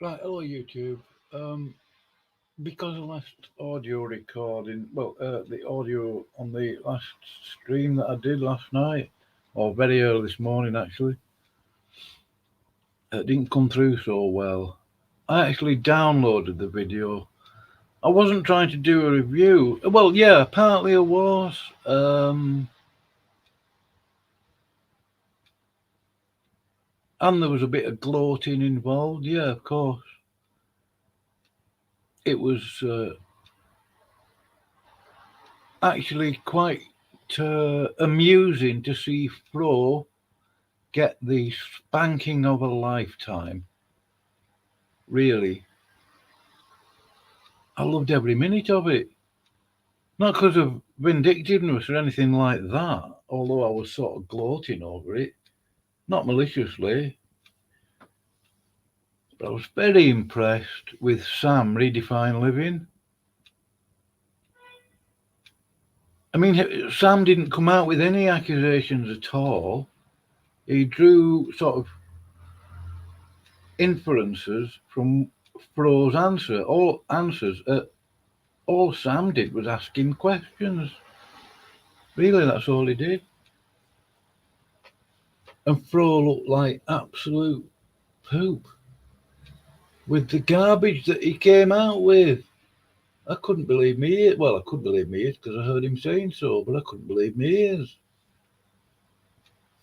Right, hello YouTube. Because of last audio recording, the audio on the last stream that I did last night, or very early this morning actually, it didn't come through so well. I actually downloaded the video. I wasn't trying to do a review. Well, yeah, apparently I was. And there was a bit of gloating involved. Yeah, of course. It was actually quite amusing to see Fro get the spanking of a lifetime. Really. I loved every minute of it. Not because of vindictiveness or anything like that, although I was sort of gloating over it. Not maliciously. But I was very impressed with Sam Redefine Living. I mean, Sam didn't come out with any accusations at all. He drew sort of inferences from Fro's answer. All Sam did was ask him questions. Really, that's all he did. And Fro looked like absolute poop with the garbage that he came out with. I couldn't believe me ears. Well, I could believe me ears because I heard him saying so, but I couldn't believe me ears.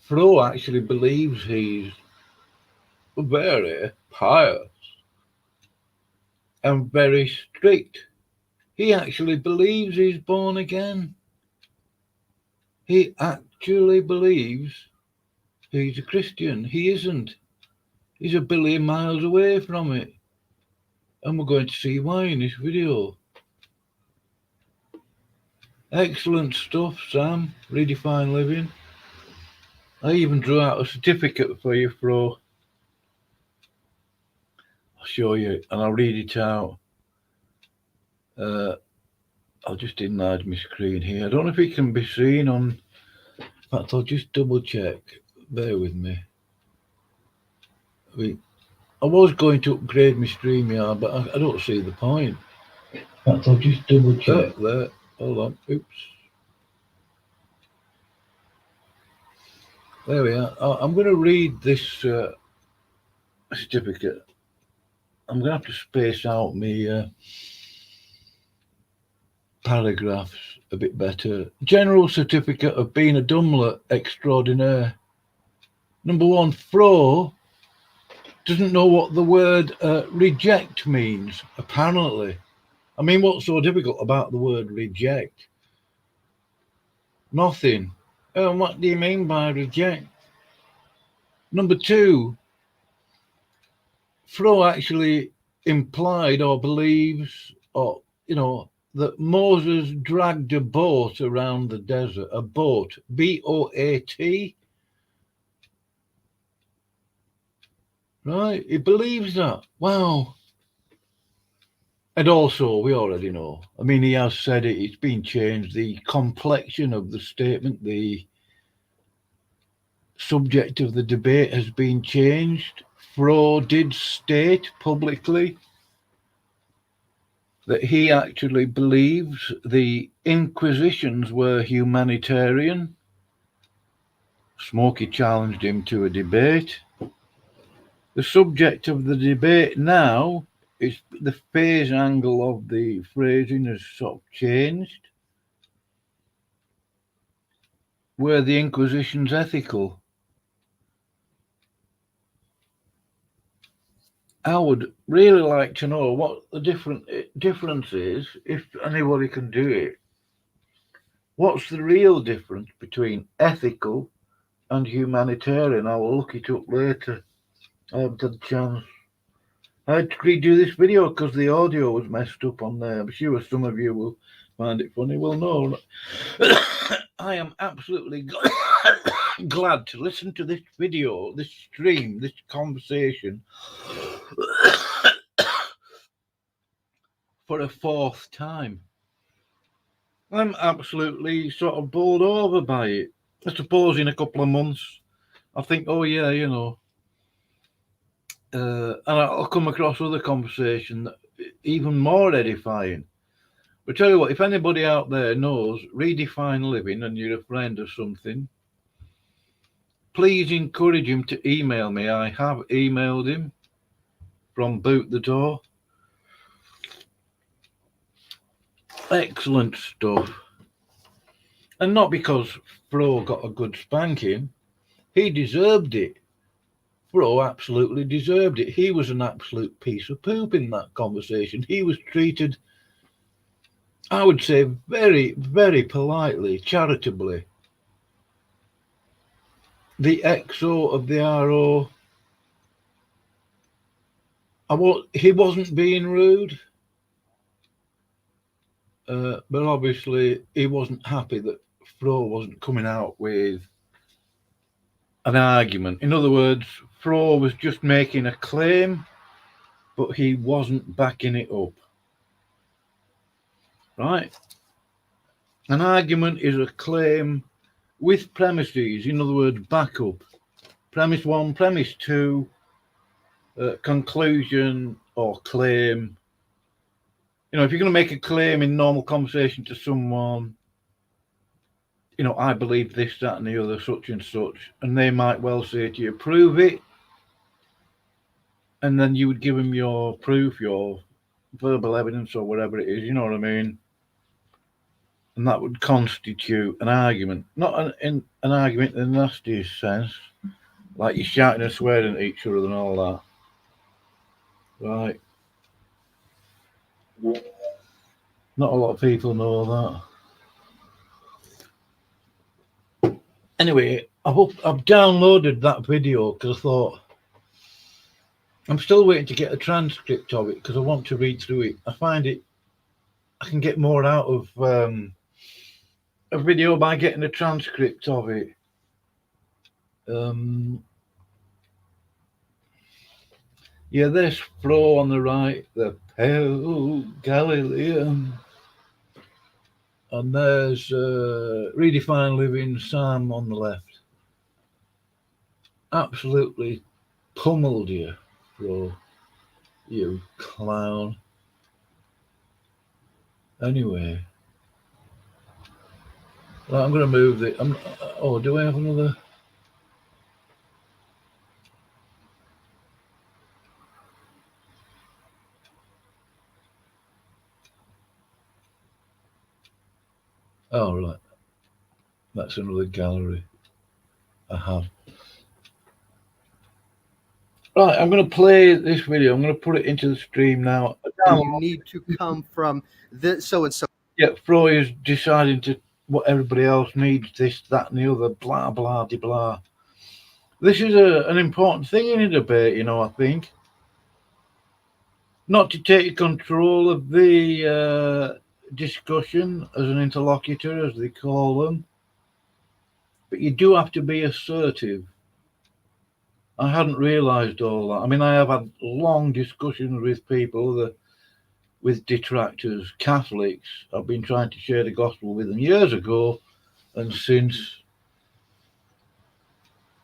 Fro actually believes he's very pious and very strict. He actually believes he's born again. He actually believes he's a Christian. He isn't. He's a billion miles away from it. And we're going to see why in this video. Excellent stuff, Sam. Redefine Living. I even drew out a certificate for you, Fro. I'll show you and I'll read it out. I'll just enlarge my screen here. I don't know if it can be seen on. In fact, I'll just double check. Bear with me. I was going to upgrade my StreamYard, but I don't see the point. In fact, I'll just double check. There. Hold on. Oops. There we are. I'm going to read this certificate. I'm going to have to space out my paragraphs a bit better. General Certificate of Being a Dumbler Extraordinaire. Number one, Fro doesn't know what the word reject means, apparently. I mean, what's so difficult about the word reject? Nothing. What do you mean by reject? Number two, Fro actually implied or believes, or, that Moses dragged a boat around the desert. A boat. B-O-A-T. Right? He believes that. Wow. And also, we already know. I mean, he has said it. It's been changed. The complexion of the statement, the subject of the debate has been changed. Fro did state publicly that he actually believes the Inquisitions were humanitarian. Smokey challenged him to a debate. The subject of the debate now is the phase angle of the phrasing has sort of changed. Were the Inquisitions ethical? I would really like to know what the difference is, if anybody can do it. What's the real difference between ethical and humanitarian? I will look it up later. I haven't had a chance. I had to redo this video because the audio was messed up on there. I'm sure some of you will find it funny. Well, no. I am absolutely glad to listen to this video, this stream, this conversation for a fourth time. I'm absolutely sort of bowled over by it. I suppose in a couple of months, I think, oh yeah, you know, and I'll come across other conversation that even more edifying. But tell you what, if anybody out there knows Redefine Living and you're a friend or something, please encourage him to email me. I have emailed him from Boot the Door. Excellent stuff. And not because Fro got a good spanking. He deserved it. Fro absolutely deserved it. He was an absolute piece of poop in that conversation. He was treated, I would say, very, very politely, charitably. The XO of the RO, he wasn't being rude, but obviously he wasn't happy that Fro wasn't coming out with an argument. In other words, Fro was just making a claim, but he wasn't backing it up. Right? An argument is a claim with premises, in other words, backup. Premise 1, premise 2, conclusion or claim. You know, if you're going to make a claim in normal conversation to someone, you know, I believe this, that, and the other, such and such, and they might well say to you, prove it. And then you would give them your proof, your verbal evidence, or whatever it is, you know what I mean? And that would constitute an argument, not an argument in the nastiest sense, like you're shouting and swearing at each other and all that. Right. Not a lot of people know that. Anyway, I've downloaded that video because I thought, I'm still waiting to get a transcript of it because I want to read through it. I find I can get more out of a video by getting a transcript of it. Yeah, there's Flo on the right, the pale Galilean. And there's Redefine Living, Sam on the left. Absolutely pummeled you, Flo. You clown. Anyway. Well, I'm going to move the... do I have another... Oh, right. That's another gallery I have. Right, I'm going to play this video. I'm going to put it into the stream now. You need to come from this so-and-so. Yeah, Freud is deciding to what everybody else needs, this, that, and the other, blah, blah, de blah. This is an important thing in a debate, you know, I think. Not to take control of the discussion as an interlocutor, as they call them, but you do have to be assertive. I hadn't realised all that. I mean, I have had long discussions with people, with detractors, Catholics. I've been trying to share the gospel with them years ago and since.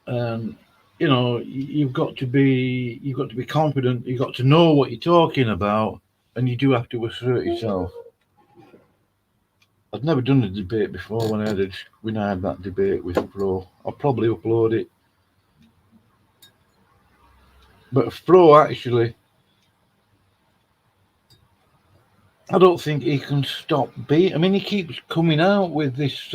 And you know, you've got to be confident. You've got to know what you're talking about. and you do have to assert yourself. I'd never done a debate before when I had that debate with Fro. I'll probably upload it. But Fro actually, I don't think he can stop being. I mean, he keeps coming out with this.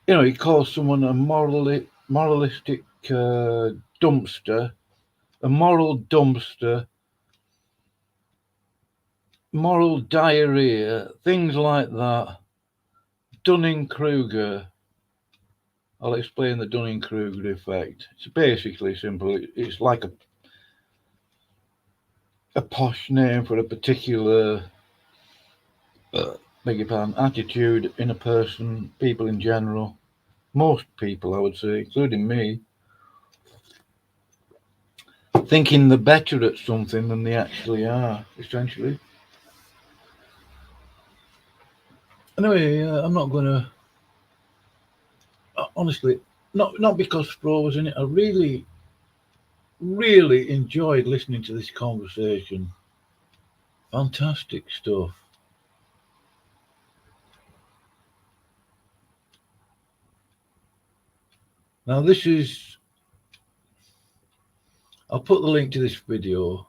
He calls someone a moralistic dumpster, a moral dumpster, moral diarrhea, things like that. Dunning-Kruger. I'll explain the Dunning-Kruger effect. It's basically simple. It's like a posh name for a particular attitude in a person, people in general. Most people, I would say, including me, thinking they're better at something than they actually are, essentially. Anyway, I'm not going to... honestly, not because Fro was in it. I really, really enjoyed listening to this conversation. Fantastic stuff. Now this is... I'll put the link to this video.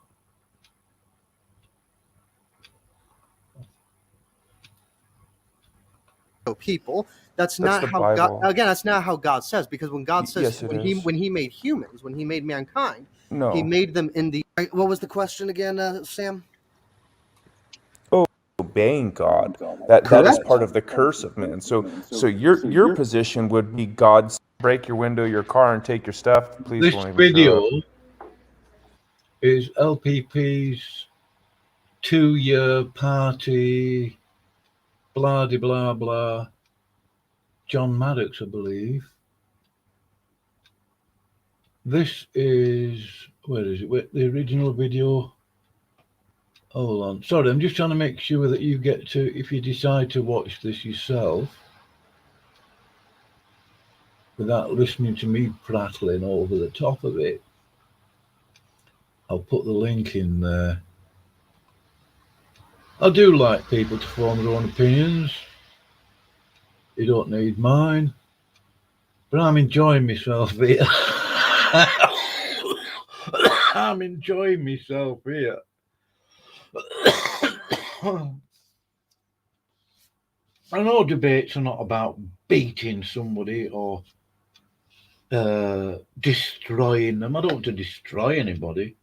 People. That's not how Bible. God. Again, that's not how God says. Because when God says Yes, when he made humans, when he made mankind, No. he made them in the. What was the question again, Sam? Obeying God. That is part of the curse of man. So your position would be God break your window of your car and take your stuff. Please This won't even video show up. is LPP's 2-year party, blah de blah blah. John Maddox, I believe. This is, where is it? Wait, the original video. Hold on. Sorry, I'm just trying to make sure that you get to, if you decide to watch this yourself, without listening to me prattling over the top of it, I'll put the link in there. I do like people to form their own opinions. You don't need mine. But I'm enjoying myself here. I'm enjoying myself here. I know debates are not about beating somebody or destroying them. I don't want to destroy anybody.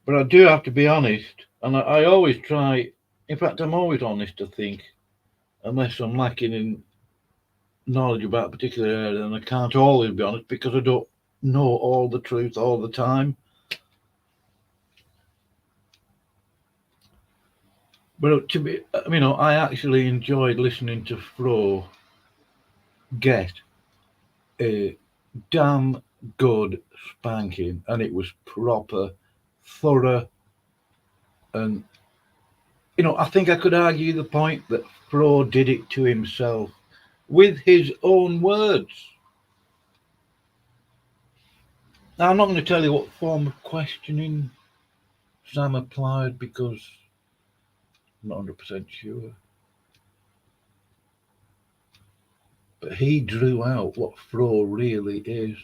But I do have to be honest, and I always try, in fact, I'm always honest, I think, unless I'm lacking in knowledge about a particular area, and I can't always be honest because I don't know all the truth all the time. But to be, I actually enjoyed listening to Fro get a damn good spanking, and it was proper, thorough, and I think I could argue the point that Fro did it to himself with his own words. Now, I'm not going to tell you what form of questioning Sam applied because I'm not 100% sure. But he drew out what Fro really is.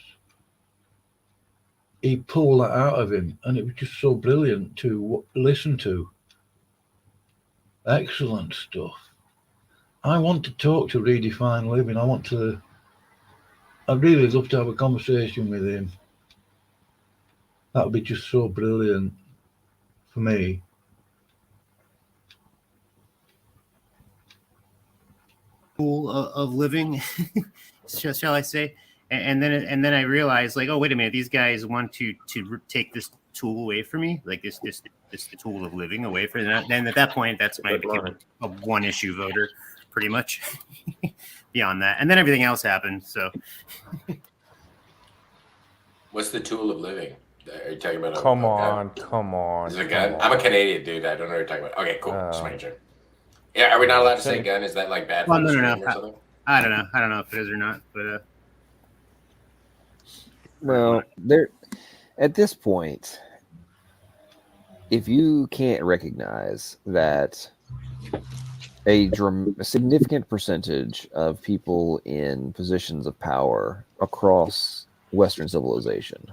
He pulled that out of him, and it was just so brilliant to listen to. Excellent stuff. I want to talk to Redefine Living. I'd really love to have a conversation with him. That would be just so brilliant for me. Tool of living, shall I say? And then I realized, like, oh, wait a minute, these guys want to take this tool away from me, like this the tool of living away from me. Then at that point, that's when I became a one issue voter, pretty much. Beyond that, and then everything else happened. So, what's the tool of living? Are you talking about? Come on. Is it a gun? I'm a Canadian dude. I don't know what you're talking about. Okay, cool. Just making sure. Yeah, are we not allowed to say gun? Is that like bad for the stream or something? I don't know if it is or not, but well, at this point, if you can't recognize that a significant percentage of people in positions of power across Western civilization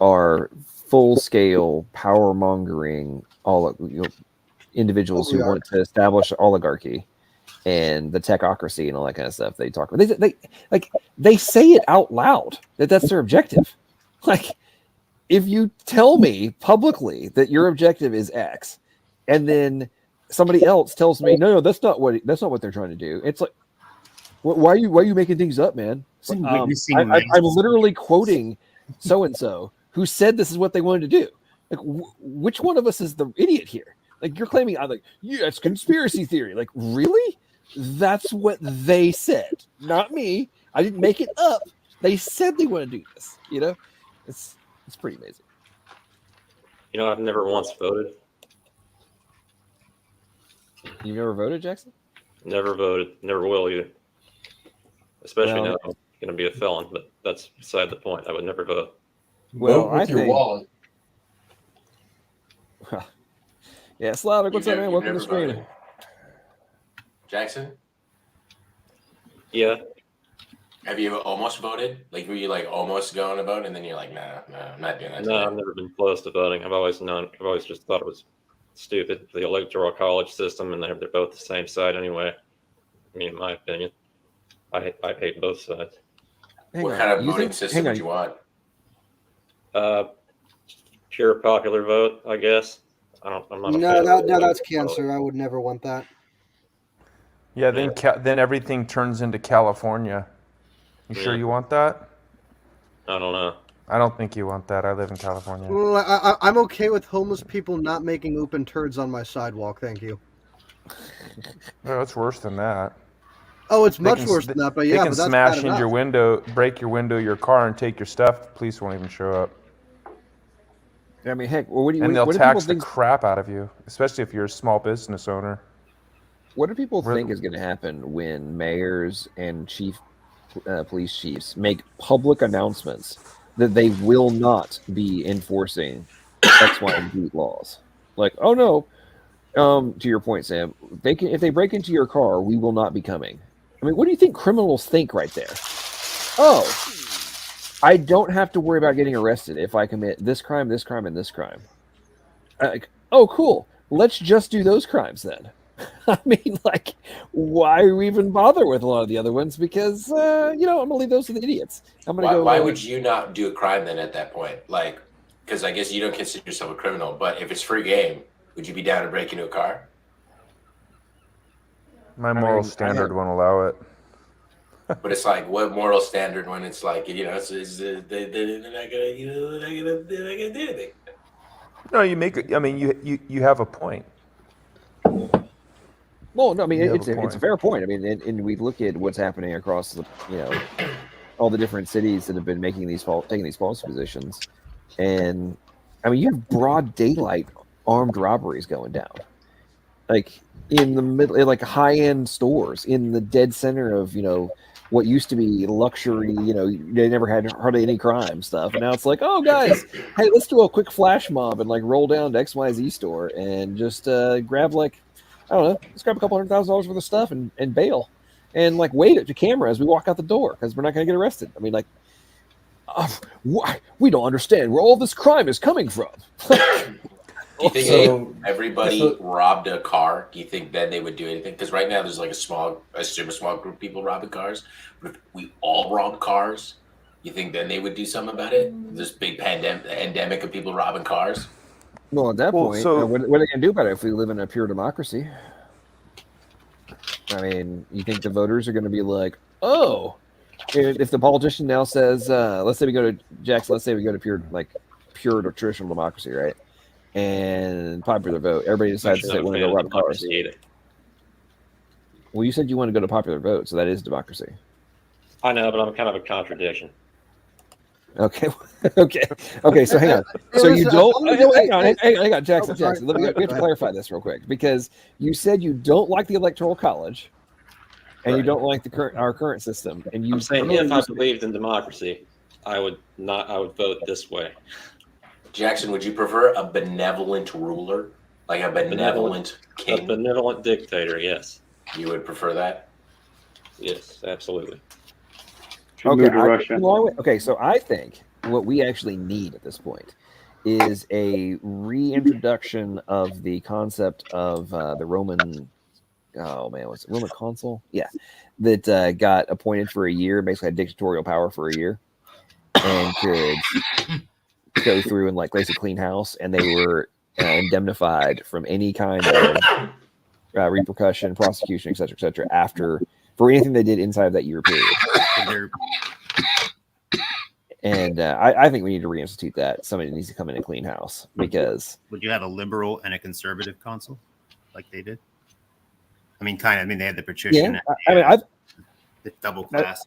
are full-scale power-mongering individuals who want to establish oligarchy and the technocracy and all that kind of stuff they talk about. They say it out loud that's their objective. Like, if you tell me publicly that your objective is X, and then somebody else tells me, no, that's not what they're trying to do. It's like, why are you making things up, man? I'm literally quoting so-and-so who said this is what they wanted to do. Like, which one of us is the idiot here? Like, you're claiming, I'm like, yeah, it's conspiracy theory. Like, really? That's what they said, not me. I didn't make it up. They said they want to do this. You know, it's pretty amazing. You know, I've never once voted. You never voted, Jackson? Never voted. Never will either. Especially now I'm going to be a felon, but that's beside the point. I would never vote. Well, I think. Wallet. Yeah, Slavic, what's up, man? Welcome to the screen. Voted. Jackson? Yeah. Have you ever almost voted? Like, were you like almost going to vote, and then you're like, nah, I'm not doing that. No, I've never been close to voting. I've always just thought it was stupid, the electoral college system, and they're both the same side anyway. I mean, in my opinion, I hate both sides. What kind of voting system would you want? Pure popular vote, I guess. I'm not. No, that's cancer. I would never want that. Yeah, then everything turns into California. You sure you want that? I don't know. I don't think you want that. I live in California. Well, I'm okay with homeless people not making open turds on my sidewalk. Thank you. No, it's worse than that. Oh, it's much worse than that. But yeah, they can smash in your window, break your window, your car, and take your stuff. The police won't even show up. I mean, heck, what do you? And they'll what tax the crap out of you, especially if you're a small business owner. What do people think is going to happen when mayors and police chiefs make public announcements that they will not be enforcing X, Y, and Z laws? Like, oh no, to your point, Sam, if they break into your car, we will not be coming. I mean, what do you think criminals think right there? Oh, I don't have to worry about getting arrested if I commit this crime, and this crime. Like, oh, cool. Let's just do those crimes then. I mean, like, why even bother with a lot of the other ones? Because, I'm going to leave those to the idiots. Why would you not do a crime then at that point? Like, because I guess you don't consider yourself a criminal, but if it's free game, would you be down to break into a car? My moral standard won't allow it. But it's like, what moral standard when it's like, they're not gonna do anything. No, you have a point. Well, no, I mean, it's a fair point. I mean, and we look at what's happening across the, all the different cities that have been taking these false positions, and I mean, you have broad daylight armed robberies going down, like in the middle, like high-end stores in the dead center of what used to be luxury. They never had hardly any crime stuff, and now it's like, oh guys, hey, let's do a quick flash mob and like roll down to XYZ store and just grab like, I don't know, let's grab a couple $100,000 worth of stuff and bail, and like wave it to camera as we walk out the door because we're not going to get arrested. I mean, like, we don't understand where all this crime is coming from. Do you think if everybody robbed a car, do you think then they would do anything? Because right now there's like a small group of people robbing cars. But if we all robbed cars, you think then they would do something about it? This big endemic of people robbing cars? Well, at that point, what are they going to do about it if we live in a pure democracy? I mean, you think the voters are going to be like, oh, if the politician now says, let's say we go to pure traditional democracy, right? And popular vote, everybody decides that they want to go rob cars. Well, you said you want to go to popular vote, so that is democracy. I know, but I'm kind of a contradiction. Okay. So hang on. So you don't hang on, Jackson. We have to clarify this real quick because you said you don't like the electoral college, and you don't like our current system. And I'm saying if I believed in democracy, I would not. I would vote this way. Jackson, would you prefer a benevolent ruler, like a benevolent A king? benevolent dictator, yes. You would prefer that? Yes, absolutely. Should move to Russia. Okay, so I think what we actually need at this point is a reintroduction of the concept of the Roman. Oh man, was it Roman consul? Yeah, that got appointed for a year, basically had dictatorial power for a year, and could go through and like basically clean house, and they were indemnified from any kind of repercussion, prosecution, etc., after for anything they did inside of that year period. And I think we need to reinstitute that. Somebody needs to come in and clean house because. Would you have a liberal and a conservative consul, like they did? I mean, kind of. I mean, they had the patrician. Yeah, I mean, the double class.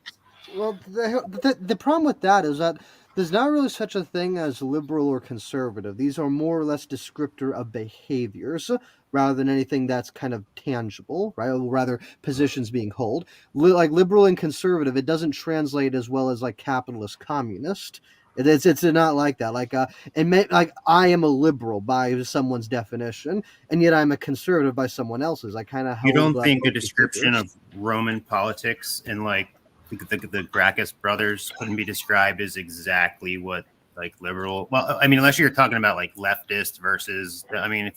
Well, the problem with that is that there's not really such a thing as liberal or conservative. These are more or less descriptor of behaviors rather than anything that's kind of tangible, right? Or rather, positions being held. Like liberal and conservative, it doesn't translate as well as like capitalist, communist. It's not like that. Like like I am a liberal by someone's definition, and yet I'm a conservative by someone else's. I kind of you don't think the description of Roman politics and like the Gracchus brothers couldn't be described as exactly what like liberal. Well, I mean, unless you're talking about like leftist versus. I mean,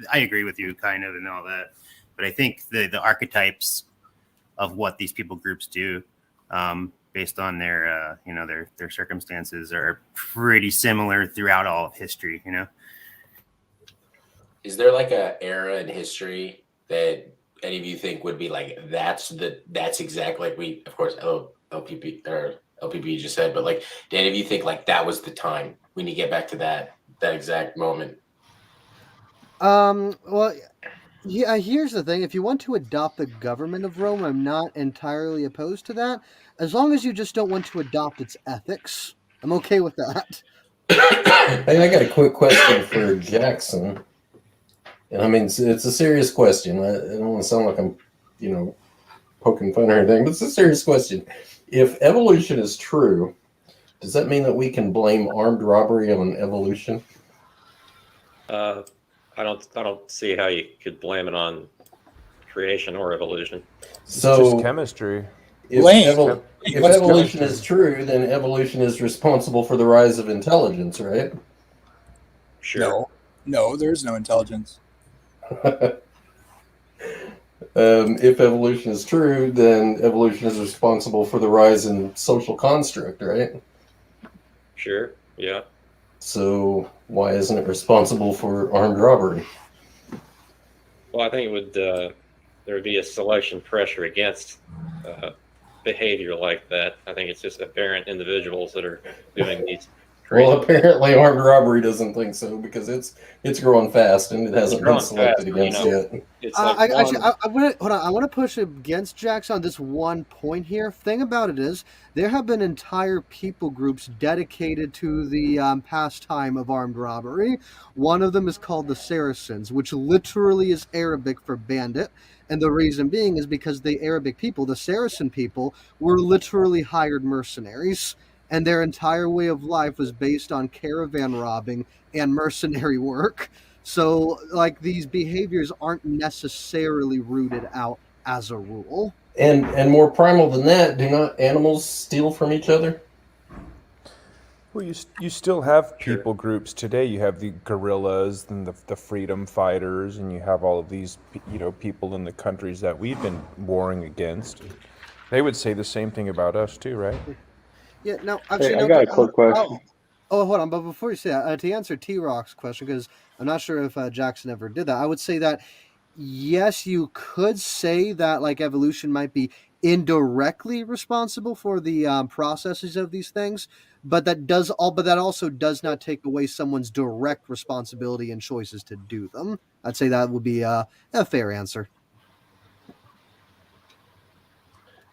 I agree with you kind of and all that, but I think the archetypes of what these people groups do. Based on their, their circumstances, are pretty similar throughout all of history. Is there like a era in history that any of you think would be like that's exactly like we, of course, LPP or LPP just said, but like, do any of you think like that was the time we need to get back to that exact moment? Well. Yeah, here's the thing. If you want to adopt the government of Rome, I'm not entirely opposed to that. As long as you just don't want to adopt its ethics, I'm okay with that. Hey, I got a quick question for Jackson. And I mean, it's a serious question. I don't want to sound like I'm, poking fun or anything, but it's a serious question. If evolution is true, does that mean that we can blame armed robbery on evolution? I don't see how you could blame it on creation or evolution. So it's just chemistry. If evolution is true, then evolution is responsible for the rise of intelligence, right? Sure. No, there's no intelligence. If evolution is true, then evolution is responsible for the rise in social construct, right? Sure. Yeah. So why isn't it responsible for armed robbery? Well, I think it would. There would be a selection pressure against behavior like that. I think it's just apparent individuals that are doing these. Well, apparently armed robbery doesn't think so because it's growing fast and it hasn't been selected against yet. It's I want to push against Jackson on this one point here. Thing about it is there have been entire people groups dedicated to the pastime of armed robbery. One of them is called the Saracens, which literally is Arabic for bandit. And the reason being is because the Arabic people, the Saracen people, were literally hired mercenaries. And their entire way of life was based on caravan robbing and mercenary work. So, like, these behaviors aren't necessarily rooted out as a rule. And more primal than that, do not animals steal from each other? Well, you still have people groups today. You have the guerrillas and the freedom fighters, and you have all of these, people in the countries that we've been warring against. They would say the same thing about us too, right? Yeah, no, actually, I got a quick question. Oh, hold on. But before you say that, to answer T-Rock's question, because I'm not sure if Jackson ever did that, I would say that, yes, you could say that like evolution might be indirectly responsible for the processes of these things, but that also does not take away someone's direct responsibility and choices to do them. I'd say that would be a fair answer.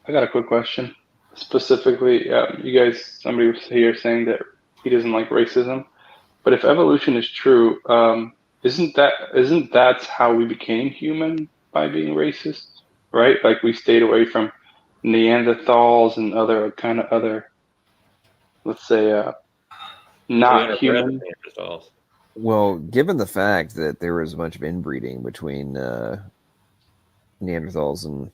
I got a quick question. Specifically, you guys, somebody was here saying that he doesn't like racism, but if evolution is true, isn't that how we became human, by being racist, right? Like we stayed away from Neanderthals and other let's say, not human. Well, given the fact that there was a bunch of inbreeding between Neanderthals and,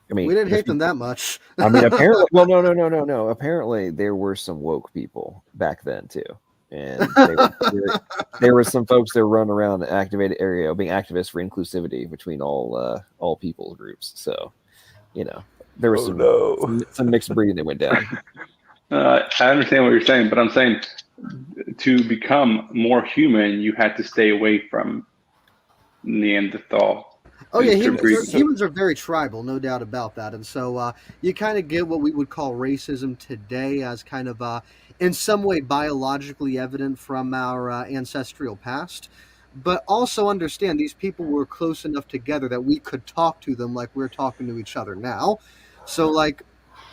I mean, We didn't hate them that much. I mean, apparently, well, no. Apparently, there were some woke people back then too, and there were some folks that were running around the activated area, being activists for inclusivity between all people groups. So, there was some mixed breeding that went down. I understand what you're saying, but I'm saying to become more human, you had to stay away from Neanderthal. Oh yeah, humans are very tribal, no doubt about that. And so you kind of get what we would call racism today as kind of in some way biologically evident from our ancestral past. But also understand these people were close enough together that we could talk to them like we're talking to each other now. So like,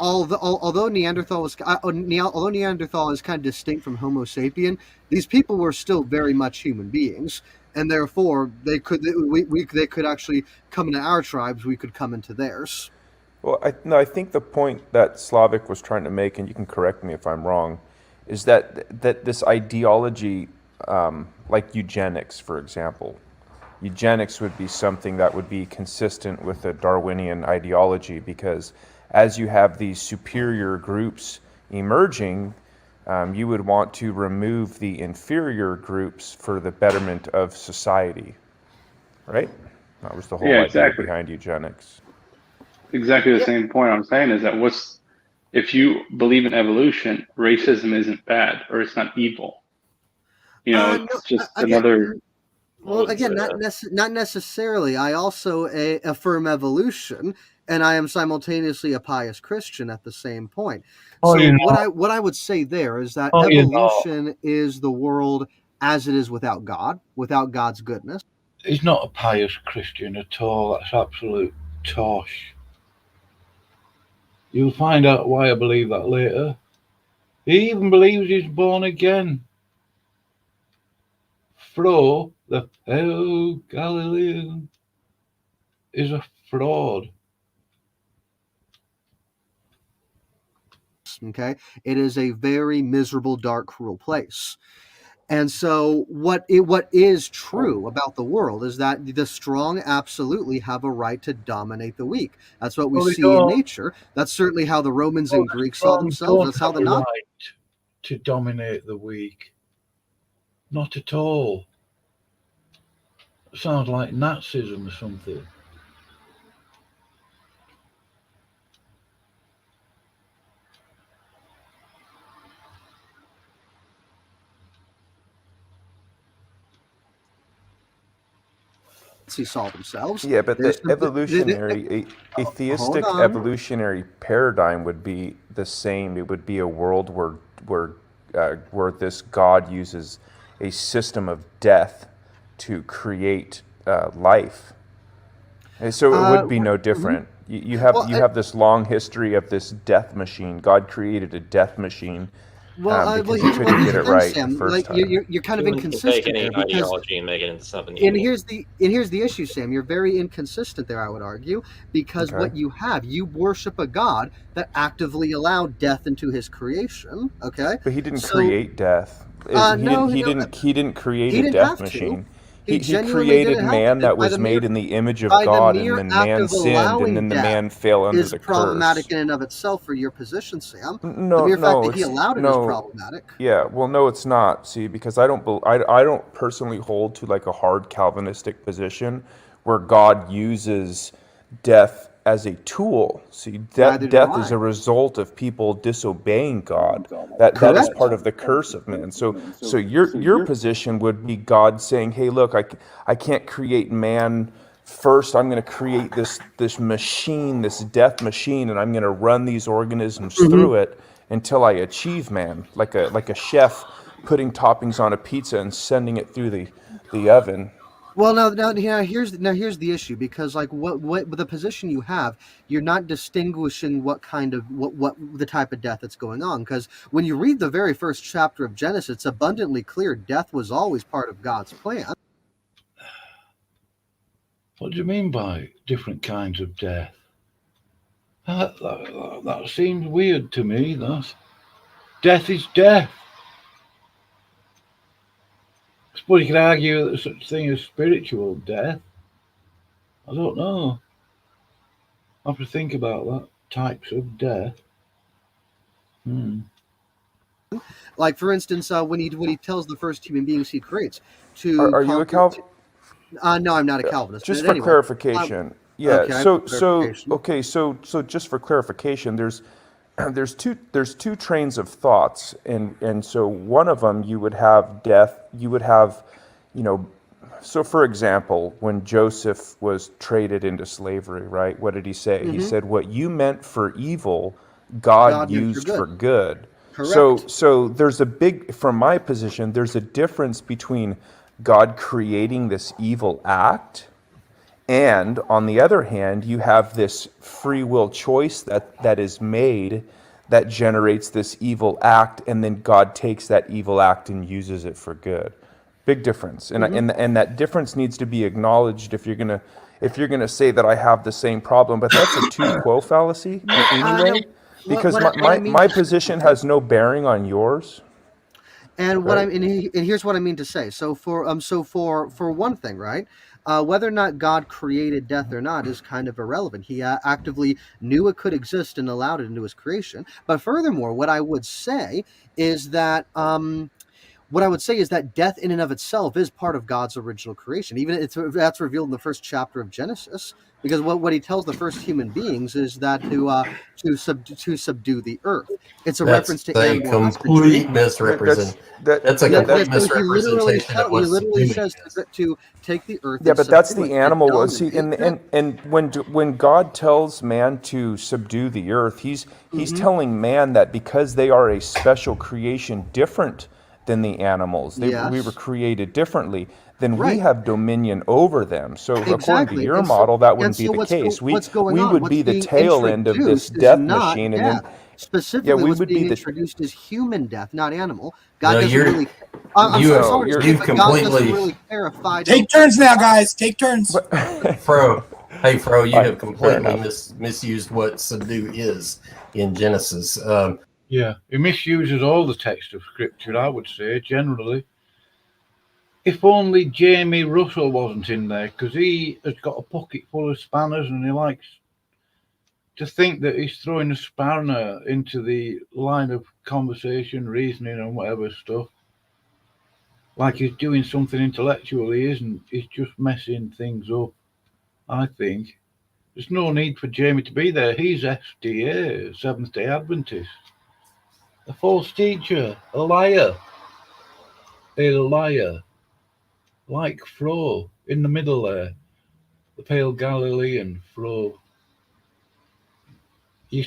although Neanderthal is kind of distinct from Homo sapien, these people were still very much human beings. And therefore, they could actually come into our tribes. We could come into theirs. Well, I think the point that Slavic was trying to make, and you can correct me if I'm wrong, is that this ideology, like eugenics, for example, eugenics would be something that would be consistent with the Darwinian ideology, because as you have these superior groups emerging, you would want to remove the inferior groups for the betterment of society, right? That was the whole idea behind eugenics. Exactly the same point I'm saying is that if you believe in evolution, racism isn't bad or it's not evil. It's just another. Well, again, not necessarily. I also affirm evolution, and I am simultaneously a pious Christian at the same point. So what I would say there is that evolution is the world as it is without God, without God's goodness. He's not a pious Christian at all. That's absolute tosh. You'll find out why I believe that later. He even believes he's born again. Fro, the pale Galilean, is a fraud. Okay, it is a very miserable, dark, cruel place. And so what is true about the world is that the strong absolutely have a right to dominate the weak. That's what we see in nature. That's certainly how the Romans and Greeks saw themselves. That's how the Nazis right to dominate the weak. Not at all. Sounds like Nazism or something. saw themselves. Yeah, but the evolutionary, atheistic evolutionary paradigm would be the same. It would be a world where this God uses a system of death to create life. And so it would be no different. You have this long history of this death machine. God created a death machine. Because you couldn't get it right Sam, the first time. You're kind of inconsistent. Take any ideology and make it into something. And here's the issue, Sam. You're very inconsistent there, I would argue, because what you worship a God that actively allowed death into His creation. Okay, but He didn't create death. He didn't create a death machine. He created man that was made in the image of God, and then man sinned, and then the man fell under the curse. Is problematic in and of itself for your position, Sam. No, the mere fact that he allowed it is problematic. Yeah, well, no, it's not. See, because I don't personally hold to like a hard Calvinistic position where God uses death as a tool. See, death is a result of people disobeying God. That is part of the curse of man. So your position would be God saying, "Hey, look, I can't create man first. I'm going to create this machine, this death machine, and I'm going to run these organisms through it until I achieve man, like a chef putting toppings on a pizza and sending it through the oven." Well, now here's the issue, because like what the position you have, you're not distinguishing what the type of death that's going on, because when you read the very first chapter of Genesis, it's abundantly clear death was always part of God's plan. What do you mean by different kinds of death? That seems weird to me. That Death is death. I suppose you could argue that there's such thing as spiritual death. I don't know. I have to think about that. Types of death. Like, for instance, when he tells the first human beings he creates to Are you a Calvinist? No, I'm not a Calvinist. Just but for anyway, clarification. Yeah. okay, So just for clarification, there's two trains of thoughts, and so one of them you would have death. You would have, So, for example, when Joseph was traded into slavery, right? What did he say? He said, "What you meant for evil, God used for good." Correct. So there's from my position, there's a difference between God creating this evil act, and on the other hand, you have this free will choice that is made that generates this evil act, and then God takes that evil act and uses it for good. Big difference, and that difference needs to be acknowledged if you're gonna say that I have the same problem. But that's a tu quo fallacy anyway, because my position has no bearing on yours. And what and here's what I mean to say. So for one thing, right? Whether or not God created death or not is kind of irrelevant. He actively knew it could exist and allowed it into his creation. But furthermore, what I would say is that death in and of itself is part of God's original creation. Even that's revealed in the first chapter of Genesis, because what he tells the first human beings is that to subdue the earth. It's a reference to animal complete misrepresentation. That's a complete misrepresentation of what he literally subduing says to take the earth. Yeah, but that's the animal. See, and when God tells man to subdue the earth, he's telling man that because they are a special creation, different than the animals. We were created differently. Then we have dominion over them. So according to your model, that wouldn't be the case. We would be the tail end of this death machine, and then specifically we what's would being be introduced as human death, not animal. God doesn't really. You've completely. Take turns now, guys. Take turns. Fro, you have completely misused what subdue is in Genesis. Yeah, he misuses all the text of Scripture, I would say, generally. If only Jamie Russell wasn't in there, because he has got a pocket full of spanners and he likes to think that he's throwing a spanner into the line of conversation, reasoning and whatever stuff. Like he's doing something intellectual, he isn't. He's just messing things up, I think. There's no need for Jamie to be there. He's SDA, Seventh-day Adventist. A false teacher, a liar. Like Fro, in the middle there. The pale Galilean Fro. His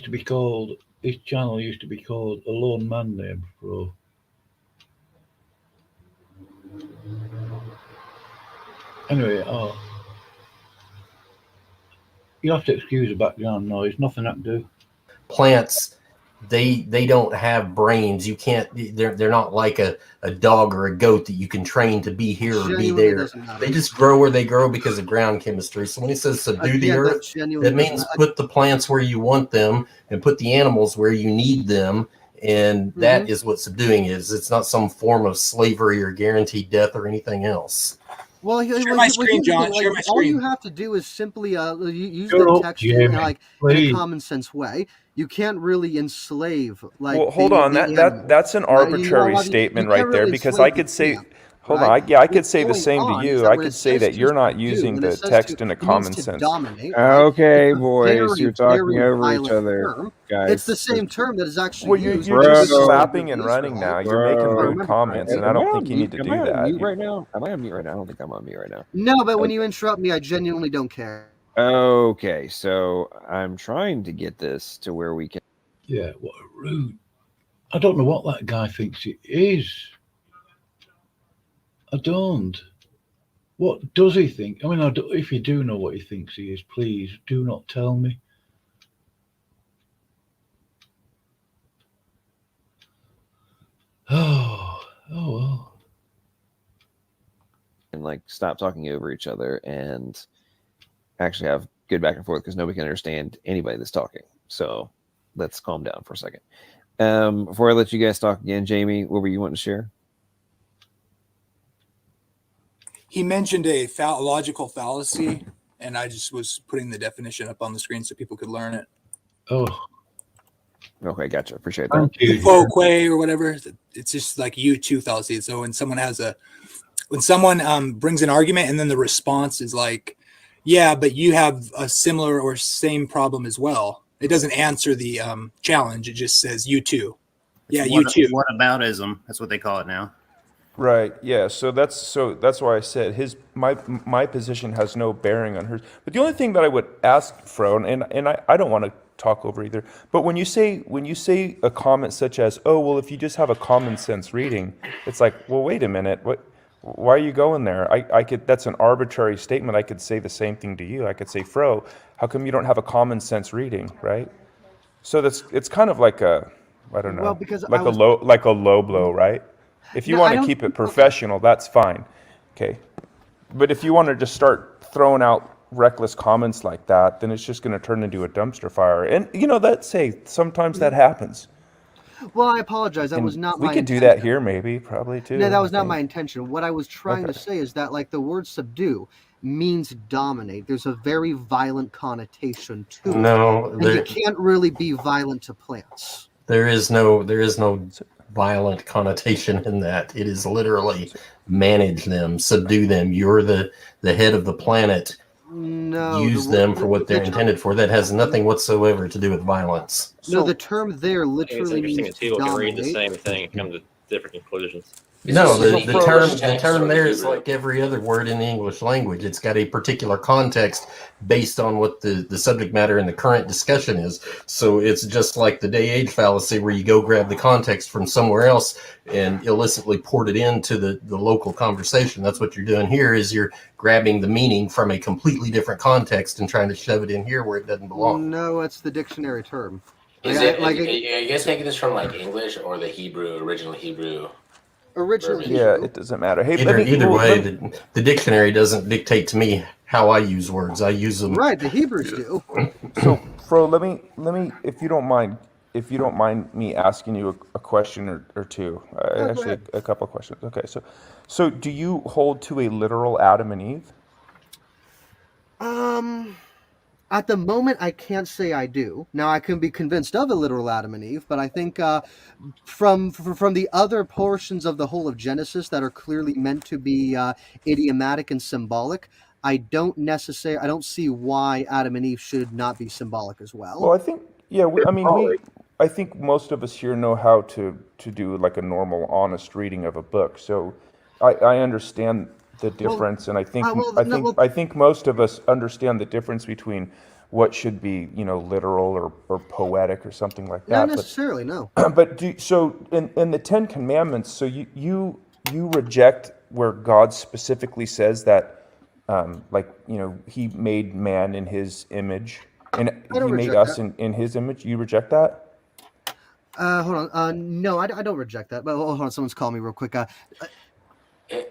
channel used to be called A Lone Man Named Fro. Anyway, you have to excuse the background noise, nothing I can do. Plants, they don't have brains. You can't. They're not like a dog or a goat that you can train to be here or be there. They just grow where they grow because of ground chemistry. So when he says subdue the earth, that means put the plants where you want them and put the animals where you need them. And that is what subduing is. It's not some form of slavery or guaranteed death or anything else. Well, share my screen, John. Share my screen. All you have to do is simply use the text in a common sense way. You can't really enslave. Well, hold on. That's an arbitrary statement right there, because I could say, hold on. I could say the same to you. I could say that you're not using the text in a common sense. Okay, boys, you're talking over each other, guys. It's the same term that is actually used. You're just slapping and running now. You're making rude comments, and I don't think you need to do that. Am I on mute right now? I don't think I'm on mute right now. No, but when you interrupt me, I genuinely don't care. Okay, so I'm trying to get this to where we can. Yeah, what a rude. I don't know what that guy thinks it is. I don't. What does he think? I mean, if you do know what he thinks he is, please do not tell me. Oh well. And stop talking over each other and actually have good back and forth, because nobody can understand anybody that's talking. So let's calm down for a second. Before I let you guys talk again, Jamie, what were you wanting to share? He mentioned a logical fallacy, and I just was putting the definition up on the screen so people could learn it. Oh, okay, gotcha. Appreciate that. Thank you. Quo or whatever. It's just like U2 fallacy. So when someone brings an argument and then the response is like, yeah, but you have a similar or same problem as well. It doesn't answer the challenge. It just says you too. Yeah, you too. What aboutism? That's what they call it now. Right. Yeah. So that's why I said my position has no bearing on hers. But the only thing that I would ask Fro, and I don't want to talk over either, but when you say a comment such as, oh well, if you just have a common sense reading, it's like, well, wait a minute, why are you going there? I could, that's an arbitrary statement. I could say the same thing to you. I could say, Fro, how come you don't have a common sense reading, right? So it's kind of like a, I don't know, Well, because like a low blow, right? If you want to keep it professional, that's fine. Okay. But if you want to just start throwing out reckless comments like that, then it's just going to turn into a dumpster fire. And sometimes that happens. Well, I apologize. That was not my intention. We could do that here, probably too. No, that was not my intention. What I was trying to say is that, like, the word subdue means dominate. There's a very violent connotation to it. No, you can't really be violent to plants. There is no violent connotation in that. It is literally manage them, subdue them. You're the head of the planet. No, use them for what they're intended for. That has nothing whatsoever to do with violence. No, the term there literally means means people can read the same thing and come to different conclusions. No, the term there is like every other word in the English language. It's got a particular context based on what the subject matter in the current discussion is. So it's just like the day-age fallacy where you go grab the context from somewhere else and illicitly port it into the local conversation. That's what you're doing here, is you're grabbing the meaning from a completely different context and trying to shove it in here where it doesn't belong. No, it's the dictionary term. Are you guys taking this from like English or the original Hebrew? Originally, yeah, it doesn't matter. Hey, either way, the dictionary doesn't dictate to me how I use words. I use them. Right, the Hebrews do. So, Fro, let me, if you don't mind me asking you a question or two, actually a couple of questions. Okay, so do you hold to a literal Adam and Eve? At the moment, I can't say I do. Now, I can be convinced of a literal Adam and Eve, but I think from the other portions of the whole of Genesis that are clearly meant to be idiomatic and symbolic, I don't see why Adam and Eve should not be symbolic as well. Well, I think, I think most of us here know how to do like a normal, honest reading of a book. So I understand the difference, and I think most of us understand the difference between what should be, literal or poetic or something like that. Not necessarily, no. But in the Ten Commandments, so you reject where God specifically says that, He made man in His image, and He made us in His image. You reject that? Hold on. No, I don't reject that. But hold on, someone's calling me real quick.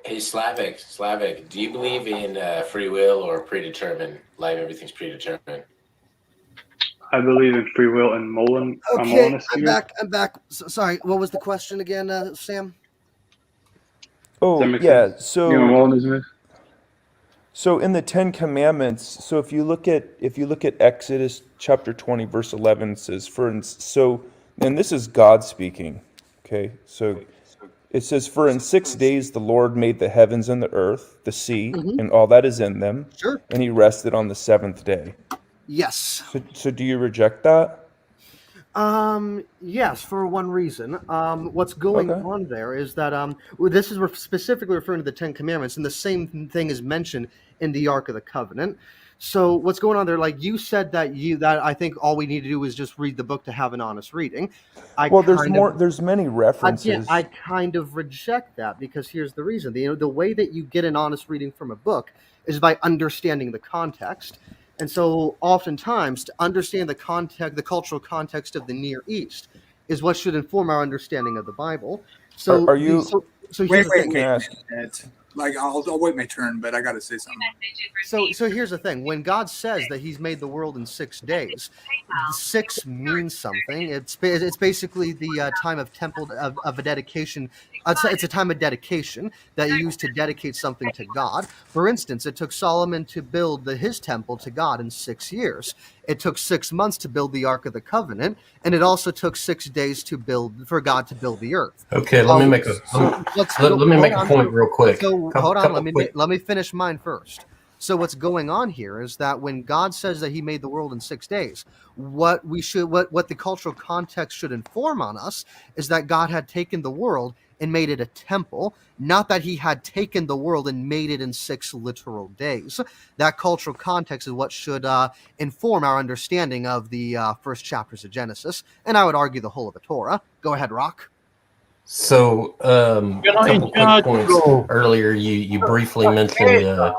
Hey, Slavic, do you believe in free will or predetermined life? Everything's predetermined. I believe in free will and Mullen. Okay, I'm back. Sorry, what was the question again, Sam? Oh, yeah. So, Mullenism is? So in the Ten Commandments, so if you look at Exodus chapter 20, verse 11, it says, and this is God speaking. Okay, so it says, "For in 6 days the Lord made the heavens and the earth, the sea, and all that is in them. Sure. And He rested on the seventh day." Yes. So do you reject that? Yes, for one reason. What's going on there is that this is specifically referring to the Ten Commandments, and the same thing is mentioned in the Ark of the Covenant. So what's going on there? Like you said that I think all we need to do is just read the book to have an honest reading. There's many references. I kind of reject that, because here's the reason. The way that you get an honest reading from a book is by understanding the context. And so oftentimes to understand the cultural context of the Near East is what should inform our understanding of the Bible. So Wait. Like I'll wait my turn, but I got to say something. So here's the thing: when God says that He's made the world in 6 days, 6 means something. It's basically the time of a dedication. It's a time of dedication that you use to dedicate something to God. For instance, it took Solomon to build his temple to God in 6 years. It took 6 months to build the Ark of the Covenant, and it also took 6 days for God to build the earth. Okay, let me make a point real quick. So hold on, let me finish mine first. So what's going on here is that when God says that He made the world in 6 days, what the cultural context should inform on us is that God had taken the world and made it a temple, not that He had taken the world and made it in 6 literal days. That cultural context is what should inform our understanding of the first chapters of Genesis, and I would argue the whole of the Torah. Go ahead, Rock. So, a couple quick points. Earlier, you briefly mentioned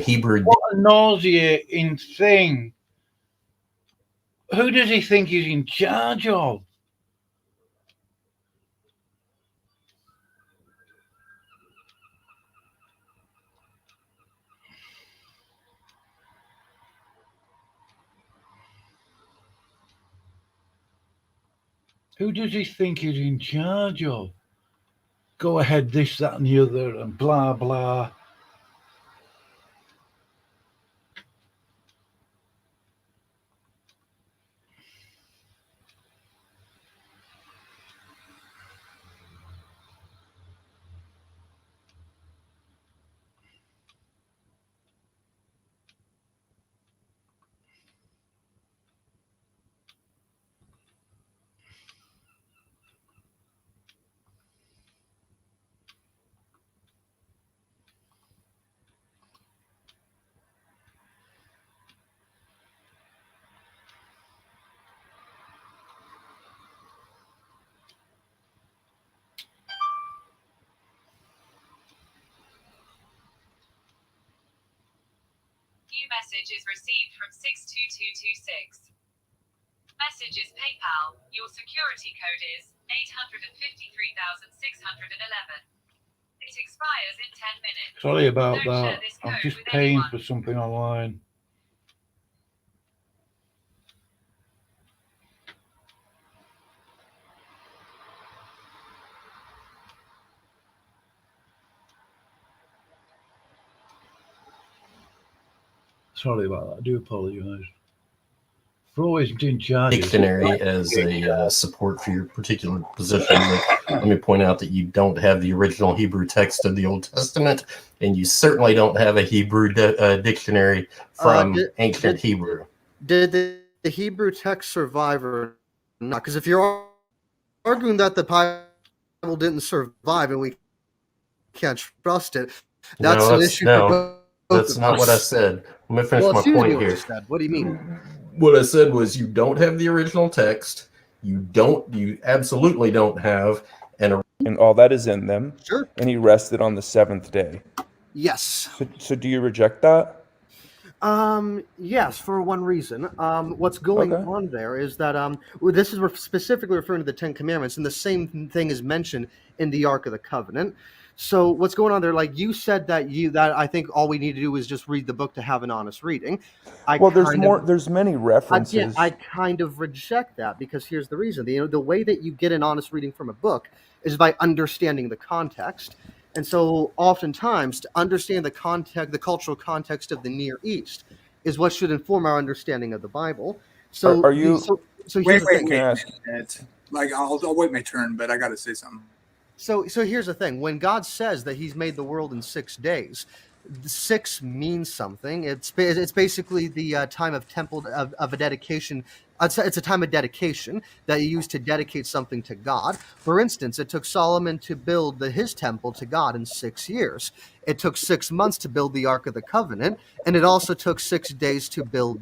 Hebrew. What a nauseating thing. Who does he think he's in charge of? Who does he think he's in charge of? Go ahead, this, that, and the other, and blah, blah. New message is received from 62226. Message is PayPal. Your security code is 853,611. It expires in 10 minutes. Sorry about Don't share that. this I'm code just with paying anyone. for something online. Sorry about that. I do apologise. For always in charge. Dictionary as a support for your particular position. But let me point out that you don't have the original Hebrew text of the Old Testament, and you certainly don't have a Hebrew dictionary from ancient Hebrew. Did the Hebrew text survive or not? Because if you're arguing that the Bible didn't survive and we can't trust it, that's an issue for both. That's not what I said. Let me finish my point here. What do you mean? What I said was you don't have the original text. You absolutely don't have and all that is in them. Sure. And He rested on the 7th day. Yes. So do you reject that? Yes, for one reason. What's going on there is that this is specifically referring to the 10 Commandments, and the same thing is mentioned in the Ark of the Covenant. So what's going on there? Like you said that I think all we need to do is just read the book to have an honest reading. There's many references. I kind of reject that because here's the reason. The way that you get an honest reading from a book is by understanding the context. And so oftentimes to understand the cultural context of the Near East is what should inform our understanding of the Bible. So are you so here's the thing. Like I'll wait my turn, but I got to say something. So here's the thing. When God says that He's made the world in 6 days, 6 means something. It's basically the time of a dedication. It's a time of dedication that you use to dedicate something to God. For instance, it took Solomon to build his temple to God in 6 years. It took 6 months to build the Ark of the Covenant, and it also took 6 days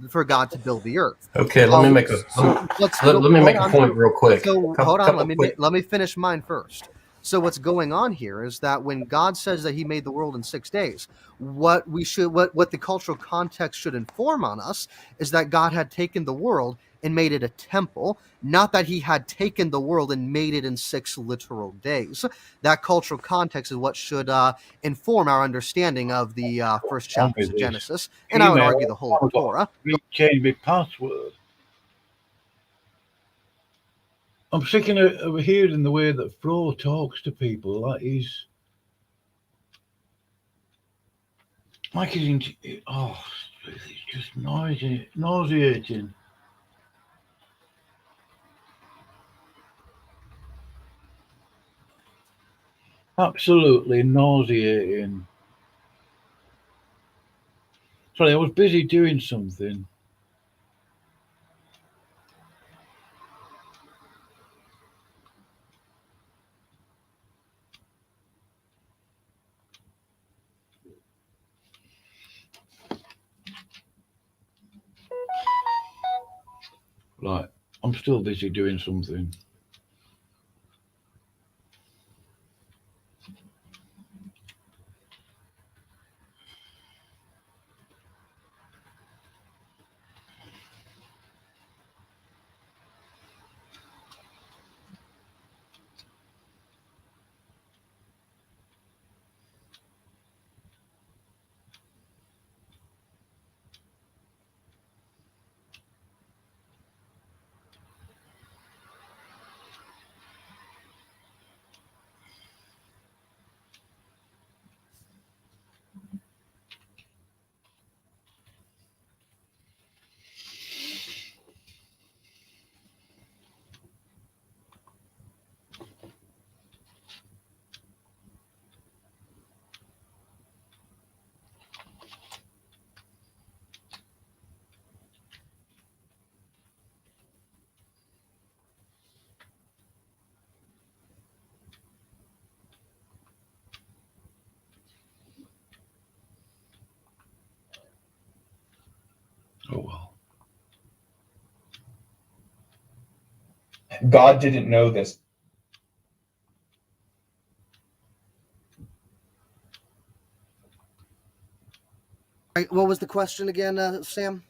for God to build the earth. Okay, let me make a point real quick. So hold on. Let me finish mine first. So what's going on here is that when God says that he made the world in 6 days, what the cultural context should inform on us is that God had taken the world and made it a temple, not that he had taken the world and made it in 6 literal days. That cultural context is what should inform our understanding of the first chapters of Genesis, and I would argue the whole of the Torah. Change my password. I'm sick of hearing the way that Fro talks to people. Like he's it's just nauseating. Absolutely nauseating. Sorry, I was busy doing something. Right, I'm still busy doing something. Oh well. God didn't know this. Right, what was the question again, Sam?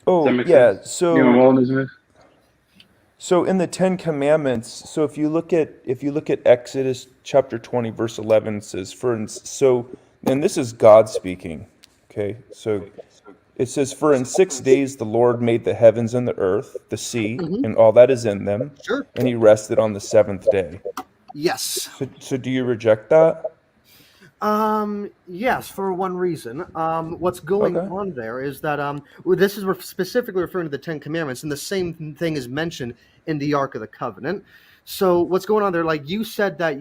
Oh, make yeah. sense? So, so in the Ten Commandments, so if you look at Exodus chapter 20, verse 11, it says, and this is God speaking. Okay, so it says, "For in 6 days the Lord made the heavens and the earth, the sea, and all that is in them, Sure. and he rested on the seventh day." Yes. So do you reject that? Yes, for one reason. What's going Okay. on there is that this is specifically referring to the Ten Commandments, and the same thing is mentioned in the Ark of the Covenant. So what's going on there? Like you said that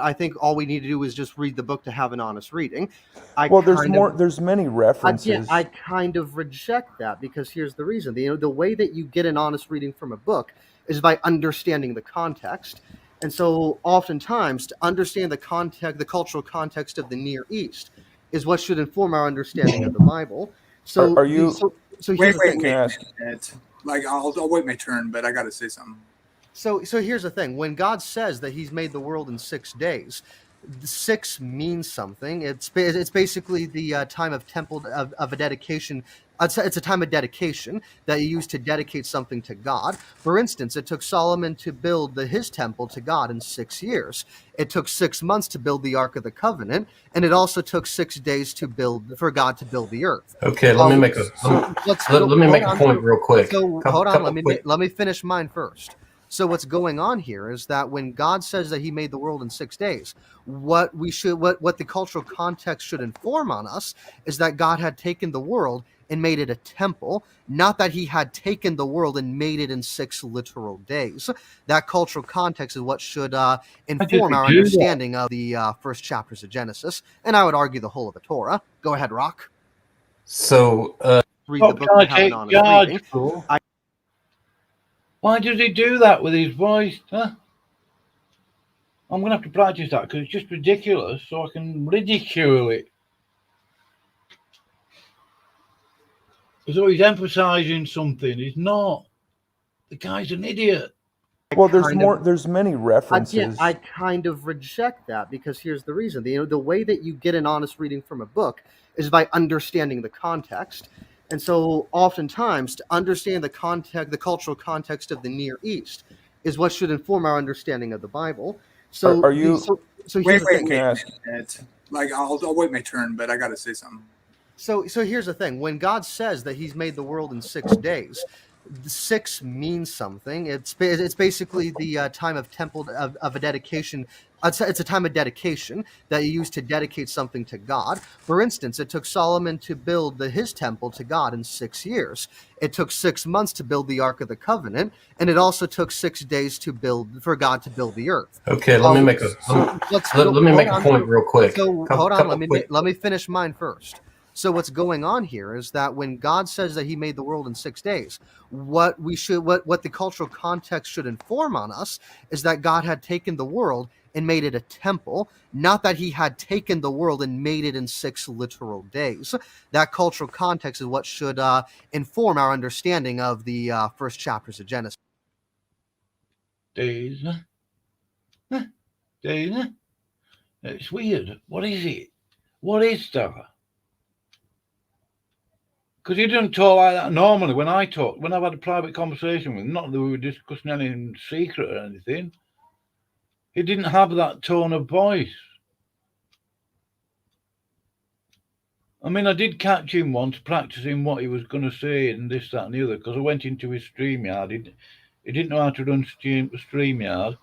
I think all we need to do is just read the book to have an honest reading. There's many references. I kind of reject that because here's the reason. The way that you get an honest reading from a book is by understanding the context. And so oftentimes to understand the context, the cultural context of the Near East is what should inform our understanding of the Bible. So Are you? So here's the thing. Can I ask? Like I'll wait my turn, but I got to say something. So here's the thing. When God says that he's made the world in 6 days, 6 means something. It's basically the time of temple of a dedication. It's a time of dedication that you use to dedicate something to God. For instance, it took Solomon to build his temple to God in 6 years. It took 6 months to build the Ark of the Covenant, and it also took 6 days for God to build the earth. Okay, let me make a point real quick. So hold on, let me finish mine first. So what's going on here is that when God says that he made the world in 6 days, what the cultural context should inform on us is that God had taken the world and made it a temple, not that he had taken the world and made it in 6 literal days. That cultural context is what should inform our understanding of the first chapters of Genesis, and I would argue the whole of the Torah. Go ahead, Rock. So, read the book and have an honest reading. Why does he do that with his voice? Huh? I'm going to have to practice that because it's just ridiculous, so I can ridicule it. As though he's emphasizing something. He's not. The guy's an idiot. Well, there's many I references. kind of reject that, because here's the reason. The way that you get an honest reading from a book is by understanding the context. And so oftentimes, to understand the cultural context of the Near East is what should inform our understanding of the Bible. So Are you- so Wait, here's the thing. Can I ask? Like, I'll wait my turn, but I got to say something. So here's the thing. When God says that He's made the world in 6 days, the 6 means something. It's basically the time of temple of a dedication. It's a time of dedication that you use to dedicate something to God. For instance, it took Solomon to build his temple to God in 6 years. It took 6 months to build the Ark of the Covenant, and it also took 6 days for God to build the earth. Okay, let me make a point real quick. So hold on, let me finish mine first. So what's going on here is that when God says that He made the world in 6 days, what the cultural context should inform on us is that God had taken the world and made it a temple, not that He had taken the world and made it in 6 literal days. That cultural context is what should inform our understanding of the first chapters of Genesis. Days. Days. It's weird. What is it? What is that? Because he didn't talk like that normally when I've had a private conversation with him, not that we were discussing anything secret or anything. He didn't have that tone of voice. I mean, I did catch him once practicing what he was going to say and this, that, and the other, because I went into his StreamYard. He didn't know how to run StreamYard.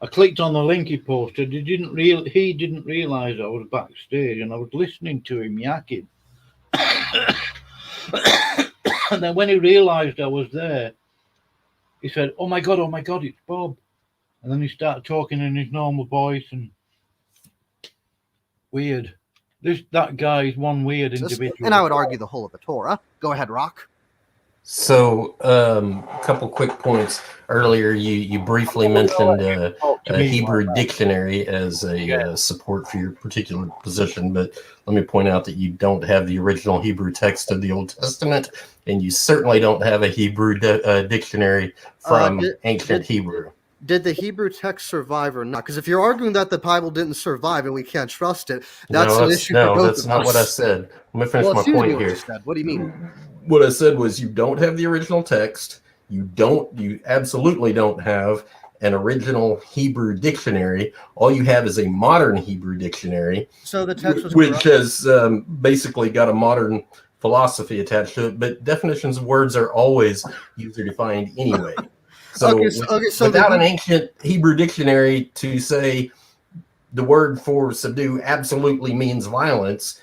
I clicked on the link he posted. He didn't realise I was backstage, and I was listening to him yakking. And then when he realised I was there, he said, oh my God, it's Bob. And then he started talking in his normal voice, and weird. That guy is one weird individual. And I would argue the whole of the Torah. Go ahead, Rock. So, a couple quick points. Earlier, you briefly mentioned a Hebrew dictionary as a support for your particular position, but let me point out that you don't have the original Hebrew text of the Old Testament, and you certainly don't have a Hebrew dictionary from ancient Hebrew. Did the Hebrew text survive or not? Because if you're arguing that the Bible didn't survive and we can't trust it, that's an issue for both of us. No, that's not what I said. Let me finish my point here. What do you mean? What I said was you don't have the original text. You absolutely don't have an original Hebrew dictionary. All you have is a modern Hebrew dictionary. So the text was which has basically got a modern philosophy attached to it, but definitions of words are always user-defined anyway. So, without an ancient Hebrew dictionary to say the word for subdue absolutely means violence,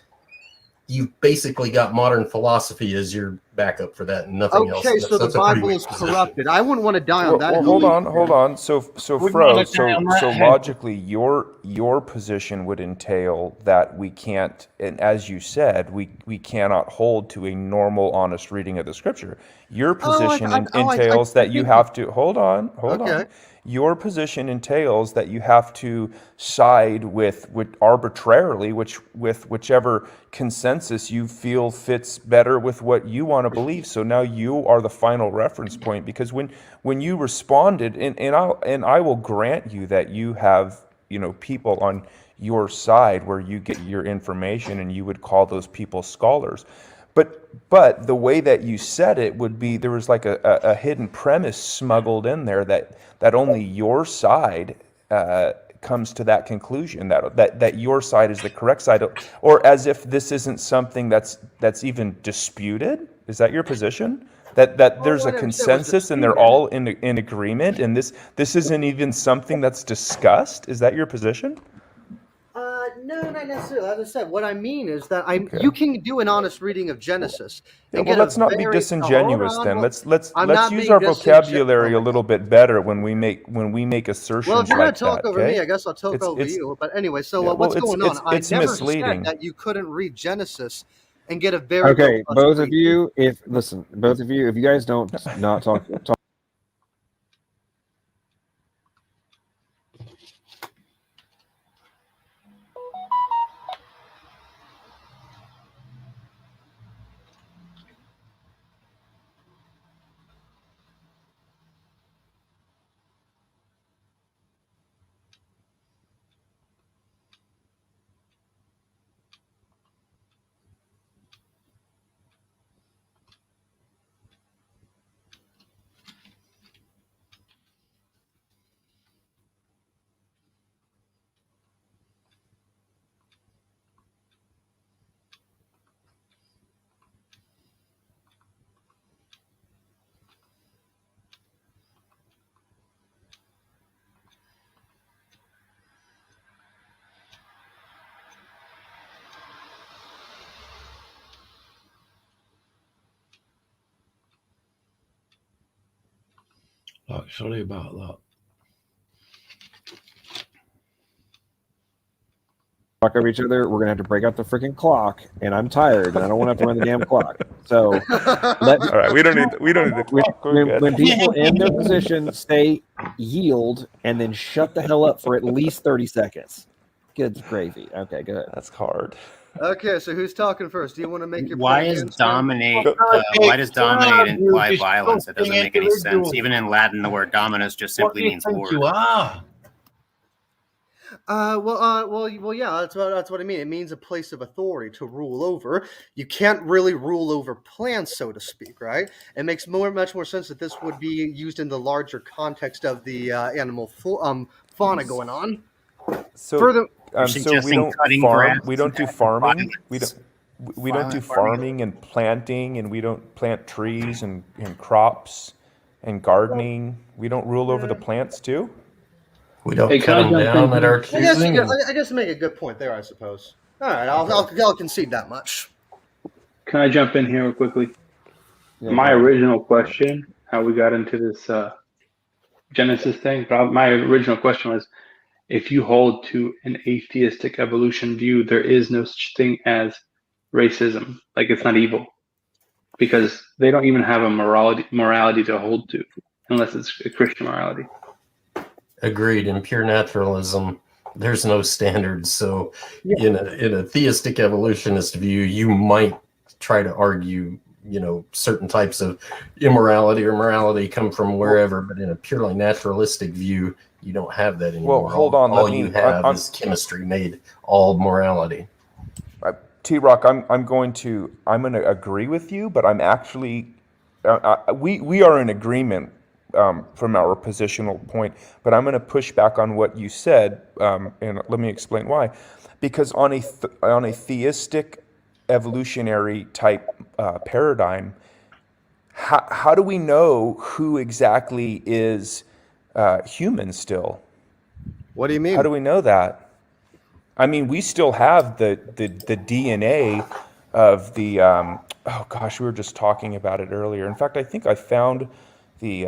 you've basically got modern philosophy as your backup for that and nothing else. Okay, so the Bible is corrupted. I wouldn't want to die on that. Well, hold on. So logically, your position would entail that we can't, and as you said, we cannot hold to a normal, honest reading of the Scripture. Your position entails that you have to hold on. Your position entails that you have to side with arbitrarily, with whichever consensus you feel fits better with what you want to believe. So now you are the final reference point, because when you responded, and I will grant you that you have people on your side where you get your information, and you would call those people scholars. But the way that you said it would be, there was like a hidden premise smuggled in there that only your side comes to that conclusion, that your side is the correct side, or as if this isn't something that's even disputed. Is that your position? That there's a consensus and they're all in agreement, and this isn't even something that's discussed? Is that your position? No, not necessarily. As I said, what I mean is that you can do an honest reading of Genesis. Well, let's not be disingenuous then. Let's use our vocabulary a little bit better when we make assertions. Well, if you're going to talk over me, I guess I'll talk over you. But anyway, what's going on? I never said that you couldn't read Genesis and get a very both of you. If you guys don't not talk. Right, sorry about that. Talk over each other, we're gonna have to break out the freaking clock, and I'm tired, and I don't want to have to run the damn clock. So, All right, we don't need the clock. We're good. when people in their position say yield and then shut the hell up for at least 30 seconds. Good gravy. Okay, good. That's hard. Okay, so who's talking first? Do you want to make your Why point, is Ansel? dominate? Why does dominate imply violence? It doesn't make any sense. Even in Latin, the word dominus just What do simply you means think lord. you are? Well, yeah. That's what I mean. It means a place of authority to rule over. You can't really rule over plants, so to speak, right? It makes much more sense that this would be used in the larger context of the animal fauna going on. So, Further, so we don't farm. We don't do farming. We don't do farming and planting, and we don't plant trees and crops and gardening. We don't rule over the plants too. We don't Hey, cut them down at our I guess choosing. I guess you make a good point there, I suppose. All right, I'll concede that much. Can I jump in here real quickly? Yeah, My original question, how we got into this Genesis thing, my original question was, if you hold to an atheistic evolution view, there is no such thing as racism. Like, it's not evil. Because they don't even have a morality to hold to, unless it's a Christian morality. Agreed. In pure naturalism, there's no standards. So in a theistic evolutionist view, you might try to argue, certain types of immorality or morality come from wherever, but in a purely naturalistic view, you don't have that anymore. Well, hold on. All you have is chemistry made all morality. T-Rock, I'm going to agree with you, but I'm actually we are in agreement from our positional point, but I'm going to push back on what you said, and let me explain why. Because on a theistic evolutionary type paradigm, how do we know who exactly is human still? What do you mean? How do we know that? I mean, we still have the DNA of the oh gosh, we were just talking about it earlier. In fact, I think I found the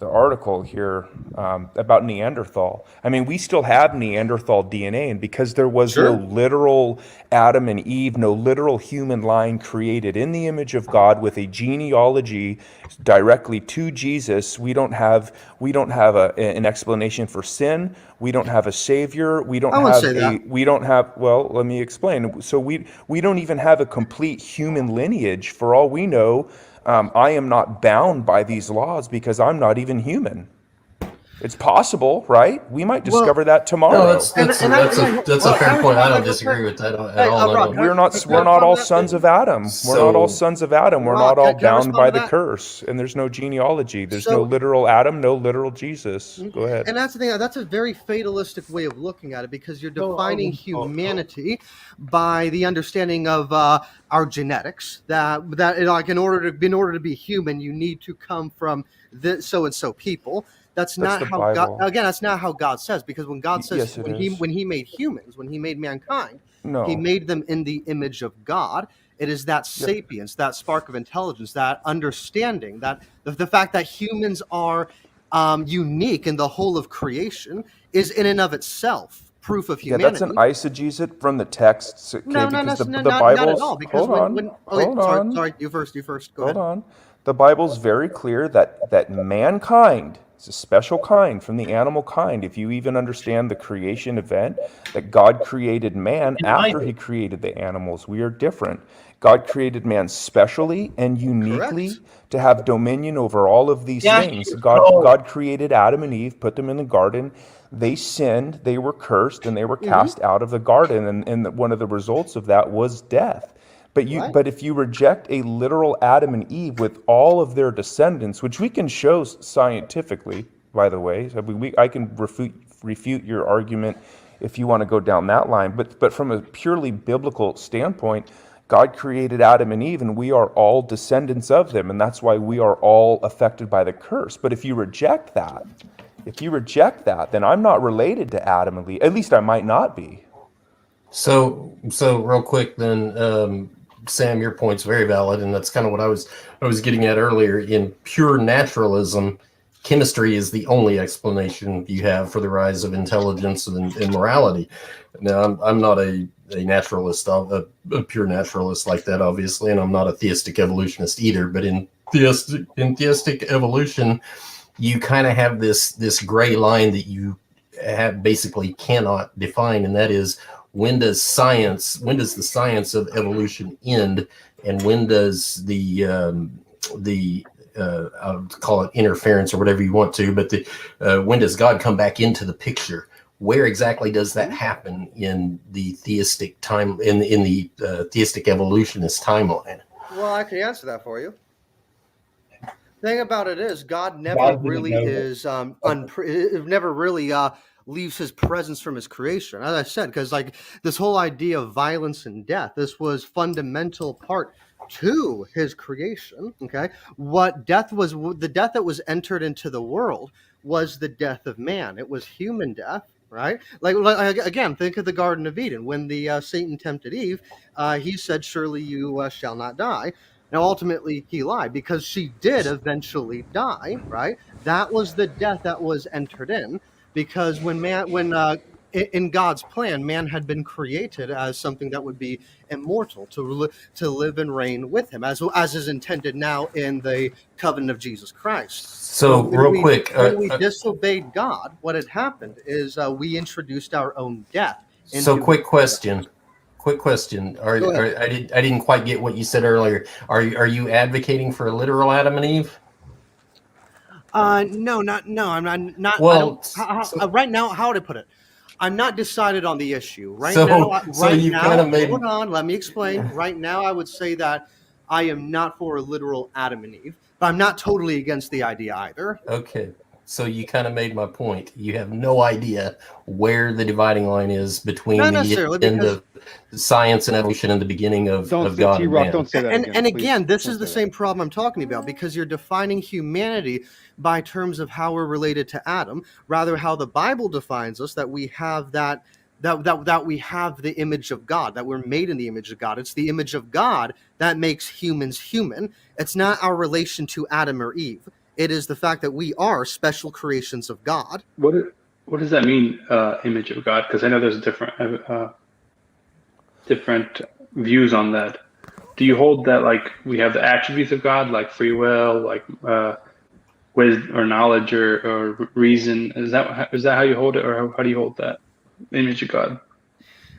article here about Neanderthal. I mean, we still have Neanderthal DNA, and because there was no literal Adam and Eve, no literal human line created in the image of God with a genealogy directly to Jesus, we don't have an explanation for sin. We don't have a savior. We don't have well, let me explain. So we don't even have a complete human lineage. For all we know, I am not bound by these laws because I'm not even human. It's possible, right? We might discover that tomorrow. No, that's a fair point. I don't disagree with that at all. Rob, we're not all sons of Adam. We're not all sons of Adam. We're not all bound by the curse. And there's no genealogy. There's no literal Adam, no literal Jesus. Go ahead. And that's the thing. That's a very fatalistic way of looking at it, because you're defining humanity by the understanding of our genetics. That like in order to be human, you need to come from this so and so people. That's not how God, again, that's not how God says, because when God says when he made humans, when he made mankind, he made them in the image of God. It is that sapience, that spark of intelligence, that understanding, that the fact that humans are unique in the whole of creation is in and of itself proof of humanity. Yeah, that's an eisegesis from the texts. Okay, no, because the not Bible's, at all. Because sorry, you first. Go ahead. Hold on. The Bible's very clear that mankind, it's a special kind from the animal kind. If you even understand the creation event, that God created man after he created the animals. We are different. God created man specially and uniquely to have dominion over all of these things. God created Adam and Eve, put them in the garden. They sinned, they were cursed, and they were cast out of the garden. And one of the results of that was death. But if you reject a literal Adam and Eve with all of their descendants, which we can show scientifically, by the way, I can refute your argument if you want to go down that line. But from a purely biblical standpoint, God created Adam and Eve, and we are all descendants of them, and that's why we are all affected by the curse. But if you reject that, then I'm not related to Adam and Eve. At least I might not be. So real quick then. Sam, your point's very valid, and that's kind of what I was getting at earlier. In pure naturalism, chemistry is the only explanation you have for the rise of intelligence and morality. Now, I'm not a naturalist, a pure naturalist like that, obviously, and I'm not a theistic evolutionist either. But in theistic evolution, you kind of have this gray line that you basically cannot define, and that is, when does the science of evolution end, and when does the I'll call it interference or whatever you want to, but when does God come back into the picture? Where exactly does that happen in the theistic time, in the theistic evolutionist timeline? Well, I can answer that for you. The thing about it is, God never really is never really leaves his presence from his creation. As I said, because like this whole idea of violence and death, this was fundamental part to his creation. Okay, what death was, the death that was entered into the world was the death of man. It was human death. Right, like again, think of the Garden of Eden when the Satan tempted Eve. He said, "Surely you shall not die." Now, ultimately, he lied, because she did eventually die. Right, that was the death that was entered in, because when in God's plan, man had been created as something that would be immortal, to live and reign with him, as is intended now in the covenant of Jesus Christ. So, real quick, when we disobeyed God, what had happened is we introduced our own death. So, quick question. I didn't quite get what you said earlier. Are you advocating for a literal Adam and Eve? No, I'm not. Well, right now, how would I put it? I'm not decided on the issue right now. Hold on, let me explain. Right now, I would say that I am not for a literal Adam and Eve, but I'm not totally against the idea either. Okay, so you kind of made my point. You have no idea where the dividing line is between the end of science and evolution and the beginning of God and man. Don't say that again. And again, this is the same problem I'm talking about, because you're defining humanity by terms of how we're related to Adam, rather how the Bible defines us, that we have that we have the image of God, that we're made in the image of God. It's the image of God that makes humans human. It's not our relation to Adam or Eve. It is the fact that we are special creations of God. What does that mean, image of God? Because I know there's different views on that. Do you hold that like we have the attributes of God, like free will, like wisdom or knowledge or reason? Is that how you hold it, or how do you hold that image of God?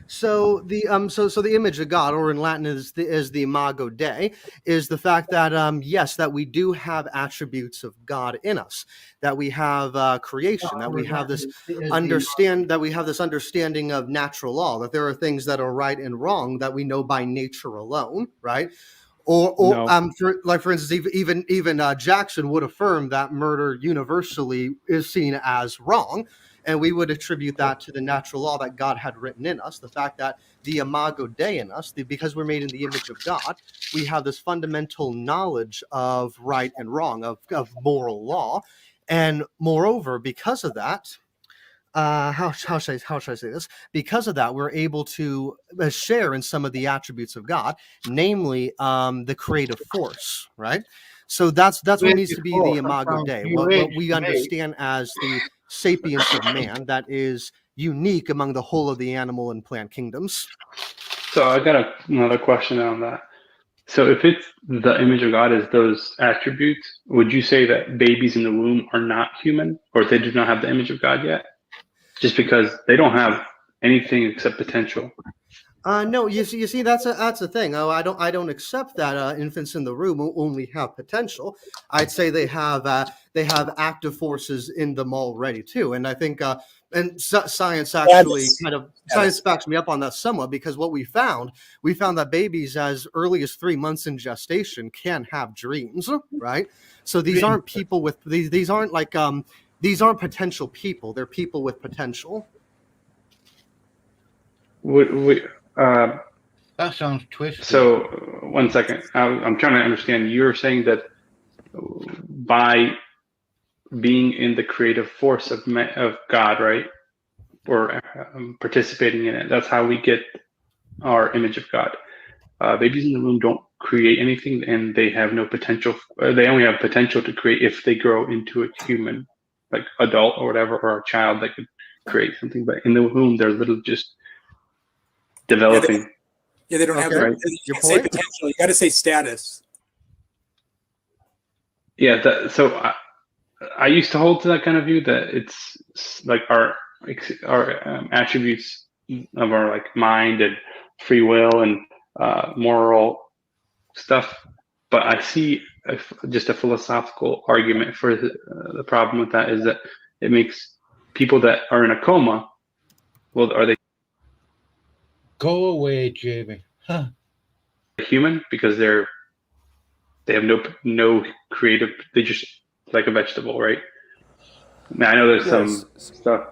So the the image of God, or in Latin is the imago Dei, is the fact that yes, that we do have attributes of God in us, that we have creation, that we have this understanding of natural law, that there are things that are right and wrong that we know by nature alone, right? Or for instance, even Jackson would affirm that murder universally is seen as wrong. And we would attribute that to the natural law that God had written in us, the fact that the imago Dei in us, because we're made in the image of God, we have this fundamental knowledge of right and wrong, of moral law. And moreover, because of that, how should I say this? Because of that, we're able to share in some of the attributes of God, namely the creative force, right? So that's what needs to be the imago Dei, what we understand as the sapience of man that is unique among the whole of the animal and plant kingdoms. So I got another question on that. So if it's the image of God is those attributes, would you say that babies in the womb are not human, or they do not have the image of God yet, just because they don't have anything except potential? No, you see, that's a thing. Oh, I don't accept that infants in the room only have potential. I'd say they have active forces in them already too, and I think science actually science backs me up on that somewhat, because what we found that babies as early as 3 months in gestation can have dreams, right? So these aren't people with these aren't like these aren't potential people. They're people with potential. That sounds twisted. So, 1 second. I'm trying to understand. You're saying that by being in the creative force of God, right, or participating in it, that's how we get our image of God. babies in the womb don't create anything, and they have no potential. They only have potential to create if they grow into a human, like adult or whatever, or a child that could create something. But in the womb, they're literally just developing. Yeah, they don't have Okay. the, you Your can't say point? potential. You got to say status. Yeah, so I used to hold to that kind of view that it's like our attributes of our like mind and free will and moral stuff, but I see just a philosophical argument for the problem with that is that it makes people that are in a coma, well, are they Go away, Jamie. Huh. human because they have no creative, they just like a vegetable, right? I know there's some stuff.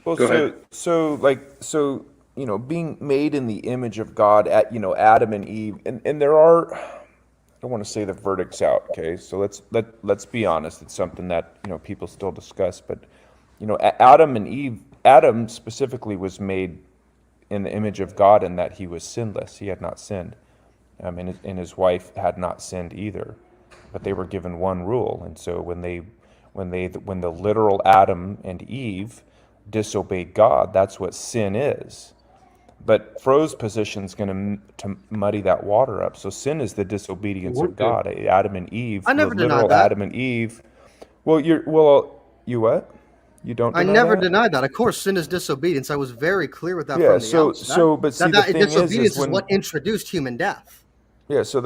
Well, Go ahead. so being made in the image of God at Adam and Eve, and there are, I don't want to say the verdict's out, okay? So let's be honest. It's something that people still discuss, but Adam and Eve, Adam specifically was made in the image of God in that he was sinless. He had not sinned, and his wife had not sinned either, but they were given one rule, and so when the literal Adam and Eve disobeyed God, that's what sin is. But Fro's position is going to muddy that water up. So sin is the disobedience of God. Adam and Eve, I never the literal denied that. Adam and Eve. You what? You don't? I deny never that? denied that. Of course, sin is disobedience. I was very clear with that Yeah. from the outset. But see, the thing disobedience is when what introduced human death. yeah. So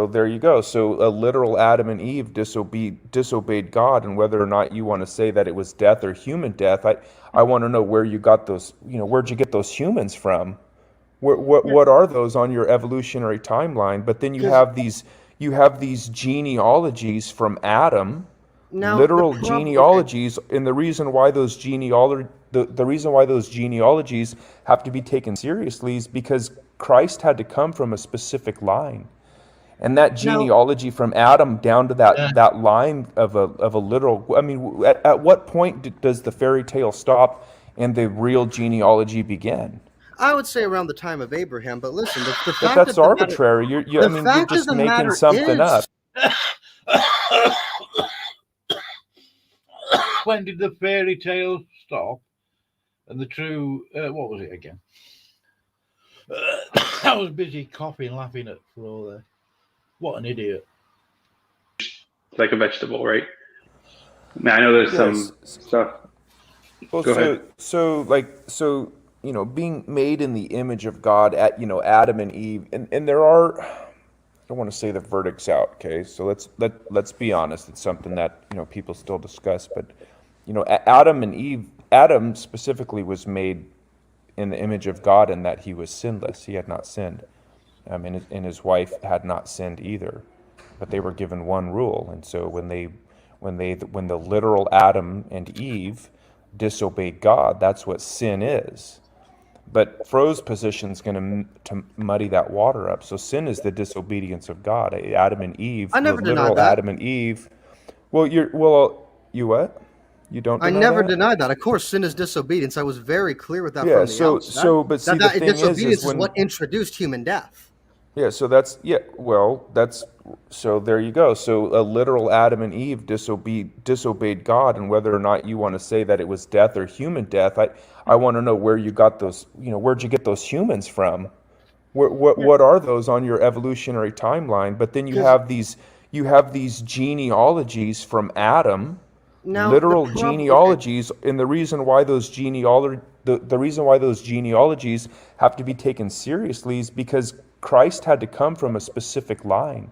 there you go. So a literal Adam and Eve disobeyed God, and whether or not you want to say that it was death or human death, I want to know where you got those. Where'd you get those humans from? What are those on your evolutionary timeline? But then you have these genealogies from Adam, Now, literal the problem- genealogies, and the reason why those genealogies have to be taken seriously is because Christ had to come from a specific line. And that genealogy from Adam down to that line of a literal, I mean, at what point does the fairy tale stop and the real genealogy begin? I would say around the time of Abraham, but listen, the fact But that's of the arbitrary. Matter, You're the fact just of the making matter something up. When did the fairy tale stop? And the true, what was it again? I was busy coughing, laughing at Flo there. What an idiot. Like a vegetable, right? I know there's some stuff. Well, Go ahead. so being made in the image of God at Adam and Eve, and there are, I don't want to say the verdict's out, okay? So let's be honest. It's something that people still discuss, but Adam and Eve, Adam specifically was made in the image of God in that he was sinless. He had not sinned, and his wife had not sinned either, but they were given one rule, and so when the literal Adam and Eve disobeyed God, that's what sin is. But Fro's position is going to muddy that water up. So sin is the disobedience of God. Adam and Eve, I never the literal denied that. Adam and Eve. You what? You don't? I deny never that? denied that. Of course, sin is disobedience. I was very clear with that Yeah. from the outset. But see, the thing disobedience is when what introduced human death. yeah. So there you go. So a literal Adam and Eve disobeyed God, and whether or not you want to say that it was death or human death, I want to know where you got those. Where'd you get those humans from? What are those on your evolutionary timeline? But then you have these genealogies from Adam, Now, literal the problem- genealogies, and the reason why those genealogies have to be taken seriously is because Christ had to come from a specific line.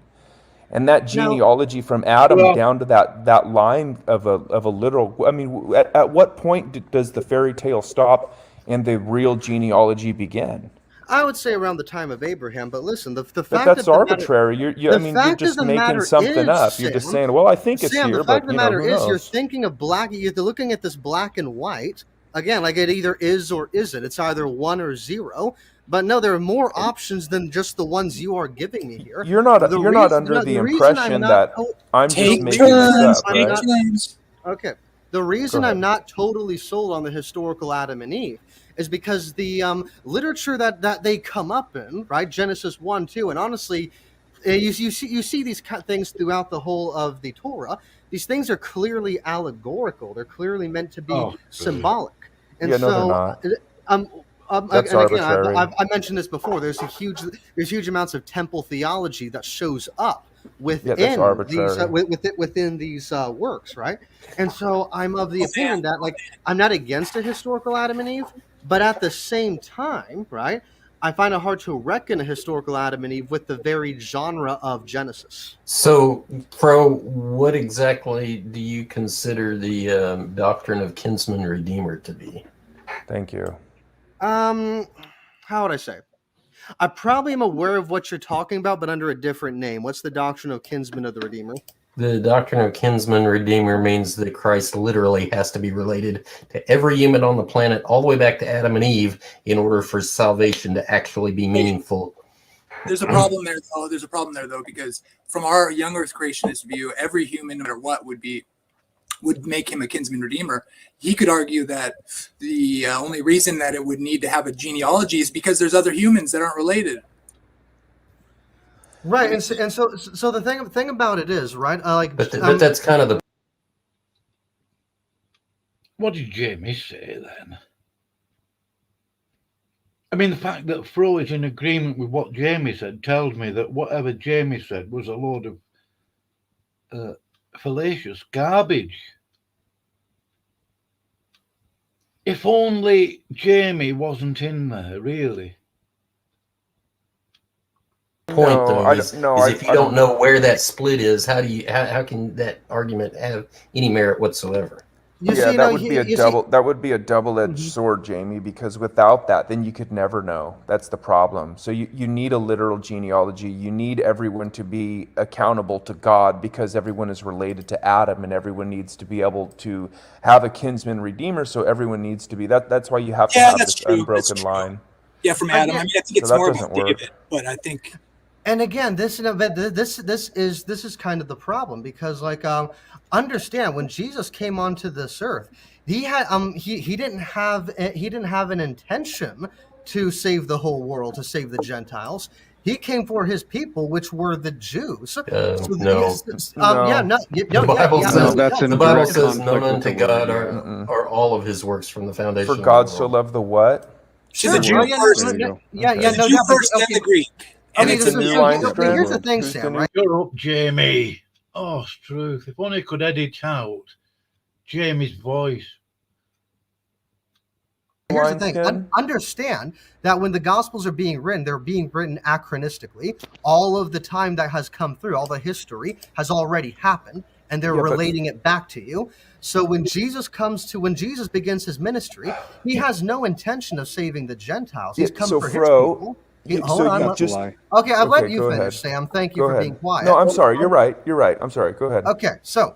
And that genealogy from Adam down to that line of a literal, I mean, at what point does the fairy tale stop and the real genealogy begin? I would say around the time of Abraham, but listen, the fact But that's of the matter- arbitrary. You're just making something up. You're just saying, well, I think it's Sam, here, the fact but of the matter who is, you're knows? thinking of you're looking at this black and white. Again, like it either is or isn't. It's either 1 or 0. But no, there are more options than just the ones you are giving me here. You're not under the reason impression I'm that not- I'm just Take making this turns. up, Take right? turns. Okay. The reason I'm not totally sold on the historical Adam and Eve is because the literature that they come up in, right, Genesis 1, 2, and honestly, you see these things throughout the whole of the Torah. These things are clearly allegorical. They're clearly meant to be symbolic. And Yeah, no, they're not. That's and again, arbitrary. I mentioned this before. There's huge amounts of temple theology that shows up within these works, right? And so I'm of the opinion that, like, I'm not against a historical Adam and Eve, but at the same time, right, I find it hard to reckon a historical Adam and Eve with the very genre of Genesis. So, Fro, what exactly do you consider the doctrine of kinsman redeemer to be? Thank you. How would I say? I probably am aware of what you're talking about, but under a different name. What's the doctrine of kinsman of the Redeemer? The doctrine of kinsman redeemer means that Christ literally has to be related to every human on the planet, all the way back to Adam and Eve, in order for salvation to actually be meaningful. There's a problem there, though. There's a problem there, though, because from our young Earth creationist view, every human, no matter what, would make him a kinsman redeemer. He could argue that the only reason that it would need to have a genealogy is because there's other humans that aren't related. Right, and so the thing about it is, right, but that's kind of the. What did Jamie say then? I mean, the fact that Fro is in agreement with what Jamie said tells me that whatever Jamie said was a load of fallacious garbage. If only Jamie wasn't in there, really. Point though is if you don't know where that split is, how can that argument have any merit whatsoever? That would be a double-edged sword, Jamie, because without that, then you could never know. That's the problem. So you need a literal genealogy. You need everyone to be accountable to God because everyone is related to Adam, and everyone needs to be able to have a kinsman redeemer. So everyone needs to be that's why you have to have this unbroken line. Yeah, from Adam. I mean, I think it's more about David, but I think. And again, this is kind of the problem because, like, understand when Jesus came onto this earth, he had he didn't have an intention to save the whole world, to save the Gentiles. He came for his people, which were the Jews. The Bible says, "None unto God are all of His works from the foundation." For God so loved the what? The Jew first. The Jew first, then the Greek. And it's a new line. Here's the thing, Sam. Right? You're up, Jamie. Oh, truth. If only I could edit out Jamie's voice. Here's the thing. Understand that when the Gospels are being written, they're being written anachronistically. All of the time that has come through, all the history has already happened, and they're relating it back to you. So when Jesus begins his ministry, he has no intention of saving the Gentiles. He's come for his people. Okay, I've let you finish, Sam. Thank you for being quiet. No, I'm sorry. You're right. I'm sorry. Go ahead. Okay, so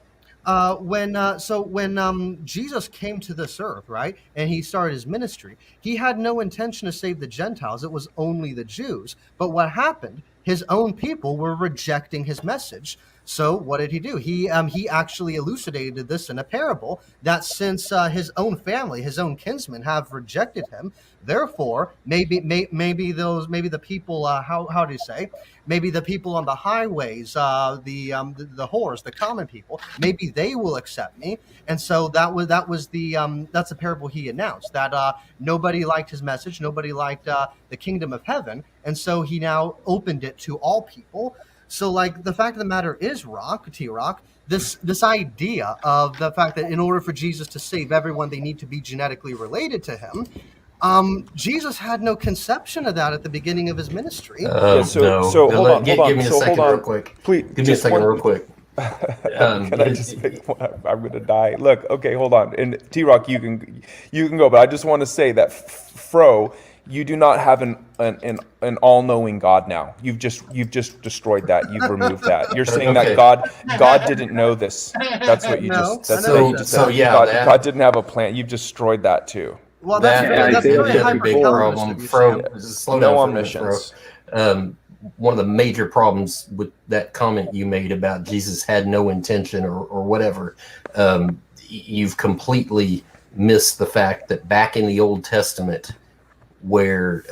when Jesus came to this earth, right, and he started his ministry, he had no intention to save the Gentiles. It was only the Jews. But what happened? His own people were rejecting his message. So what did he do? He actually elucidated this in a parable that since his own family, his own kinsmen have rejected him, therefore maybe the people how do you say? Maybe the people on the highways, the whores, the common people, maybe they will accept me. And so that's the parable he announced, that nobody liked his message, nobody liked the kingdom of heaven, and so he now opened it to all people. So, like, the fact of the matter is, T-Rock, this idea of the fact that in order for Jesus to save everyone, they need to be genetically related to him. Jesus had no conception of that at the beginning of his ministry. So hold on. Give me a second real quick. Please, give me a second real quick. Can I just make one? I'm going to die. Look, okay, hold on. And T-Rock, you can go, but I just want to say that Fro, you do not have an all-knowing God now. You've just destroyed that. You've removed that. You're saying that God didn't know this. That's what you just. That's what you just said. God didn't have a plan. You've destroyed that too. Well, that's really a big problem. No omniscience. One of the major problems with that comment you made about Jesus had no intention or whatever you've completely missed the fact that back in the Old Testament, where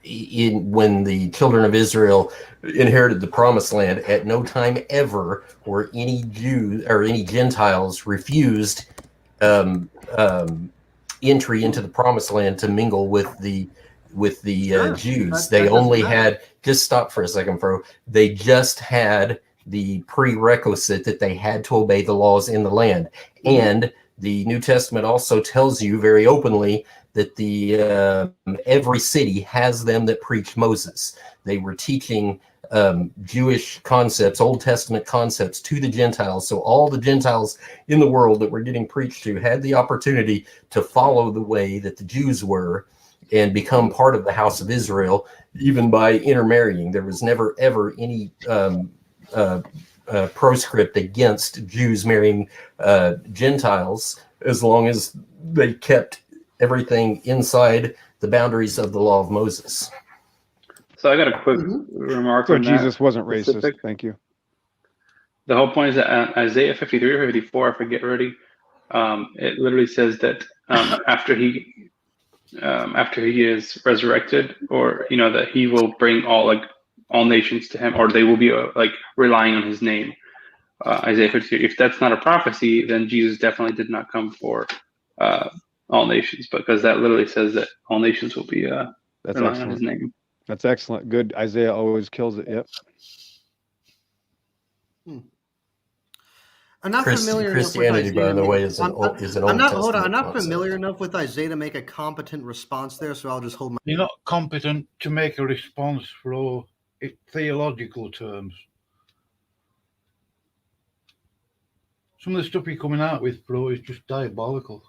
when the children of Israel inherited the promised land, at no time ever were any Jews or any Gentiles refused entry into the promised land to mingle with the Jews. They only had, just stop for a second, bro. They just had the prerequisite that they had to obey the laws in the land. And the New Testament also tells you very openly that the every city has them that preach Moses. They were teaching Jewish concepts, Old Testament concepts to the Gentiles. So all the Gentiles in the world that were getting preached to had the opportunity to follow the way that the Jews were and become part of the house of Israel, even by intermarrying. There was never, ever any proscript against Jews marrying Gentiles, as long as they kept everything inside the boundaries of the law of Moses. So I got a quick remark So on Jesus that. wasn't specific. racist. Thank you. The whole point is that Isaiah 53 or 54, I forget already, it literally says that after he is resurrected, or that he will bring all nations to him, or they will be relying on his name. Isaiah 53. If that's not a prophecy, then Jesus definitely did not come for all nations, because that literally says that all nations will be That's relying on excellent. his name. That's excellent. Good. Isaiah always kills it. Yep. I'm not familiar enough with Christianity, Isaiah. by the way, is an I'm Old not. Testament Hold on. I'm not concept. familiar enough with Isaiah to make a competent response there, so I'll just hold my. You're not competent to make a response for theological terms. Some of the stuff you're coming out with, bro, is just diabolical.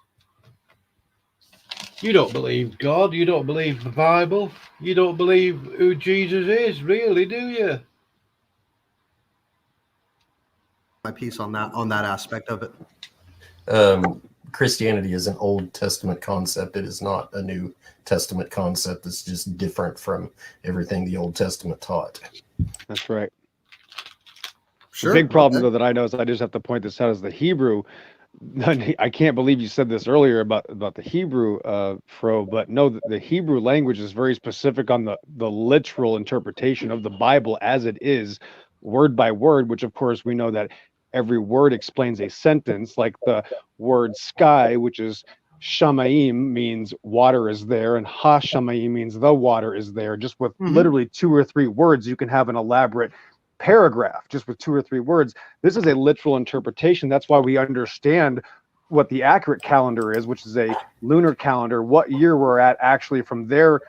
You don't believe God. You don't believe the Bible. You don't believe who Jesus is, really, do you? My piece on that aspect of it. Christianity is an Old Testament concept. It is not a New Testament concept. It's just different from everything the Old Testament taught. That's right. Sure. The big problem, though, that I know is I just have to point this out, is the Hebrew. I can't believe you said this earlier about the Hebrew, Fro, but no, the Hebrew language is very specific on the literal interpretation of the Bible as it is, word by word, which of course we know that every word explains a sentence, like the word sky, which is Shamaim, means water is there, and Ha Shamaim means the water is there. Just with literally 2 or 3 words, you can have an elaborate paragraph just with 2 or 3 words. This is a literal interpretation. That's why we understand what the accurate calendar is, which is a lunar calendar, what year we're at actually from the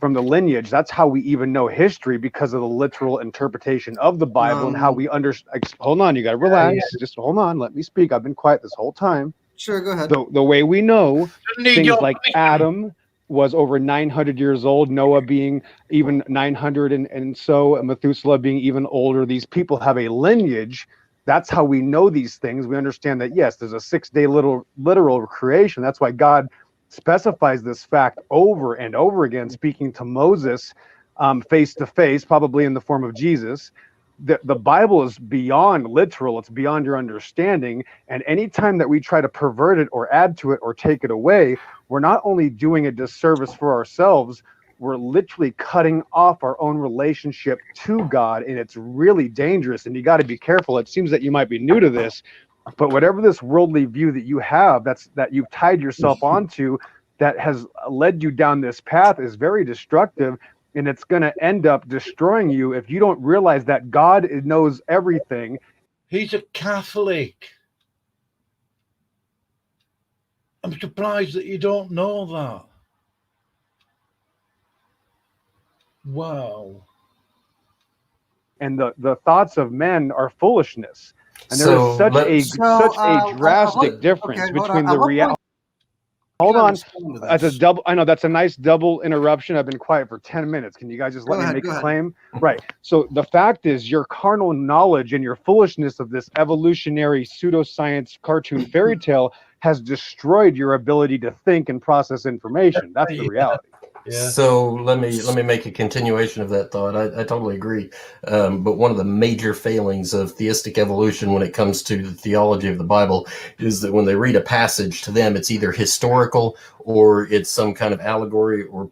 lineage. That's how we even know history, because of the literal interpretation of the Bible and how we understand. Hold on, you got to relax. Just hold on. Let me speak. I've been quiet this whole time. Sure, go ahead. The way we know things like Adam was over 900 years old, Noah being even 900, and so Methuselah being even older. These people have a lineage. That's how we know these things. We understand that, yes, there's a 6-day literal creation. That's why God specifies this fact over and over again, speaking to Moses face to face, probably in the form of Jesus. The Bible is beyond literal. It's beyond your understanding. And anytime that we try to pervert it or add to it or take it away, we're not only doing a disservice for ourselves, we're literally cutting off our own relationship to God. And it's really dangerous. And you got to be careful. It seems that you might be new to this, but whatever this worldly view that you have, that you've tied yourself onto, that has led you down this path, is very destructive. And it's going to end up destroying you if you don't realize that God knows everything. He's a Catholic. I'm surprised that you don't know that. Wow. And the thoughts of men are foolishness. And there So is such a drastic difference between the reality. Hold on. That's a double. I know that's a nice double interruption. I've been quiet for 10 minutes. Can you guys just let me make a claim? Right. So the fact is, your carnal knowledge and your foolishness of this evolutionary pseudoscience cartoon fairy tale has destroyed your ability to think and process information. That's the reality. Yeah. So let me make a continuation of that thought. I totally agree. But one of the major failings of theistic evolution when it comes to the theology of the Bible is that when they read a passage, to them it's either historical or it's some kind of allegory or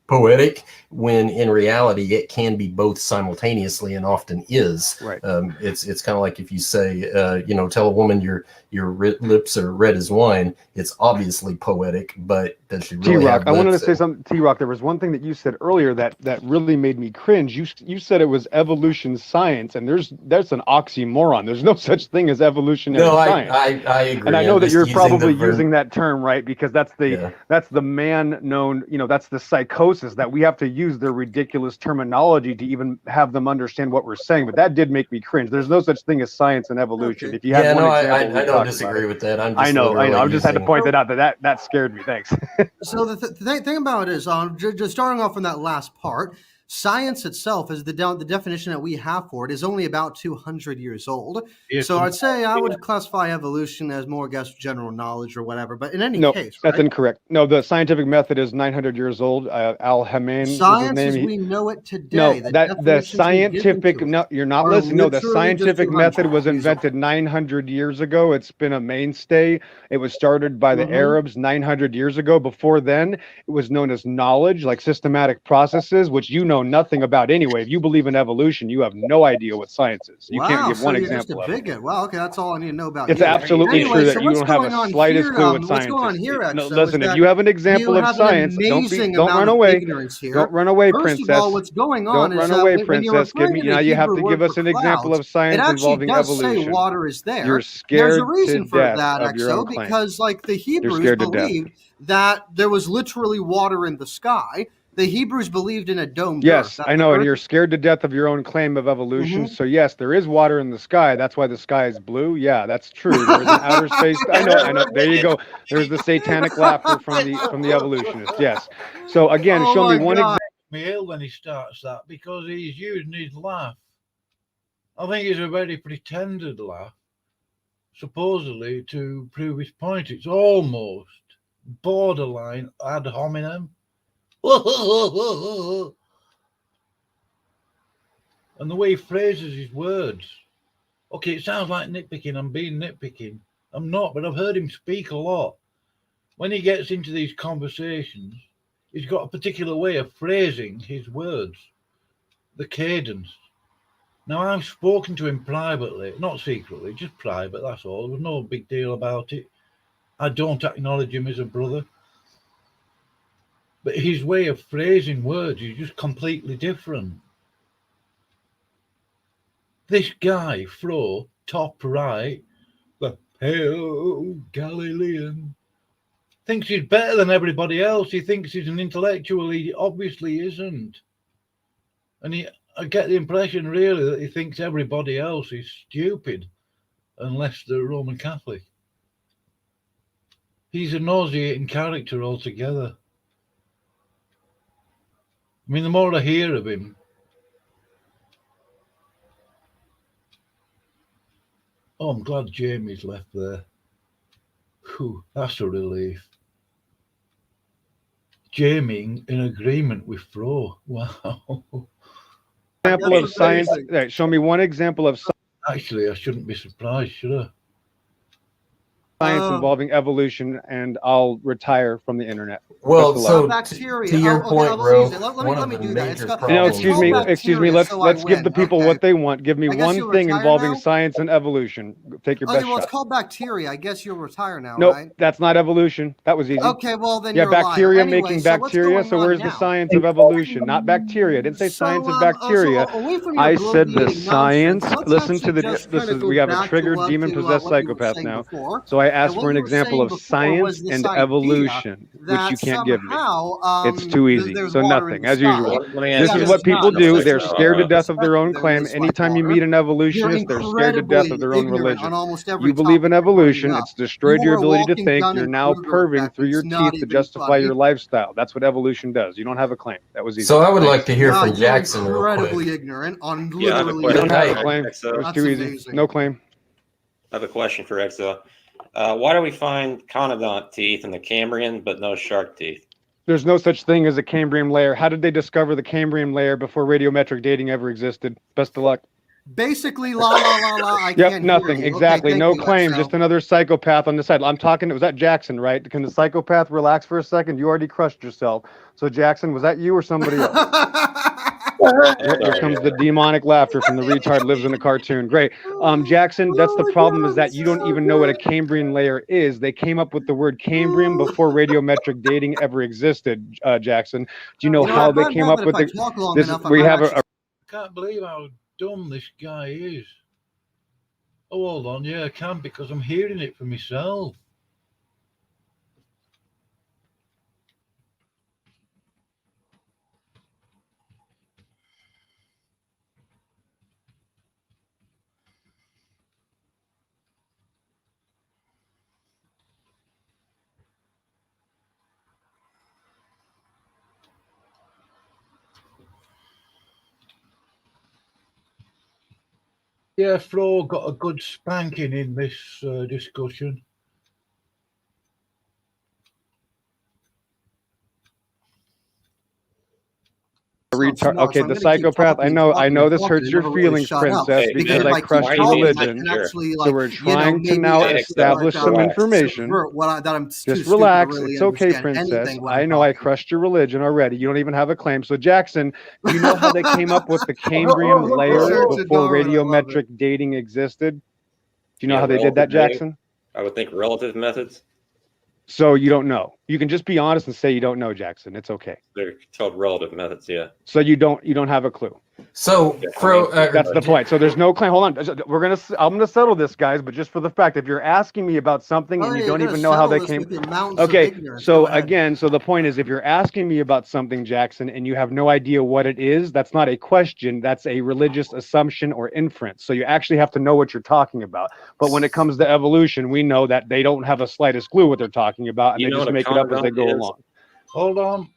poetic, when in reality it can be both simultaneously and often is. Right. It's kind of like if you say, tell a woman your lips are red as wine. It's obviously poetic, but does she really T-Rock, have I wanted to lips? say something. T-Rock, there was one thing that you said earlier that really made me cringe. You said it was evolution science, and that's an oxymoron. There's no such thing as evolutionary science. I agree. And I know I'm that just you're using probably the verb. using that term, right? Because that's the man known, that's the psychosis that we have to use their ridiculous terminology to even have them understand what we're saying. But that did make me cringe. There's no such thing as science and evolution. Okay. If you had one example, I don't disagree with that. I know. I just had to point that out. That scared me. Thanks. So the thing about it is, just starting off from that last part, science itself is the definition that we have for it is only about 200 years old. Yes, So I'd say I would classify evolution as more, I guess, general knowledge or whatever. But in any No, case, that's incorrect. No, the scientific method is 900 years old. Al Hamen. Science as we know it today. No, the the definitions we give scientific. into it No, you're not are listening. No, the literally just scientific 200 method was years old. invented 900 years ago. It's been a mainstay. It was started by the Arabs 900 years ago. Before then, it was known as knowledge, like systematic processes, which you know nothing about anyway. If you believe in evolution, you have no idea what science is. You can't give one example of it. Bigot. Well, okay, that's all I need to know about. It's you. absolutely Anyway, true so that you what's don't have going a on slightest here, clue what what's science going on is. here, No, Exo, listen, is if you have an example you of have science, an amazing don't amount run of away. ignorance here. Don't run away, First princess. of all, what's going on Don't is run that away, when you're princess. Give referring me. to the Now you have to Hebrew give word us for an example clouds, of science it actually involving does say evolution. water is there. You're There's scared a reason to for death that, of your Exo, own claim. because like the Hebrews scared to death. believed that there was literally water in the sky. The Hebrews believed in a domed Yes, earth. I know, and you're scared to death of your own claim of evolution. So yes, there is water in the sky. That's why the sky is blue. Yeah, that's true. There is an outer space. I know. There you go. There's the satanic laughter from the evolutionists. Yes. So again, show me one example. Me ill when he starts that because he's using his laugh. I think it's a very pretended laugh, supposedly to prove his point. It's almost borderline ad hominem. And the way he phrases his words. Okay, it sounds like nitpicking. I'm being nitpicking. I'm not, but I've heard him speak a lot. When he gets into these conversations, he's got a particular way of phrasing his words, the cadence. Now, I've spoken to him privately, not secretly, just private, that's all. There was no big deal about it. I don't acknowledge him as a brother. But his way of phrasing words is just completely different. This guy, Fro, top right, the pale Galilean, thinks he's better than everybody else. He thinks he's an intellectual. He obviously isn't. And I get the impression, really, that he thinks everybody else is stupid unless they're Roman Catholic. He's a nauseating character altogether. I mean, the more I hear of him, oh, I'm glad Jamie's left there. Whew, that's a relief. Jamie in agreement with Fro. Wow. Example of science. Right, show me one example of science. Actually, I shouldn't be surprised, should I? Science involving evolution, and I'll retire from the internet. Well, so bacteria. to your point, Ro, let me do that. No, excuse me. Let's give the people what they want. Give me one thing involving science and evolution. Take your best well, shot. it's called bacteria. I guess you'll retire now, Nope, right? that's not evolution. That was easy. Okay, well then yeah, you're bacteria lying. making bacteria. So where's the science of evolution? Not bacteria. I didn't say science of bacteria. I said the science. Listen to this. We have a triggered demon-possessed psychopath now. So I asked for an example of science and evolution, which you can't give me. It's too easy. So nothing, as usual. This is what people do. They're scared to death of their own claim. Anytime you meet an evolutionist, they're scared to death of their own religion. You believe in evolution. It's destroyed your ability to think. You're now perving through your teeth to justify your lifestyle. That's what evolution does. You don't have a claim. That was easy. So I would like to hear from Jackson real quick. Incredibly ignorant on literally. You don't have a claim. It was too easy. No claim. I have a question for Exo. Why do we find conodont teeth in the Cambrian but no shark teeth? There's no such thing as a Cambrian layer. How did they discover the Cambrian layer before radiometric dating ever existed? Best of luck. Basically, la la la la. I Yep, can't nothing. hear you. Exactly. Okay, No thank you, claim. Excel. Just another psychopath on the side. I'm talking. Was that Jackson, right? Can the psychopath relax for a second? You already crushed yourself. So Jackson, was that you or somebody else? Here comes the demonic laughter from the retard lives in a cartoon. Great. Jackson, that's the problem, is that you don't even know what a Cambrian layer is. They came up with the word Cambrian before radiometric dating ever existed, Jackson. Do you know how they came up with this? We have a I can't believe how dumb this guy is. Oh, hold on. Yeah, I can, because I'm hearing it for myself. Yeah, Flo got a good spanking in this discussion. retard. Okay, the psychopath. I know this hurts your feelings, princess, because I crushed your religion. So we're trying to now establish some information. Just relax. It's okay, princess. I know I crushed your religion already. You don't even have a claim. So Jackson, do you know how they came up with the Cambrian layer before radiometric dating existed? Do you know how they did that, Jackson? I would think relative methods. So you don't know. You can just be honest and say you don't know, Jackson. It's okay. They're called relative methods, yeah. So you don't have a clue. So that's the point. So there's no claim. Hold on. I'm gonna settle this, guys. But just for the fact, if you're asking me about something and you don't even know how they came. Okay. So again, so the point is, if you're asking me about something, Jackson, and you have no idea what it is, that's not a question. That's a religious assumption or inference. So you actually have to know what you're talking about. But when it comes to evolution, we know that they don't have a slightest clue what they're talking about, and they just make it up as they go along. Hold on.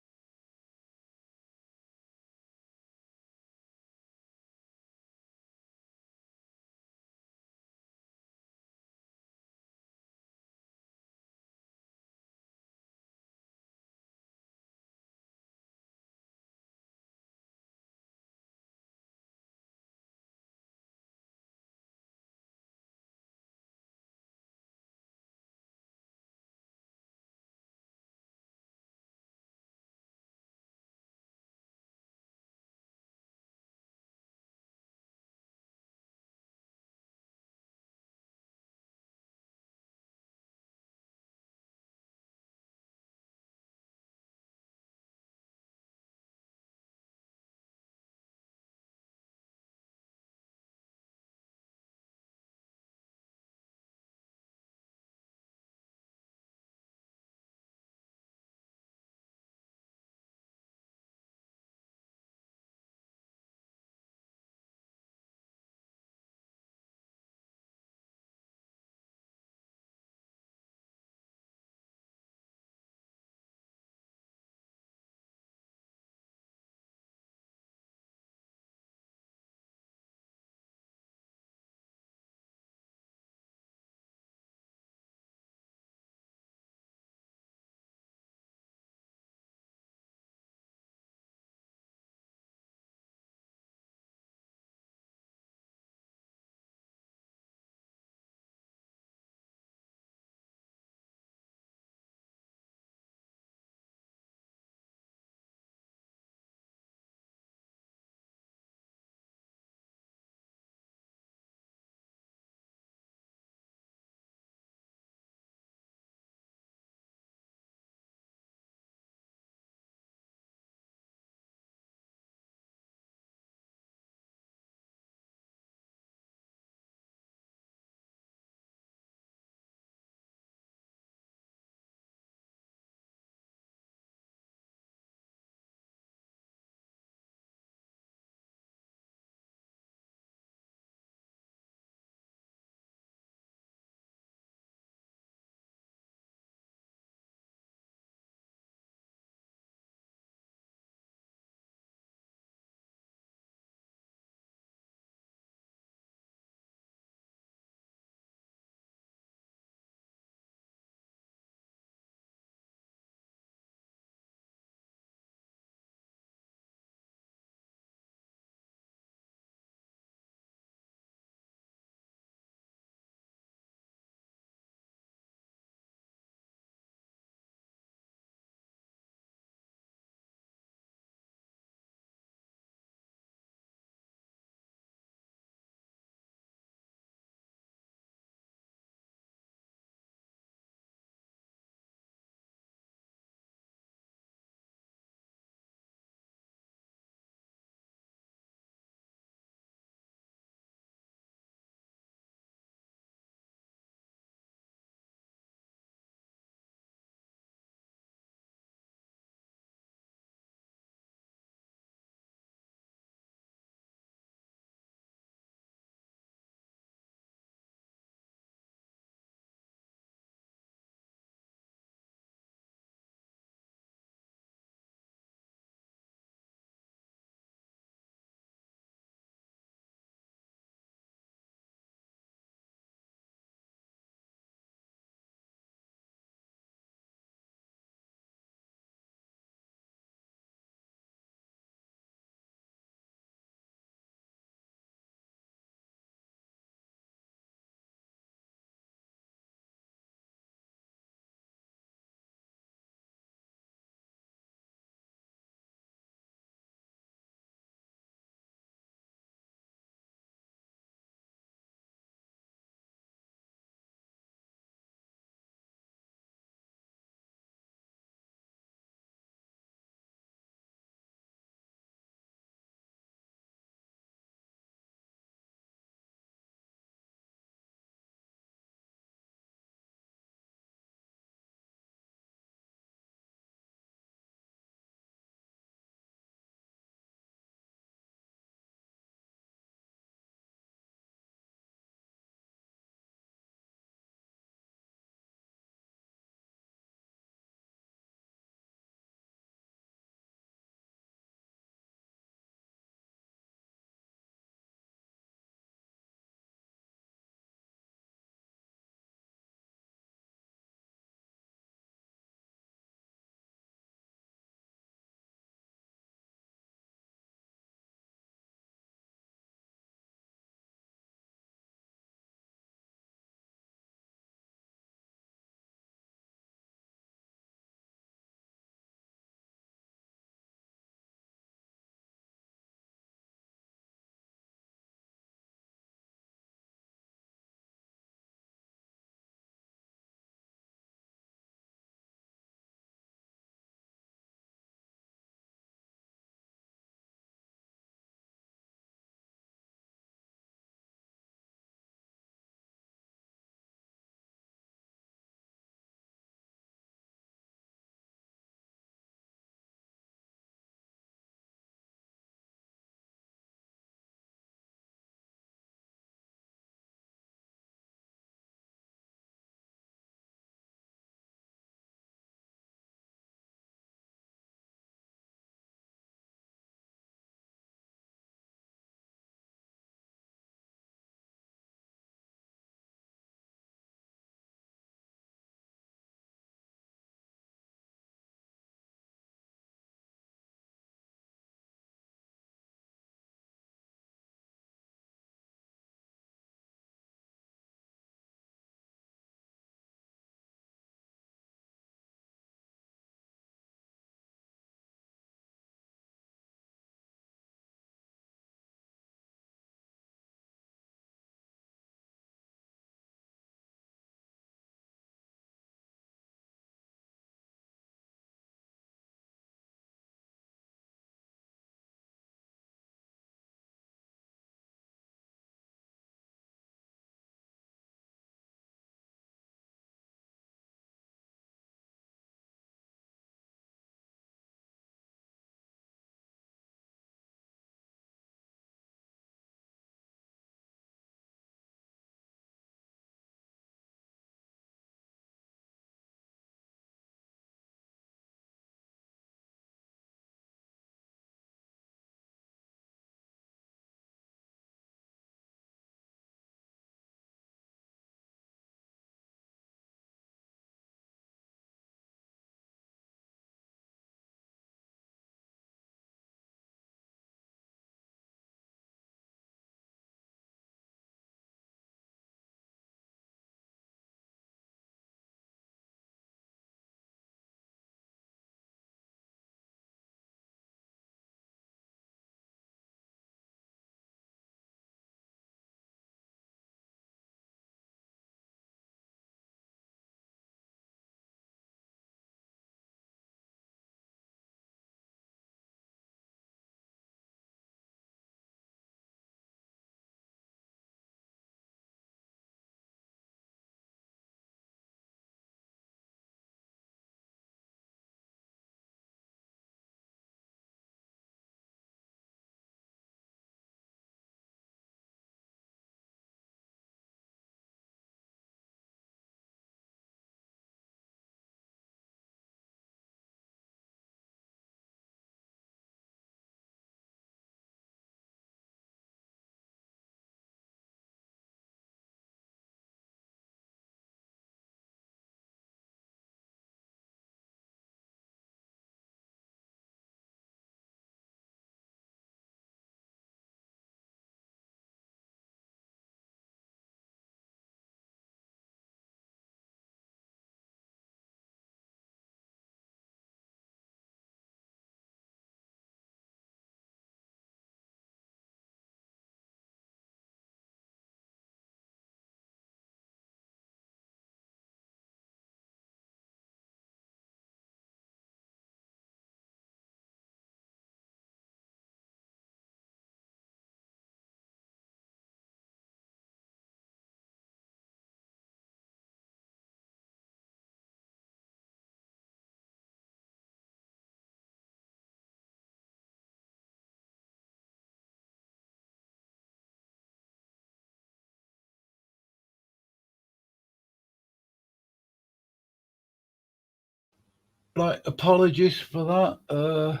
like apologies for that.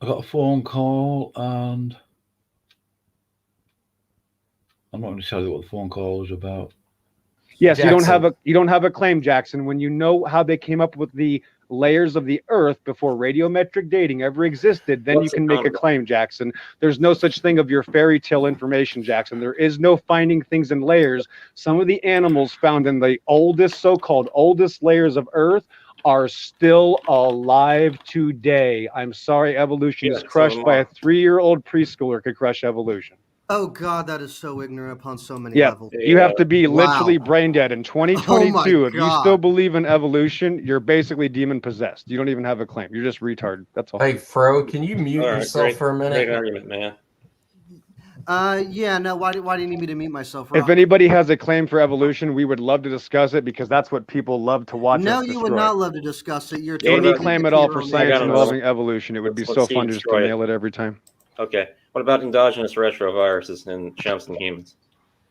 I got a phone call, and I'm not going to tell you what the phone call was about. Yes, Jackson. you don't have a claim, Jackson. When you know how they came up with the layers of the earth before radiometric dating ever existed, then you can make a claim, Jackson. There's no such thing of your fairy tale information, Jackson. There is no finding things in layers. Some of the animals found in the oldest, so-called oldest layers of earth are still alive today. I'm sorry, evolution is crushed by a 3-year-old preschooler could crush evolution. Oh God, that is so ignorant upon so many Yeah, levels. you have to be Wow. literally brain dead. In 2022, if you God. still believe in evolution, you're basically demon possessed. You don't even have a claim. You're just retarded. That's all. Hey, Fro, can you mute yourself for a minute? Great argument, man. Yeah, no, why do you need me to mute myself? If Rob? anybody has a claim for evolution, we would love to discuss it because that's what people love to watch No, us you destroy. would not love to discuss it. You're Any totally claim at to all your for own science nature. involving evolution, it would be Let's so see fun it just to destroy it. nail it every time. Okay. What about endogenous retroviruses in chimps and humans?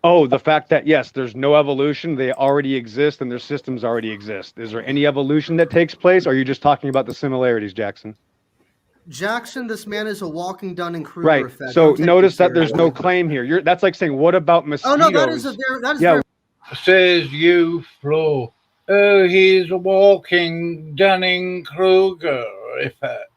Oh, the fact that, yes, there's no evolution, they already exist, and their systems already exist. Is there any evolution that takes place, or are you just talking about the similarities, Jackson? Jackson, this man is a walking Dunning-Kruger Right. effect. So Don't take notice him that there's no seriously. claim here. That's like saying, what about Oh mosquitoes? no, that is Yeah. very Says you, Flo. Oh, he's a walking Dunning-Kruger effect.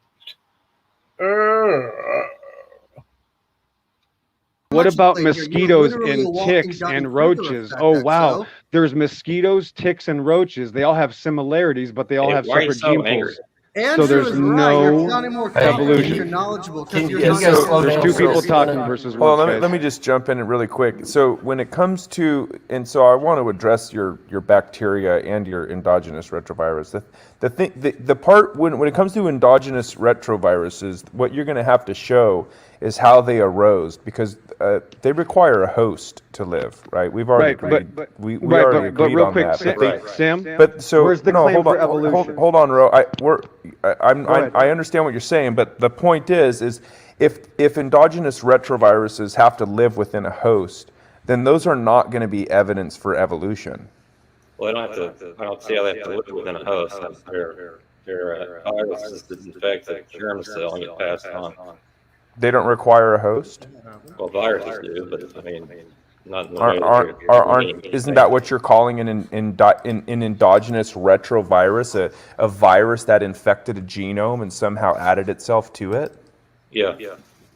What about played here. You're mosquitoes literally a and walking ticks and Dunning-Kruger roaches? effect, Oh, wow. XO. There's mosquitoes, ticks, and roaches. They all have similarities, but they all have why are you separate so gene angry? pools. Andrew So there's is right. You're no sounding more Hey, confident. evolution. You're knowledgeable. Can You're you not guys so- slow There's down two for people a talking minute? versus Hold one. on, let me just jump in really quick. So when it comes to, and so I want to address your bacteria and your endogenous retrovirus. The part when it comes to endogenous retroviruses, what you're going to have to show is how they arose, because they require a host to live, right? We've already agreed. We already but agreed real on quick, that. Sam, But so where's the no, claim hold for on, evolution? hold on, Ro. ahead. I understand what you're saying, but the point is if endogenous retroviruses have to live within a host, then those are not going to be evidence for evolution. Well, they don't have to. I don't see how they have to live within a host. They're viruses that infect the germ cell and get passed on. They don't require a host. Well, viruses do, but I mean, not in the way that Aren't isn't that what you're calling an endogenous retrovirus, a virus that infected a genome and somehow added itself to it? Yeah.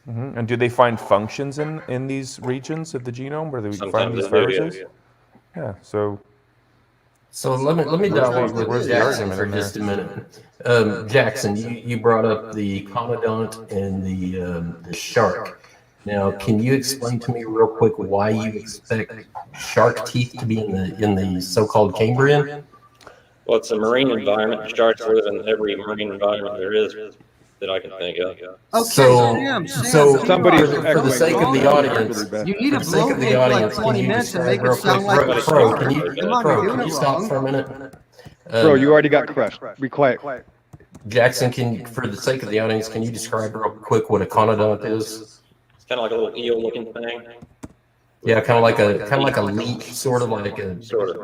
Mm-hmm. And do they find functions in these regions of the genome where they find Sometimes these they do, viruses? Yeah. So let me dive in where's with the Jackson argument for in there? just a minute. Jackson, you brought up the conodont and the shark. Now, can you explain to me real quick why you expect shark teeth to be in the so-called Cambrian? Well, it's a marine environment. Sharks live in every marine environment there is that I can think of. Okay, So Somebody's for the sake of the audience, You need for to the sake blow of the it for like audience, 20 can you minutes and describe make it real sound quick, like a Fro, shark. can you, Come on, Fro, you're can doing you it stop wrong. for a minute? Bro, you already got crushed. Be quiet. Jackson, for the sake of the audience, can you describe real quick what a conodont is? It's kind of like a little eel-looking thing. Yeah, kind of like a leech, sort of like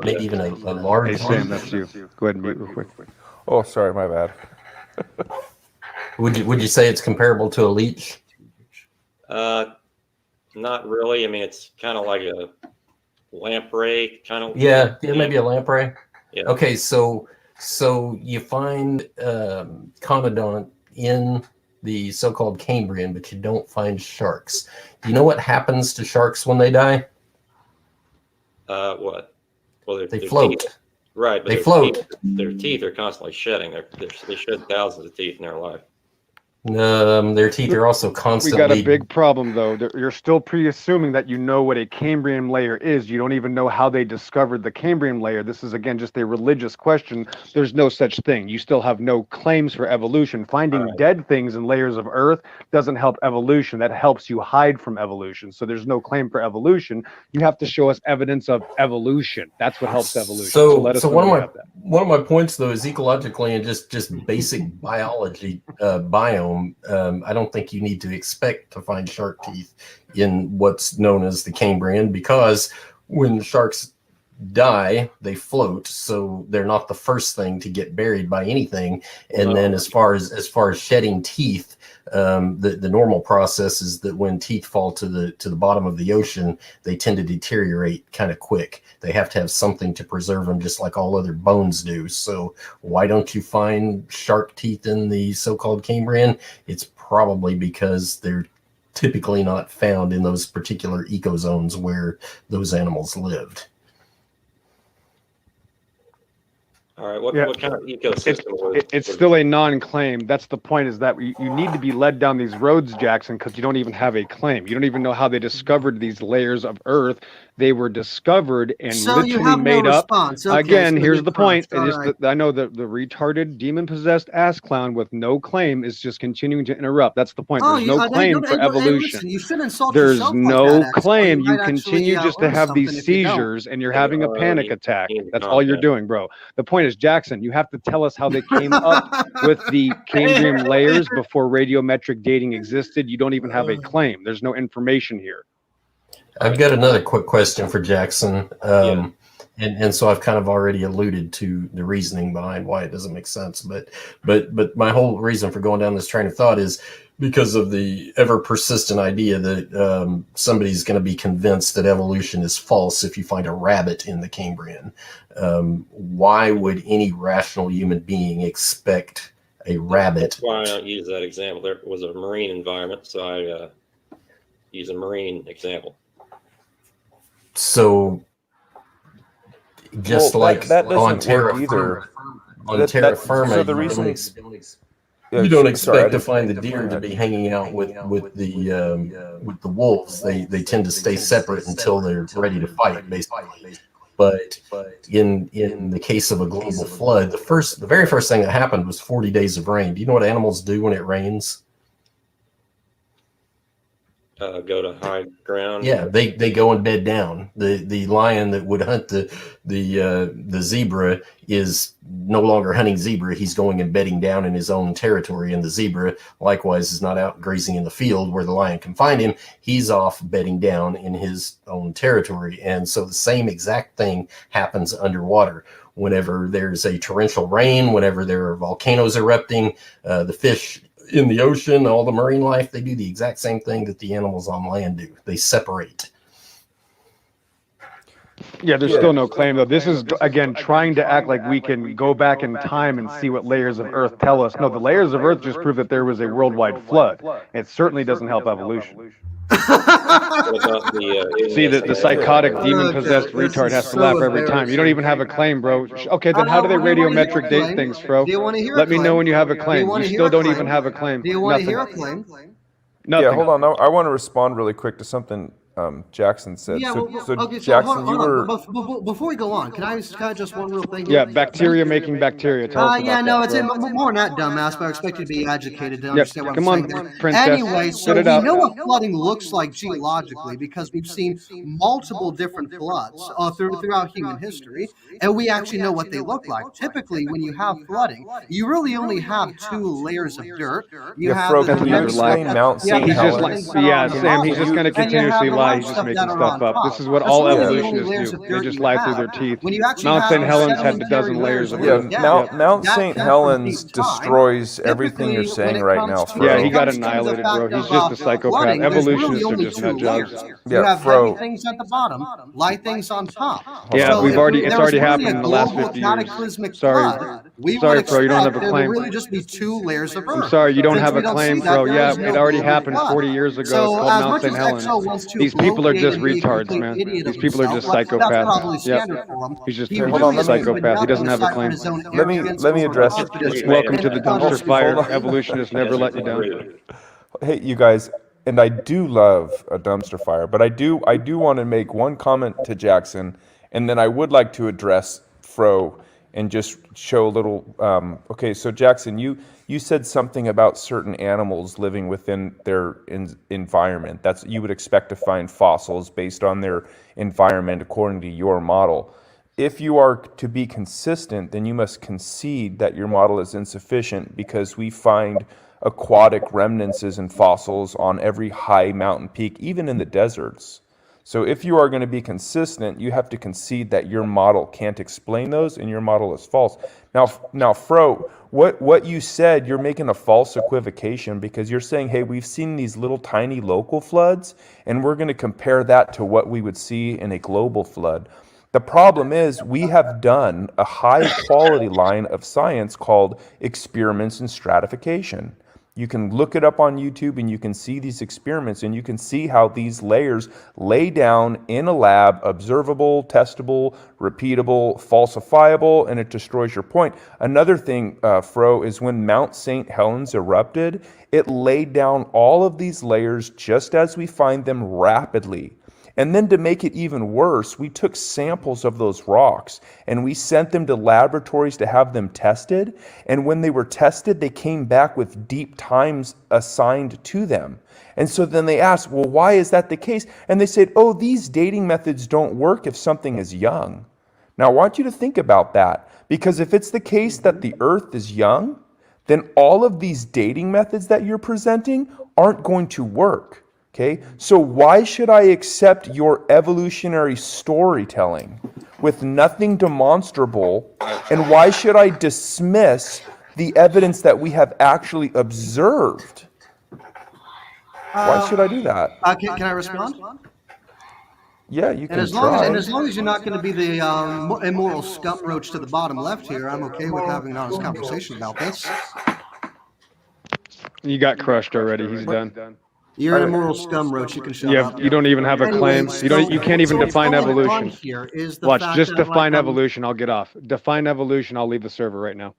maybe even a large. Hey, Sam, that's you. Go ahead and mute real quick. Oh, sorry, my bad. Would you say it's comparable to a leech? Not really. I mean, it's kind of like a lamprey kind of. Yeah, maybe a lamprey. Yeah. Okay, so you find conodont in the so-called Cambrian, but you don't find sharks. Do you know what happens to sharks when they die? What? Well, They float. Teeth. Right, but They float. Their teeth are constantly shedding. They shed thousands of teeth in their life. Their teeth are also We constantly. got a big problem, though. You're still pre-assuming that you know what a Cambrian layer is. You don't even know how they discovered the Cambrian layer. This is, again, just a religious question. There's no such thing. You still have no claims for evolution. Finding dead things in layers of Earth doesn't help evolution. That helps you hide from evolution. So there's no claim for evolution. You have to show us evidence of evolution. That's what helps evolution. So let us know one you of have that. my points, though, is ecologically and just basic biology biome. I don't think you need to expect to find shark teeth in what's known as the Cambrian, because when sharks die, they float, so they're not the first thing to get buried by anything. And then as far as shedding teeth, the normal process is that when teeth fall to the bottom of the ocean, they tend to deteriorate kind of quick. They have to have something to preserve them, just like all other bones do. So why don't you find shark teeth in the so-called Cambrian? It's probably because they're typically not found in those particular ecozones where those animals lived. All right, what kind of ecosystem? It's still a non-claim. That's the point, is that you need to be led down these roads, Jackson, because you don't even have a claim. You don't even know how they discovered these layers of Earth. They were discovered and literally made up. Okay, again, here's the point. I know the retarded, demon-possessed ass clown with no claim is just continuing to interrupt. That's the point. There's no claim for evolution. There's no claim. You continue just to have these seizures and you're having a panic attack. That's all you're doing, bro. The point is, Jackson, you have to tell us how they came up with the Cambrian layers before radiometric dating existed. You don't even have a claim. There's no information here. I've got another quick question for Jackson. And so I've kind of already alluded to the reasoning behind why it doesn't make sense. But my whole reason for going down this train of thought is because of the ever persistent idea that somebody's going to be convinced that evolution is false if you find a rabbit in the Cambrian. Why would any rational human being expect a rabbit? That's why I don't use that example. There was a marine environment, so I use a marine example. So just like that doesn't on Terra work either. On terra firma, so the reason you don't expect to find the deer to be hanging out with the wolves. They tend to stay separate until they're ready to fight, basically. But in the case of a global flood, the very first thing that happened was 40 days of rain. Do you know what animals do when it rains? Go to high ground. Yeah, they go and bed down. The lion that would hunt the zebra is no longer hunting zebra. He's going and bedding down in his own territory. And the zebra, likewise, is not out grazing in the field where the lion can find him. He's off bedding down in his own territory. And so the same exact thing happens underwater. Whenever there's a torrential rain, whenever there are volcanoes erupting, the fish in the ocean, all the marine life, they do the exact same thing that the animals on land do. They separate. Yeah, there's still no claim, though. This is, again, trying to act like we can go back in time and see what layers of Earth tell us. No, the layers of Earth just prove that there was a worldwide flood. It certainly doesn't help evolution. See, the psychotic, demon-possessed retard has to laugh every time. You don't even have a claim, bro. Okay, then how do they radiometric date things, bro? Let me know when you have a claim. You still don't even have a claim. Do you want to hear a claim? Nothing. Yeah, hold on. I want to respond really quick to something Jackson said. Yeah, Okay, Jackson, you were... Before we go on, can I just one real thing? Yeah, bacteria making bacteria. Tell us yeah, about no, that, it's bro. more than that, dumbass, but I expect you to be educated to understand what come I'm on, saying there. princess. Anyway, so Spit we it out. know what flooding looks like geologically because we've seen multiple different floods throughout human history, and we actually know what they look like. Typically, when you have flooding, you really only have two layers of dirt. You have Fro, the can you explain Mount St. Helens? Sam, he's just going to continuously lie. He's just making stuff up. This is what all evolutionists do. They just lie through their teeth. Mount St. Helens had a dozen layers of earth. Mount St. Helens destroys everything you're saying right now, Fro. Yeah, he got annihilated, bro. He's just a psychopath. Evolutionists are just nut jobs. You have heavy things at the bottom, light things on top. Yeah, So it's already happened in the last global 50 years. cataclysmic Sorry, flood, we sorry, would Fro, you don't have a expect claim. there would really just be two layers of earth. I'm sorry, you don't Since have we a don't claim, see that, bro. there Yeah, is no it already global happened flood. 40 years ago. It's So called as Mount much St. as Helens. XO wants to These people are just bloviate and be a retards, complete man. idiot These of people are himself, just that's psychopaths. probably Yep. standard for him. He's just He a Hold on, really let me- psychopath. He doesn't have a decide for claim. his own Let me arrogance address or it. Welcome to the dumpster Just fire. hold on. Evolutionists never let you down. Hey, you guys, and I do love a dumpster fire, but I do want to make one comment to Jackson, and then I would like to address Fro and just show a little. Okay, so Jackson, you said something about certain animals living within their environment. You would expect to find fossils based on their environment according to your model. If you are to be consistent, then you must concede that your model is insufficient because we find aquatic remnants and fossils on every high mountain peak, even in the deserts. So if you are going to be consistent, you have to concede that your model can't explain those and your model is false. Now, Fro, what you said, you're making a false equivocation because you're saying, hey, we've seen these little tiny local floods and we're going to compare that to what we would see in a global flood. The problem is we have done a high quality line of science called experiments in stratification. You can look it up on YouTube and you can see these experiments and you can see how these layers lay down in a lab, observable, testable, repeatable, falsifiable, and it destroys your point. Another thing, Fro, is when Mount St. Helens erupted, it laid down all of these layers just as we find them rapidly. And then to make it even worse, we took samples of those rocks and we sent them to laboratories to have them tested. And when they were tested, they came back with deep times assigned to them. And so then they asked, well, why is that the case? And they said, oh, these dating methods don't work if something is young. Now, I want you to think about that, because if it's the case that the earth is young, then all of these dating methods that you're presenting aren't going to work. Okay, so why should I accept your evolutionary storytelling with nothing demonstrable, and why should I dismiss the evidence that we have actually observed? Why should I do that? Can I respond? Yeah, you can And as long as you're not going to be the immoral scum roach to the bottom left here, I'm okay with having an honest conversation about this. You got crushed already. He's done. You're an immoral scum roach. You can shut up. You don't even have a claim. You can't even define evolution. Watch, just define evolution. I'll get off. Define evolution. I'll leave the server right now.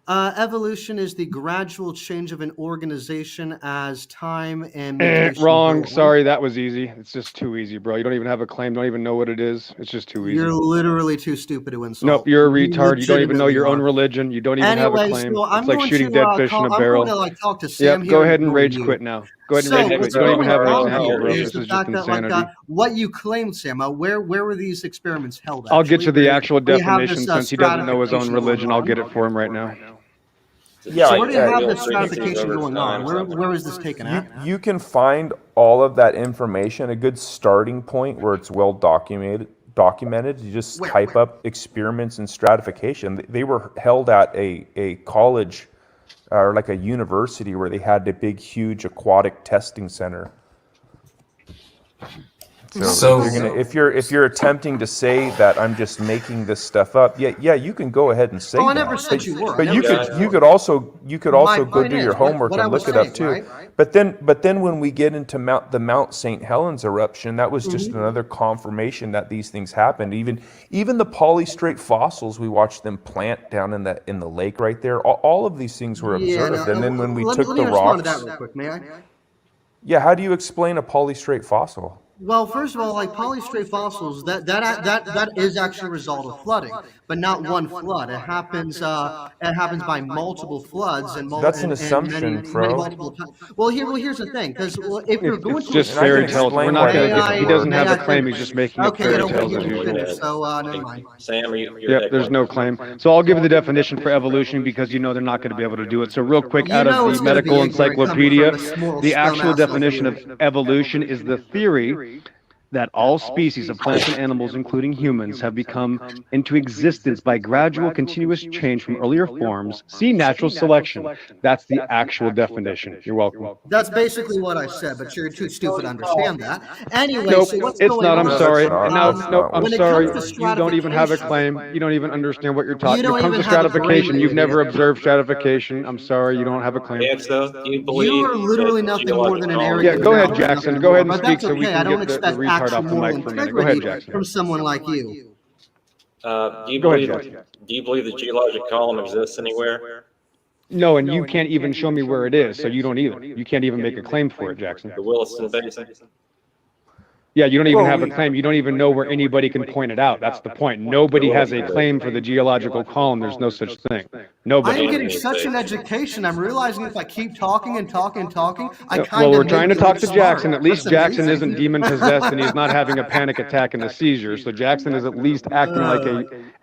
Evolution is the gradual change of an organization as time and mutation wrong. go on. Sorry, that was easy. It's just too easy, bro. You don't even have a claim. Don't even know what it is. It's just too easy. You're literally too stupid to insult. Nope, you're a retard. You don't even know your own religion. You don't even have a claim. It's like shooting dead fish in a barrel. Talk to Sam Yep, go ahead and rage quit now. Go ahead and rage quit. You don't even have an example, bro. This is just insanity. What you claim, Sam, where were these experiments held at? I'll get you the actual definition since he doesn't know his own religion. I'll get it for him right now. Yeah, so where do you have this stratification going on? Where is this taken at? You can find all of that information, a good starting point where it's well documented. You just type up experiments in stratification. They were held at a college or like a university where they had a big, huge aquatic testing center. So if you're attempting to say that I'm just making this stuff up, yeah, you can go ahead and say that. I never said you were. But you could also go do your homework and look it up too. Right? But then when we get into the Mount St. Helens eruption, that was just another confirmation that these things happened. Even the polystrate fossils, we watched them plant down in the lake right there. All of these things were observed. And then when we took the rocks, that real quick, may I? Yeah, how do you explain a polystrate fossil? Well, first of all, like polystrate fossils, that is actually a result of flooding, but not one flood. It happens by multiple floods and that's an assumption, bro. Well, here's the thing, because if you're going to just fairy tales, we're not going to. He doesn't have a claim. He's just making up fairy tales as usual. So never mind. Sam, yep, there's no claim. So I'll give you the definition for evolution because they're not going to be able to do it. So real quick, out of the medical encyclopedia, the actual definition of evolution is the theory that all species of plants and animals, including humans, have become into existence by gradual, continuous change from earlier forms. See natural selection. That's the actual definition. You're welcome. That's basically what I said, but you're too stupid to understand that. Anyway, nope, so what's it's going not. on? I'm sorry. No, I'm sorry. You don't even have a claim. You don't even understand what you're talking about. When it comes to stratification, you've never observed stratification. I'm sorry. You don't have a claim. You are literally nothing more than an area. Yeah, go ahead, Jackson. Go ahead and speak so we can get the retard off the moral mic for a minute. Go ahead, Jackson. From someone like you. Do you believe the geologic column exists anywhere? No, and you can't even show me where it is, so you don't either. You can't even make a claim for it, Jackson. The Williston Basin? Yeah, you don't even have a claim. You don't even know where anybody can point it out. That's the point. Nobody has a claim for the geological column. There's no such thing. Nobody. I'm getting such an education. I'm realizing if I keep talking and talking, well, we're trying to talk to Jackson. At least Jackson isn't demon possessed and he's not having a panic attack and a seizure. So Jackson is at least acting like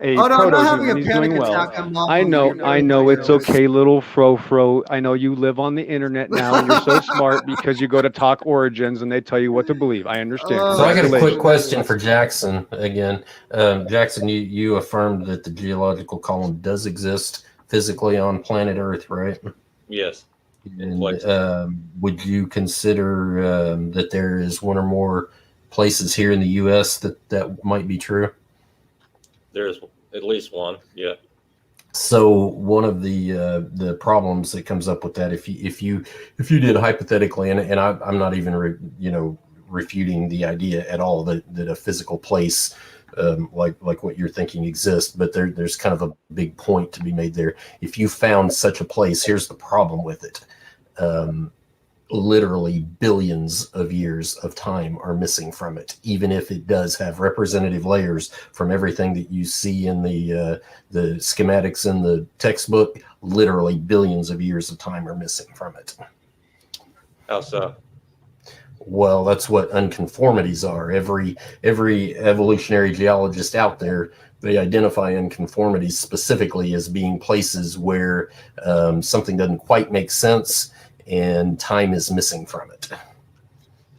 a proto-human. He's doing well. I know. It's okay, little fro. I know you live on the internet now and you're so smart because you go to Talk Origins and they tell you what to believe. I understand. So I got a quick question for Jackson again. Jackson, you affirmed that the geological column does exist physically on planet Earth, right? Yes. And would you consider that there is one or more places here in the U.S. that might be true? There's at least one, yeah. So one of the problems that comes up with that, if you did hypothetically, and I'm not even refuting the idea at all that a physical place like what you're thinking exists, but there's kind of a big point to be made there. If you found such a place, here's the problem with it. Literally billions of years of time are missing from it, even if it does have representative layers from everything that you see in the schematics in the textbook. Literally billions of years of time are missing from it. How so? Well, that's what unconformities are. Every evolutionary geologist out there, they identify unconformities specifically as being places where something doesn't quite make sense and time is missing from it.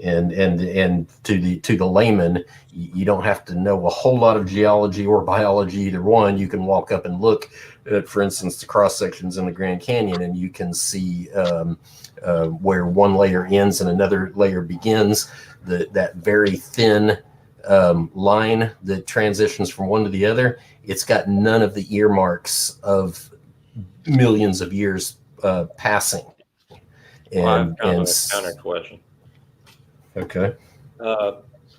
And to the layman, you don't have to know a whole lot of geology or biology, either one. You can walk up and look at, for instance, the cross sections in the Grand Canyon, and you can see where one layer ends and another layer begins. That very thin line that transitions from one to the other, it's got none of the earmarks of millions of years passing. I've got a counter question. Okay.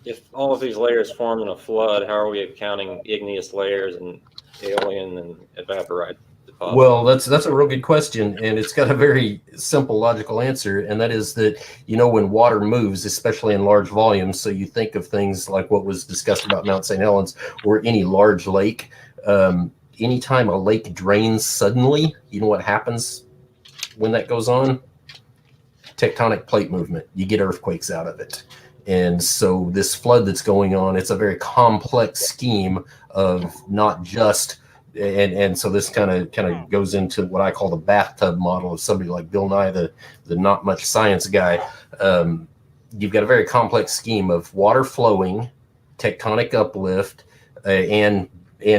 If all of these layers formed in a flood, how are we accounting igneous layers and alien and evaporite deposits? Well, that's a real good question, and it's got a very simple logical answer, and that is that, when water moves, especially in large volumes, so you think of things like what was discussed about Mount St. Helens or any large lake, anytime a lake drains suddenly, you know what happens when that goes on? Tectonic plate movement. You get earthquakes out of it. And so this flood that's going on, it's a very complex scheme of not just, and so this kind of goes into what I call the bathtub model of somebody like Bill Nye, the not much science guy. You've got a very complex scheme of water flowing, tectonic uplift, and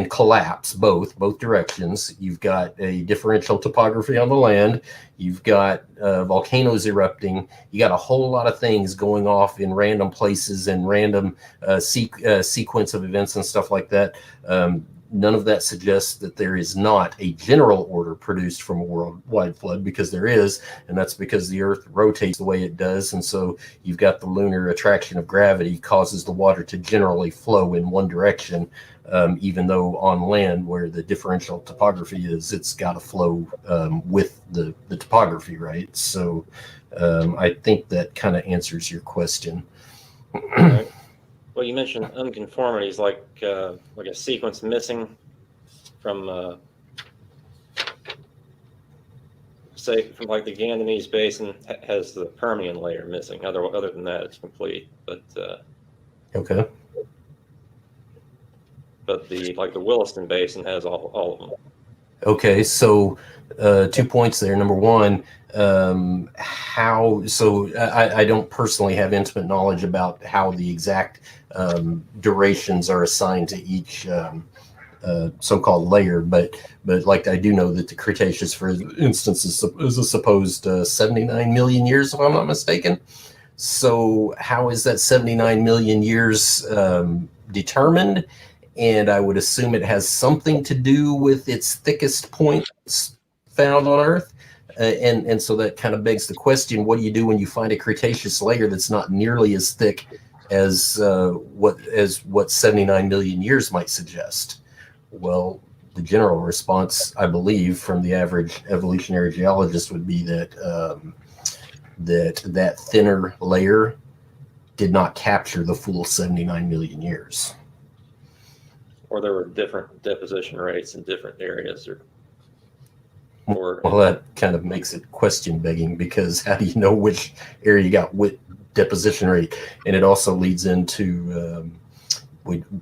collapse, both directions. You've got a differential topography on the land. You've got volcanoes erupting. You got a whole lot of things going off in random places and random sequence of events and stuff like that. None of that suggests that there is not a general order produced from a worldwide flood, because there is, and that's because the Earth rotates the way it does. And so you've got the lunar attraction of gravity causes the water to generally flow in one direction, even though on land where the differential topography is, it's got to flow with the topography, right? So I think that kind of answers your question. Right. Well, you mentioned unconformities, like a sequence missing from, say, from like the Gandanese Basin has the Permian layer missing. Other than that, it's complete. But okay. But the Williston Basin has all of them. Okay, so 2 points there. Number one, I don't personally have intimate knowledge about how the exact durations are assigned to each so-called layer, but like I do know that the Cretaceous, for instance, is a supposed 79 million years, if I'm not mistaken. So how is that 79 million years determined? And I would assume it has something to do with its thickest points found on Earth. And so that kind of begs the question, what do you do when you find a Cretaceous layer that's not nearly as thick as what 79 million years might suggest? Well, the general response, I believe, from the average evolutionary geologist would be that that thinner layer did not capture the full 79 million years. Or there were different deposition rates in different areas, or well, that kind of makes it question begging, because how do you know which area you got what deposition rate? And it also leads into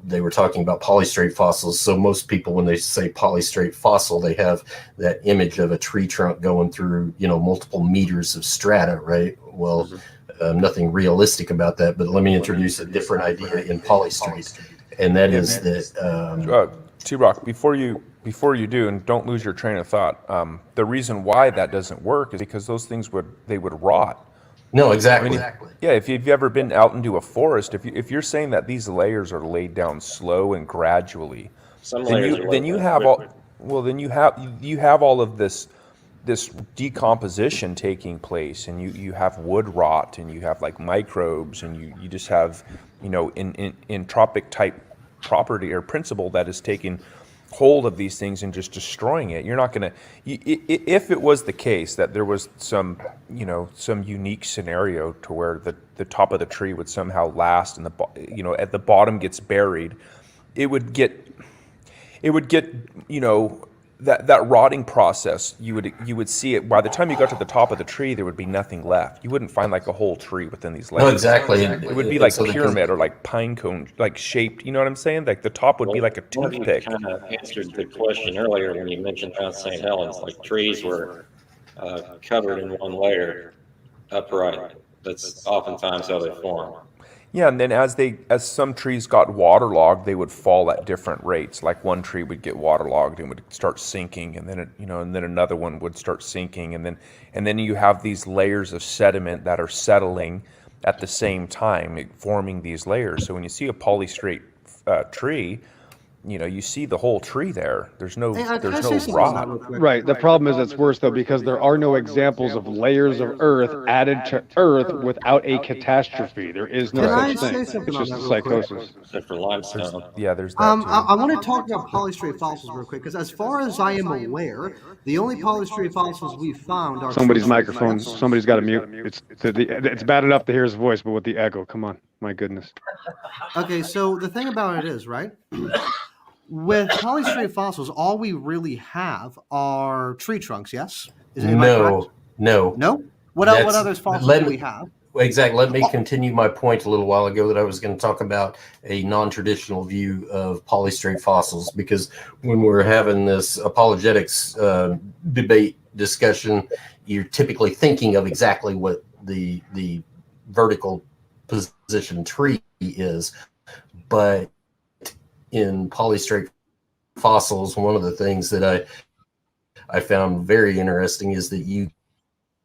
they were talking about polystrate fossils. So most people, when they say polystrate fossil, they have that image of a tree trunk going through multiple meters of strata, right? Well, nothing realistic about that. But let me introduce a different idea in polystrate, and that is that T-Rock, before you do, and don't lose your train of thought, the reason why that doesn't work is because those things would rot. No, exactly. I mean, yeah, if you've ever been out into a forest, if you're saying that these layers are laid down slow and gradually, then you have all of this decomposition taking place, and you have wood rot, and you have like microbes, and you just have, entropic type property or principle that is taking hold of these things and just destroying it. You're not going to, if it was the case that there was some unique scenario to where the top of the tree would somehow last and at the bottom gets buried, it would get that rotting process. You would see it by the time you got to the top of the tree. There would be nothing left. You wouldn't find like a whole tree within these layers. No, exactly. It would be like pyramid or like pine cone, like shaped. You know what I'm saying? Like the top would be like a toothpick. You kind of answered the question earlier when you mentioned Mount St. Helens. Like trees were covered in one layer, upright. That's oftentimes how they form. Yeah, and then as some trees got waterlogged, they would fall at different rates. Like one tree would get waterlogged and would start sinking, and then and then another one would start sinking, and then you have these layers of sediment that are settling at the same time, forming these layers. So when you see a polystrate tree, you see the whole tree there. There's no rot. Right. The problem is it's worse though, because there are no examples of layers of earth added to earth without a catastrophe. There is no such thing. It's just a psychosis. Except for limestone. Yeah, there's that too. I want to talk about polystrate fossils real quick, because as far as I am aware, the only polystrate fossils we've found are somebody's microphone. Somebody's got to mute. It's bad enough to hear his voice, but with the echo, come on, my goodness. Okay, so the thing about it is, right? With polystrate fossils, all we really have are tree trunks. Yes? No. What other fossils do we have? Exactly. Let me continue my point a little while ago that I was going to talk about a non-traditional view of polystrate fossils, because when we're having this apologetics debate discussion, you're typically thinking of exactly what the vertical position tree is, but in polystrate fossils, one of the things that I found very interesting is that you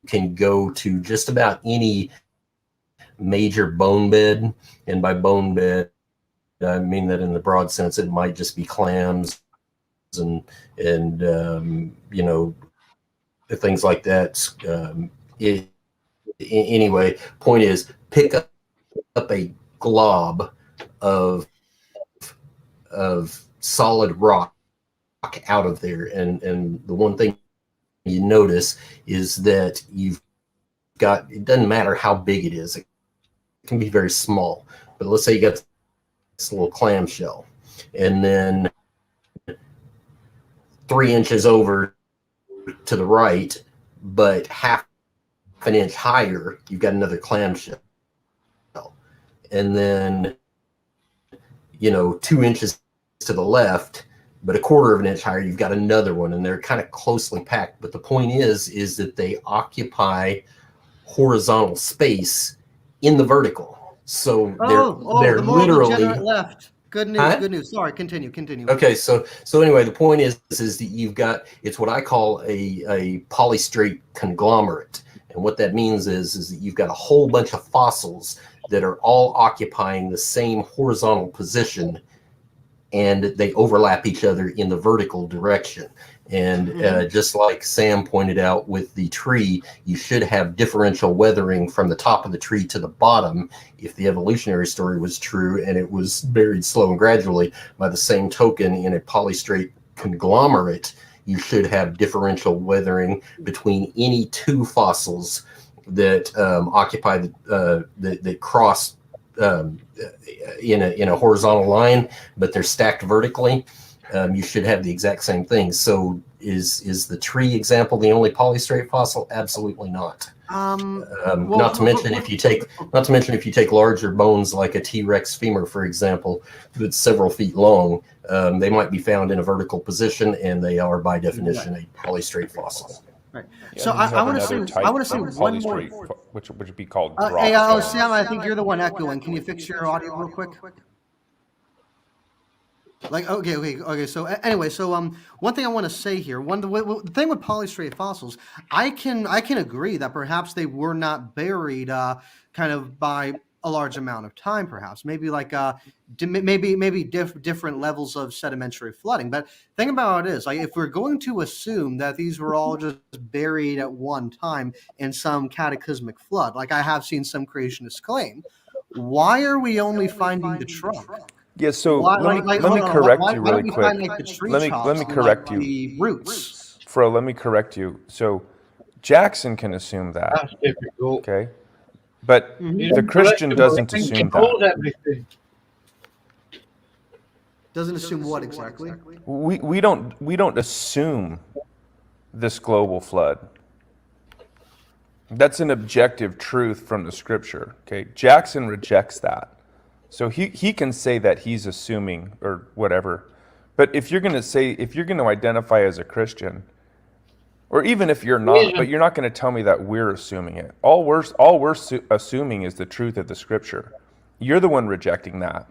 can go to just about any major bone bed, and by bone bed I mean that in the broad sense it might just be clams and things like that. Anyway, point is, pick up a glob of solid rock out of there, and the one thing you notice is that you've got, it doesn't matter how big it is, it can be very small, but let's say you got this little clamshell, and then 3 inches over to the right, but half an inch higher, you've got another clamshell, and then 2 inches to the left, but a quarter of an inch higher, you've got another one, and they're kind of closely packed. But the point is that they occupy horizontal space in the vertical. So they're literally left. Good news. Huh? Good news. Sorry, continue. Okay, so anyway, the point is that you've got, it's what I call a polystrate conglomerate, and what that means is that you've got a whole bunch of fossils that are all occupying the same horizontal position, and they overlap each other in the vertical direction. And just like Sam pointed out with the tree, you should have differential weathering from the top of the tree to the bottom if the evolutionary story was true and it was buried slow and gradually. By the same token, in a polystrate conglomerate, you should have differential weathering between any two fossils that occupy that cross in a horizontal line, but they're stacked vertically. You should have the exact same thing. So is the tree example the only polystrate fossil? Absolutely not. Not to mention if you take larger bones like a T-Rex femur, for example, that's several feet long, they might be found in a vertical position, and they are by definition a polystrate fossil. Right. Yeah, So and then you I have want to another say type I want to say of one more. polystrate, which would be called Hey, drop Sam, stones. I think you're the one echoing. Can you fix your audio real quick? Like, okay. So anyway, so one thing I want to say here, the thing with polystrate fossils, I can agree that perhaps they were not buried kind of by a large amount of time, perhaps maybe like maybe different levels of sedimentary flooding. But thing about it is, like, if we're going to assume that these were all just buried at one time in some cataclysmic flood, like I have seen some creationists claim, why are we only finding the trunk? Yeah, so Why, let me hold on, correct why you don't really we quick. find like the tree Let me tops and, correct like, you, the roots? Fro. Let me correct you. So Jackson can assume that, That's difficult. okay, but He's the Christian uncorrectable. doesn't He assume knows that. everything. Doesn't assume what exactly? We don't assume this global flood. That's an objective truth from the Scripture. Okay, Jackson rejects that. So he can say that he's assuming or whatever. But if you're going to identify as a Christian, or even if you're not, but you're not going to tell me that we're assuming it. All we're assuming is the truth of the Scripture. You're the one rejecting that.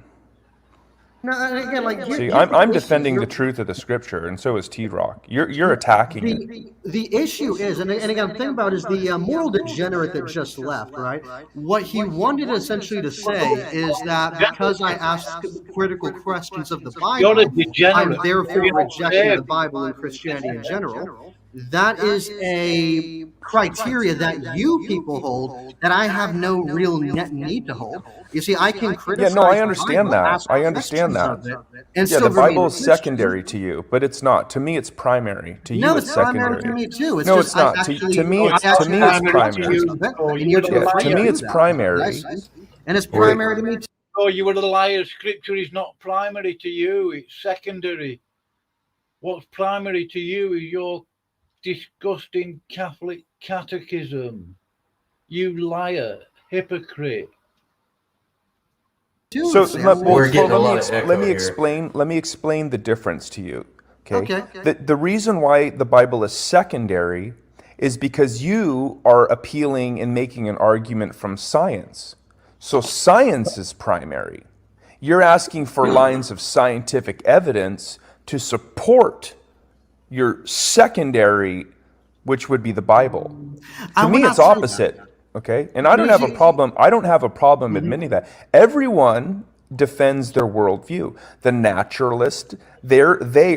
No, and again, like See, I'm defending the truth of the Scripture, and so is T-Rock. You're attacking it. The issue is, and again, the thing about it is the moral degenerate that just left, right? What he wanted essentially to say is that because I ask critical questions of the You're a Bible, degenerate. I'm therefore You're not rejecting saved. the Bible and Christianity in general. That is a criteria that you people hold that I have no real need to hold. You see, I can criticize. Yeah, no, I the understand Bible, that. ask I understand questions that. of it, and Yeah, still the Bible remain is Christian. secondary to you, but it's not. To me, it's primary. To you, No, it's it's secondary. primary to me too. It's No, just it's not. I To actually, me, I it's actually ask primary. questions of it, Oh, and you you're were the Yeah, to liar. me, it's primary. and it's primary to me too. Oh, you were the liar. Scripture is not primary to you. It's secondary. What's primary to you is your disgusting Catholic catechism. You liar, hypocrite. So We're getting a lot of echo let me here. explain the difference to you. Okay. Okay. The reason why the Bible is secondary is because you are appealing and making an argument from science. So science is primary. You're asking for lines of scientific evidence to support your secondary, which would be the Bible. To me, it's opposite. Okay, and I don't have a problem. I don't have a problem admitting that. Everyone defends their worldview. The naturalist, they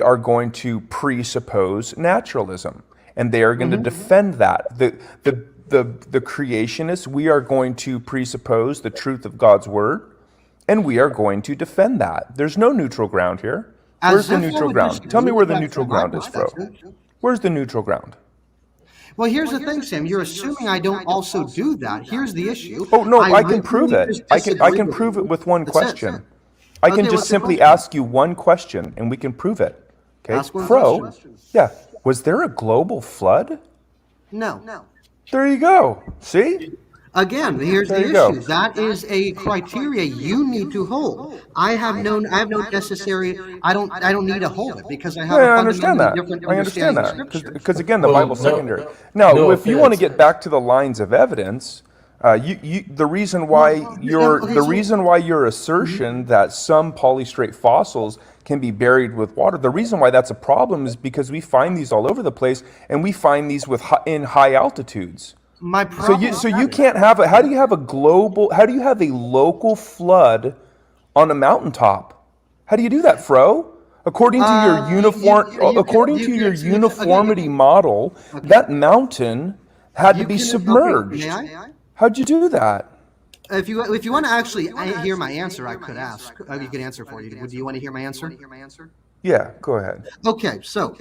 are going to presuppose naturalism, and they are going to defend that. The creationists, we are going to presuppose the truth of God's word, and we are going to defend that. There's no neutral ground here. Where's the neutral ground? Tell me where the neutral ground is, Fro. Where's the neutral ground? Well, here's the thing, Sam. You're assuming I don't also do that. Here's the issue. Oh no, I can really prove it. just I can disagree prove with it with one That's it. question. I can Okay, just what's the simply question? ask you one question, and we can prove it. Okay, Ask one Fro. question. Yeah, was there a global flood? No. There you go. See? Again, here's There the you go. issue. That is a criteria you need to hold. I have no necessary. I don't need to hold it because I have Yeah, I a understand fundamentally that. different I understand understanding of that Scripture. because again, the Well, Bible's no, secondary. Now, no if you want to offense. get back to the lines of evidence, the reason why your assertion that some polystrate fossils can be buried with water, the reason why that's a problem is because we find these all over the place, and we find these in high altitudes. My problem. So you can't have a. How do you have a local flood on a mountaintop? How do you do that, Fro? According to your uniformity model, that mountain had to be submerged. May I? How'd you do that? If you want to actually hear my answer, I could ask. You could answer for you. Do you want to hear my answer? Yeah, go ahead. Okay, so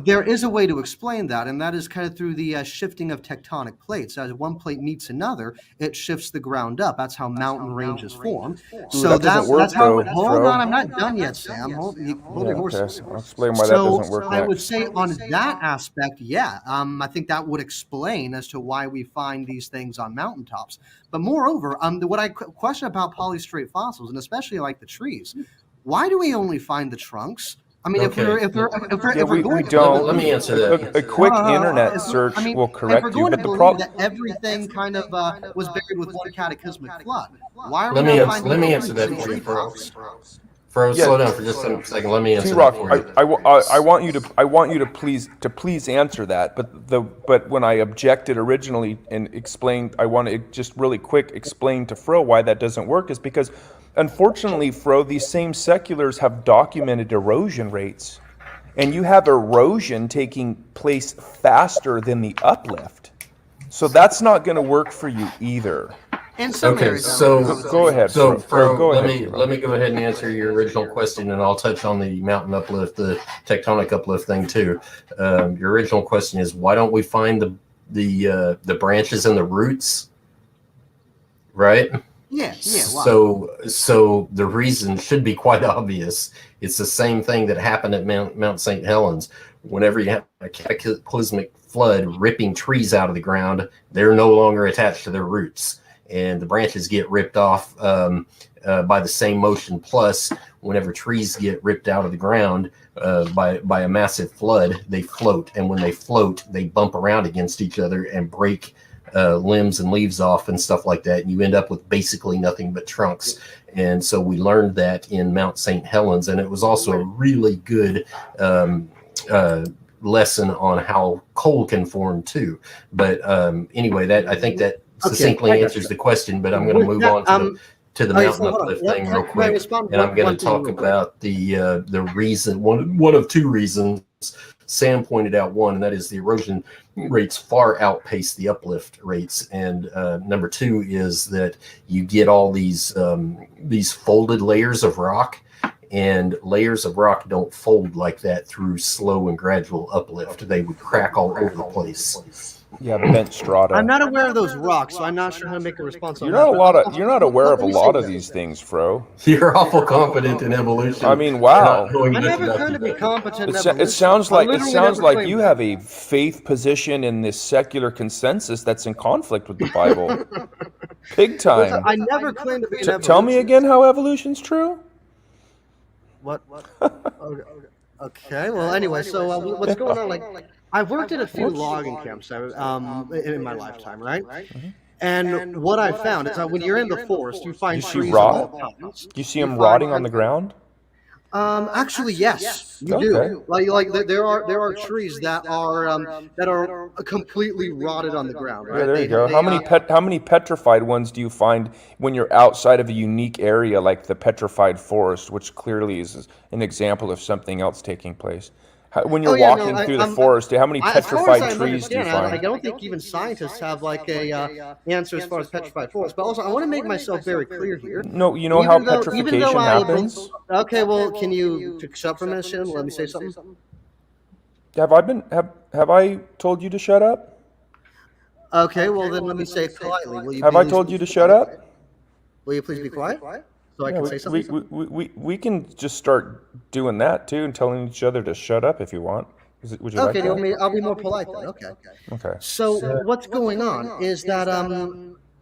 there is a way to explain that, and that is kind of through the shifting of tectonic plates. As one plate meets another, it shifts the ground up. That's how mountain ranges form. So that doesn't work, that's how. though, Hold Fro. on, I'm not done yet, Sam. Hold your horses. Okay, I'll explain why that doesn't work. I would next. say on that aspect, yeah, I think that would explain as to why we find these things on mountaintops. But moreover, what I question about polystrate fossils, and especially like the trees, why do we only find the trunks? I mean, Okay. if Yeah, we're we going to don't. Let me answer that. A quick internet search I mean, will if correct we're you, going to but the believe problem. that everything kind of was buried with one cataclysmic flood, why are we Let me not finding answer that for you, Fro. Fro, Yeah. slow down for just a second. Let me answer T-Rock, that for you. I want you to please answer that. But when I objected originally and explained, I want to just really quick explain to Fro why that doesn't work is because, unfortunately, Fro, these same seculars have documented erosion rates, and you have erosion taking place faster than the uplift. So that's not going to work for you either. In some Okay, areas, so Go ahead. So, Fro, go let ahead, me T-Rock. go ahead and answer your original question, and I'll touch on the mountain uplift, the tectonic uplift thing too. Your original question is why don't we find the branches and the roots, right? yeah. Why? So the reason should be quite obvious. It's the same thing that happened at Mount St. Helens. Whenever you have a cataclysmic flood ripping trees out of the ground, they're no longer attached to their roots, and the branches get ripped off by the same motion. Plus, whenever trees get ripped out of the ground by a massive flood, they float, and when they float, they bump around against each other and break limbs and leaves off and stuff like that, and you end up with basically nothing but trunks. And so we learned that in Mount St. Helens, and it was also a really good lesson on how coal can form too. But anyway, that I think that succinctly answers the question. But I'm going to move on to the mountain uplift thing real quick, and I'm going to talk about the reason, one of two reasons. Sam pointed out one, and that is the erosion rates far outpace the uplift rates. And number two is that you get all these folded layers of rock, and layers of rock don't fold like that through slow and gradual uplift. They would crack all over the place. Yeah, bent strata. I'm not aware of those rocks, so I'm not sure how to make a response on You're that. not aware of a lot of these things, Fro. You're awful confident in evolution. I mean, wow. I never claimed to be competent in evolution. It sounds like you have a faith position in this secular consensus that's in conflict with the Bible. Big time. I never claimed to be an Tell me again how evolution's true? What? Okay. Well, anyway, so what's going on? Like, I've worked at a few logging camps in my lifetime, right? Mm-hmm. And what I found is that when you're in the forest, you find trees of all kinds. You see them rotting on the ground? Actually, yes, you do. Like there are trees that are completely rotted on the ground. Right? Yeah, there you go. How many petrified ones do you find when you're outside of a unique area like the petrified forest, which clearly is an example of something else taking place? When you're walking through the forest, how many petrified trees do you find? I don't think even scientists have like a answer as far as petrified forest. But also, I want to make myself very clear here. No, you know how petrification happens? Okay, well, can you shut up for a minute and let me say something? Have I told you to shut up? Okay, well then let me say it politely. Have I told you to shut up? Will you please be quiet? So I can say something. We can just start doing that too and telling each other to shut up if you want. Would you like that? Okay, I'll be more polite then. Okay. So what's going on is that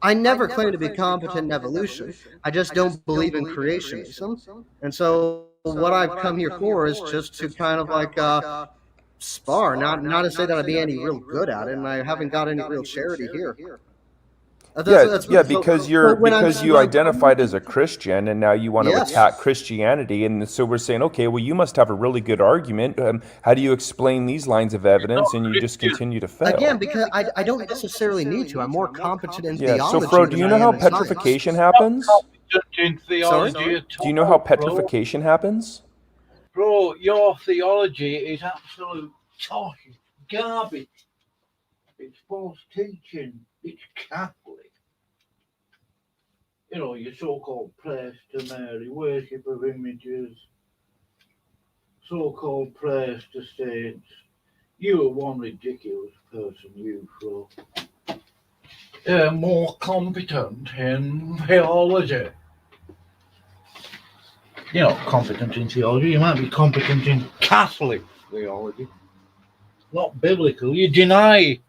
I never claim to be competent in evolution. I just don't believe in creationism. And so what I've come here for is just to kind of like spar, not to say that I'd be any real good at it, and I haven't got any real charity here. Because you identified as a Christian and now you want to attack Christianity, and so we're saying, okay, well, you must have a really good argument. How do you explain these lines of evidence? And you just continue to fail. Again, because I don't necessarily need to. I'm more competent in theology. So, Fro, do you know how petrification happens? Sorry? Do you know how petrification happens? Bro, your theology is absolute tosh, garbage. It's false teaching. It's Catholic. You know, your so-called prayers to Mary, worship of images, so-called prayers to saints. You are one ridiculous person, you, Fro. You're more competent in theology. You're not competent in theology. You might be competent in Catholic theology, not biblical. You deny.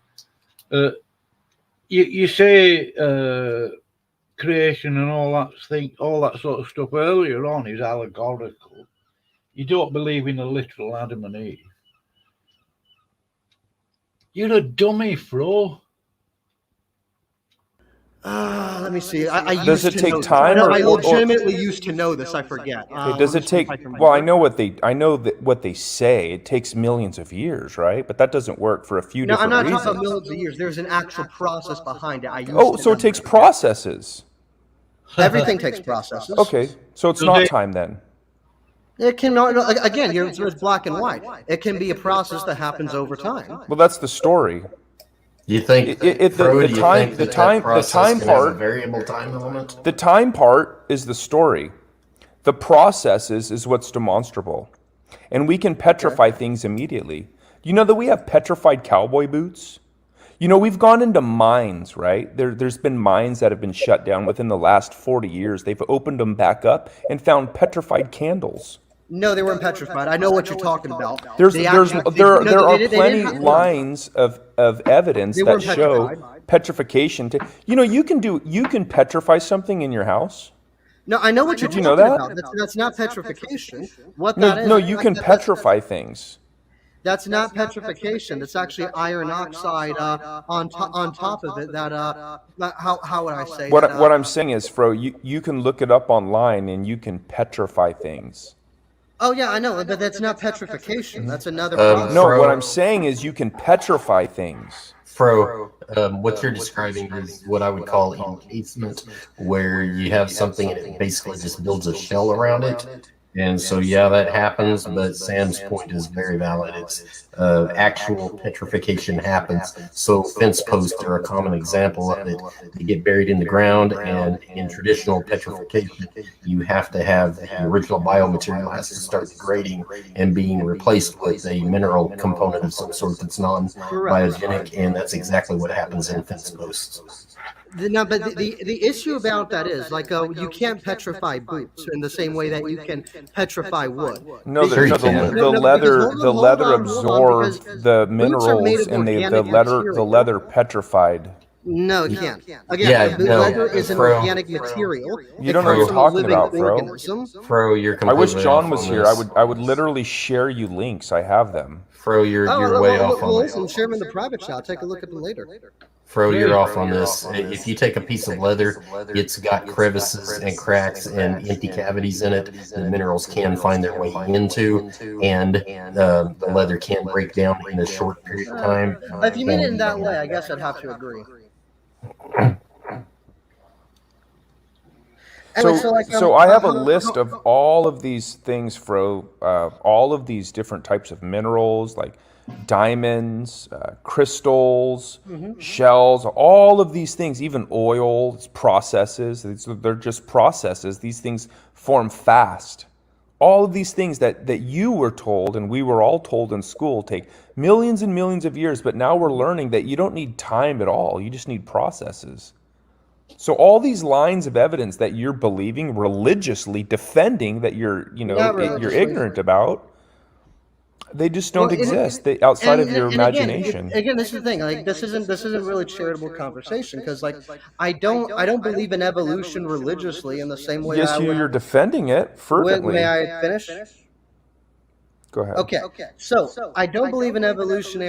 You say creation and all that sort of stuff earlier on is allegorical. you don't believe in a literal Adam and Eve. You're a dummy, Fro. Let me see. I Does used it to take know time, this. or- I or- legitimately used to know this. I forget. Okay, does Let it me see if take? I can Well, I remember. know that what they say. It takes millions of years, right? But that doesn't work for a few No, I'm different not reasons. talking about millions of years. There's an actual process behind it. I used Oh, to so know it takes that. processes. Everything takes processes. Okay, so it's not time then. It can again. It's black and white. It can be a process that happens over time. Well, that's the story. You think the time part, variable time element? the time part is the story. The processes is what's demonstrable, and we can petrify things immediately. You know that we have petrified cowboy boots. You know, we've gone into mines, right? There's been mines that have been shut down within the last 40 years. They've opened them back up and found petrified candles. No, they weren't petrified. I know what you're talking about. There They are didn't plenty have- lines of evidence They that weren't show petrified. petrification. You know, you can petrify something in your house. No, I know what you're Did you talking know that? about. That's not petrification. What that is? No, you can petrify things. That's not petrification. That's actually iron oxide on top of it. How would I say? What I'm saying is, Fro, you can look it up online and you can petrify things. Oh yeah, I know, but that's not petrification. That's another. No, what I'm saying is you can petrify things. Fro, what you're describing is what I would call encasement, where you have something and it basically just builds a shell around it. And so, yeah, that happens, but Sam's point is very valid. It's actual petrification happens. So fence posts are a common example of it. They get buried in the ground, and in traditional petrification, you have to have the original biomaterial has to start degrading and being replaced with a mineral component of some sort that's non-biogenic, and that's exactly what happens in fence posts. No, but the issue about that is like you can't petrify boots in the same way that you can petrify wood. No, the leather absorbed the minerals, and the leather petrified. No, it can't. Again, leather is an organic material. You don't know what you're talking about, Fro. Fro, you're I wish completely John off was on here. this. I would literally share you links. I have them. Fro, you're way off on this. Listen, share them in the private chat. Take a look at them later. Fro, you're off on this. If you take a piece of leather, it's got crevices and cracks and empty cavities in it. The minerals can find their way into, and the leather can break down in a short period of time. If you mean it in that way, I guess I'd have to agree. So I have a list of all of these things, Fro, all of these different types of minerals, like diamonds, crystals, shells, all of these things, even oil, processes, they're just processes. These things form fast. All of these things that you were told and we were all told in school take millions and millions of years, but now we're learning that you don't need time at all. You just need processes. So all these lines of evidence that you're believing religiously, defending that you're ignorant about, they just don't exist. They outside of your imagination. Again, this is the thing. Like this isn't really charitable conversation because like I don't believe in evolution religiously in the same way. Yes, you're defending it fervently. May I finish? Go ahead. Okay, so I don't believe in evolution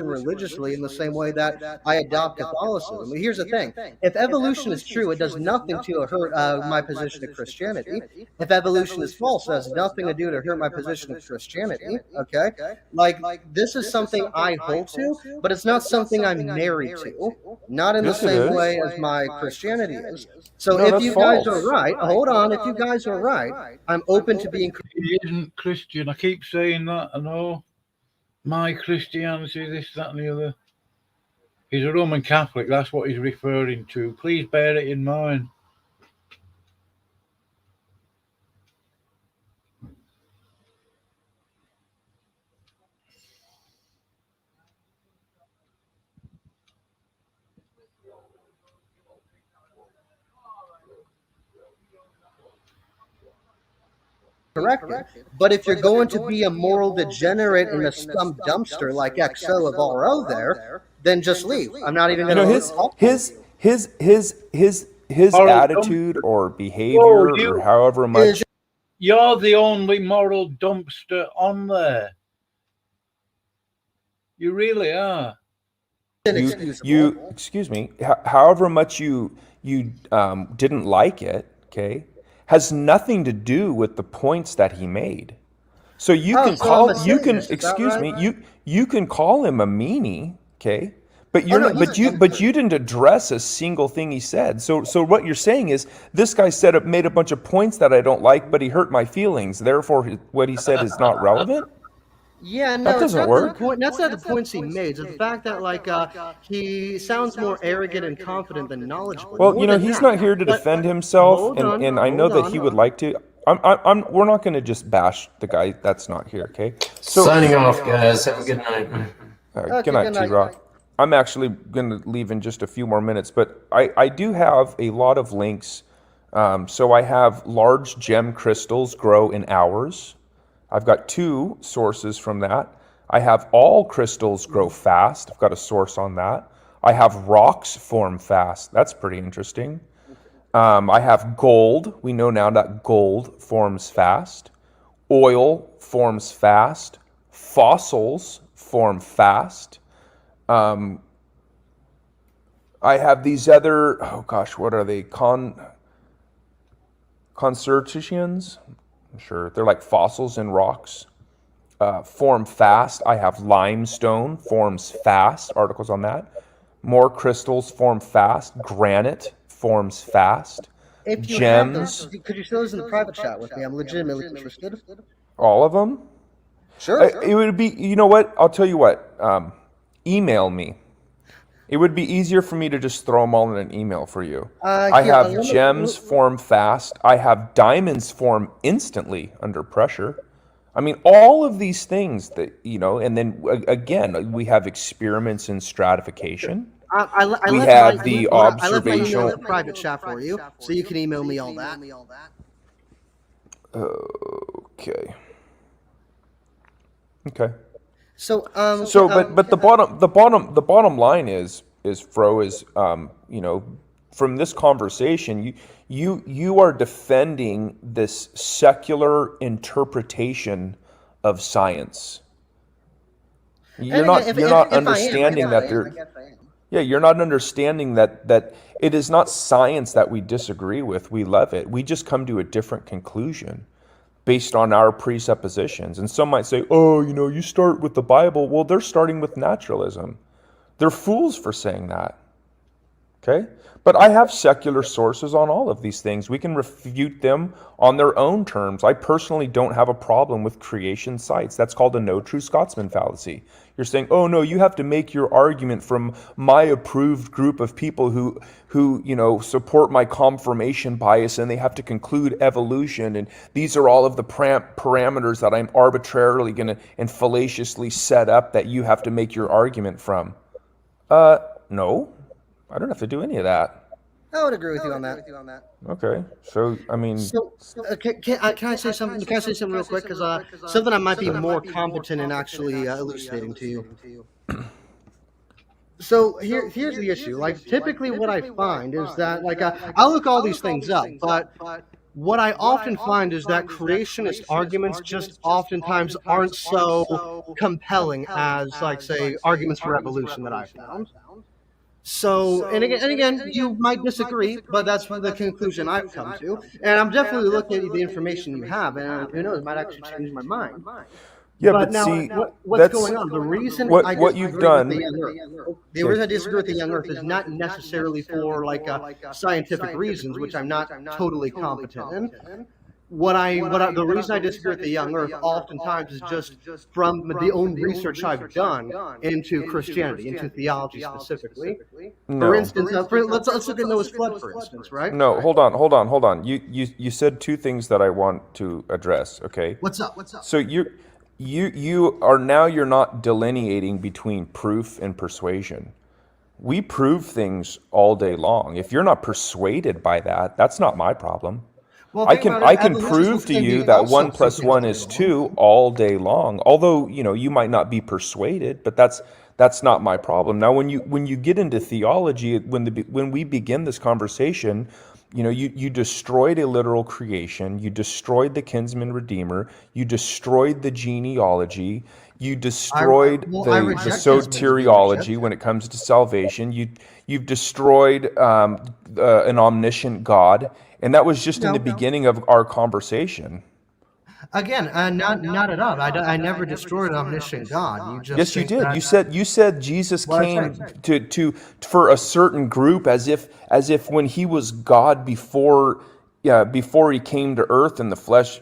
religiously in the same way that I adopt Catholicism. But here's the thing: if evolution is true, it does nothing to hurt my position of Christianity. If evolution is false, it has nothing to do to hurt my position of Christianity. Okay, like this is something I hold to, but it's not something I'm married to. Not in the same way as my Christianity is. So if you guys are right, hold on. If you guys are right, I'm open to being. He isn't Christian. I keep saying that. I know my Christianity, this, that, and the other. He's a Roman Catholic. That's what he's referring to. Please bear it in mind. Correct. But if you're going to be a moral degenerate in a scum dumpster like XO of RO there, then just leave. I'm not even going to. His attitude or behavior or however much. You're the only moral dumpster on there. You really are. You excuse me. However much you didn't like it, okay, has nothing to do with the points that he made. So you can call you can excuse me you can call him a meanie, okay, but you're not, but you didn't address a single thing he said. So what you're saying is this guy made a bunch of points that I don't like, but he hurt my feelings. Therefore, what he said is not relevant. Yeah, no, That doesn't work. That's not the points he made. It's the fact that he sounds more arrogant and confident than knowledgeable. Well, he's not here to defend himself, and I know that he would like to. We're not going to just bash the guy that's not here, okay? So, signing off, guys. Have a good night. Good night, T-Rock. I'm actually going to leave in just a few more minutes, but I do have a lot of links. So I have large gem crystals grow in hours. I've got 2 sources from that. I have all crystals grow fast. I've got a source on that. I have rocks form fast. That's pretty interesting. I have gold. We know now that gold forms fast. Oil forms fast. Fossils form fast. I have these other, what are they? Concertians? I'm sure. They're like fossils in rocks. Form fast. I have limestone, forms fast. Articles on that. More crystals form fast. Granite forms fast. If you Gems. could you show those in the private chat with me? I'm legitimately interested. All of them? Sure. It would be, you know what? I'll tell you what. Email me. It would be easier for me to just throw them all in an email for you. I have gems form fast. I have diamonds form instantly under pressure. I mean, all of these things that, and then again, we have experiments in stratification. We have the observational. I left my private chat for you, so you can email me all that. Okay. Okay. So, but the bottom line is Fro is from this conversation you are defending this secular interpretation of science. You're not understanding that you're not understanding that it is not science that we disagree with. We love it. We just come to a different conclusion based on our presuppositions. And some might say, you start with the Bible. Well, they're starting with naturalism. They're fools for saying that. Okay? But I have secular sources on all of these things. We can refute them on their own terms. I personally don't have a problem with creation sites. That's called a no true Scotsman fallacy. You're saying, oh no, you have to make your argument from my approved group of people who support my confirmation bias, and they have to conclude evolution, and these are all of the parameters that I'm arbitrarily going to and fallaciously set up that you have to make your argument from. No, I don't have to do any of that. I would agree with you on that. Okay, so I mean, can I say something? Can I say something real quick? Because something I might be more competent in actually elucidating to you. So here's the issue. Like, typically, what I find is that I'll look all these things up, but what I often find is that creationist arguments just oftentimes aren't so compelling as, say, arguments for evolution that I found. So, and again, you might disagree, but that's the conclusion I've come to. And I'm definitely looking at the information you have, and who knows, it might actually change my mind. Yeah, but now, see, what's going on? The reason what you've done, the reason I disagree with the young Earth is not necessarily for scientific reasons, which I'm not totally competent in. The reason I disagree with the young Earth oftentimes is just from the own research I've done into Christianity, into theology specifically. No. For instance, let's look at Noah's flood, for instance, right? No, hold on. You said 2 things that I want to address. Okay. What's up? So you're not delineating between proof and persuasion. We prove things all day long. If you're not persuaded by that, that's not my problem. Well, I can prove to you that 1 + 1 is 2 all day long. Although you might not be persuaded, but that's not my problem. Now, when you get into theology, when we begin this conversation, you destroyed a literal creation, you destroyed the kinsman redeemer, you destroyed the genealogy, you destroyed the soteriology when it comes to salvation, you've destroyed an omniscient God, and that was just in the beginning of our conversation. Again, not at all. I never destroyed an omniscient God. You just yes, you did. You said Jesus came to for a certain group as if when he was God before he came to earth in the flesh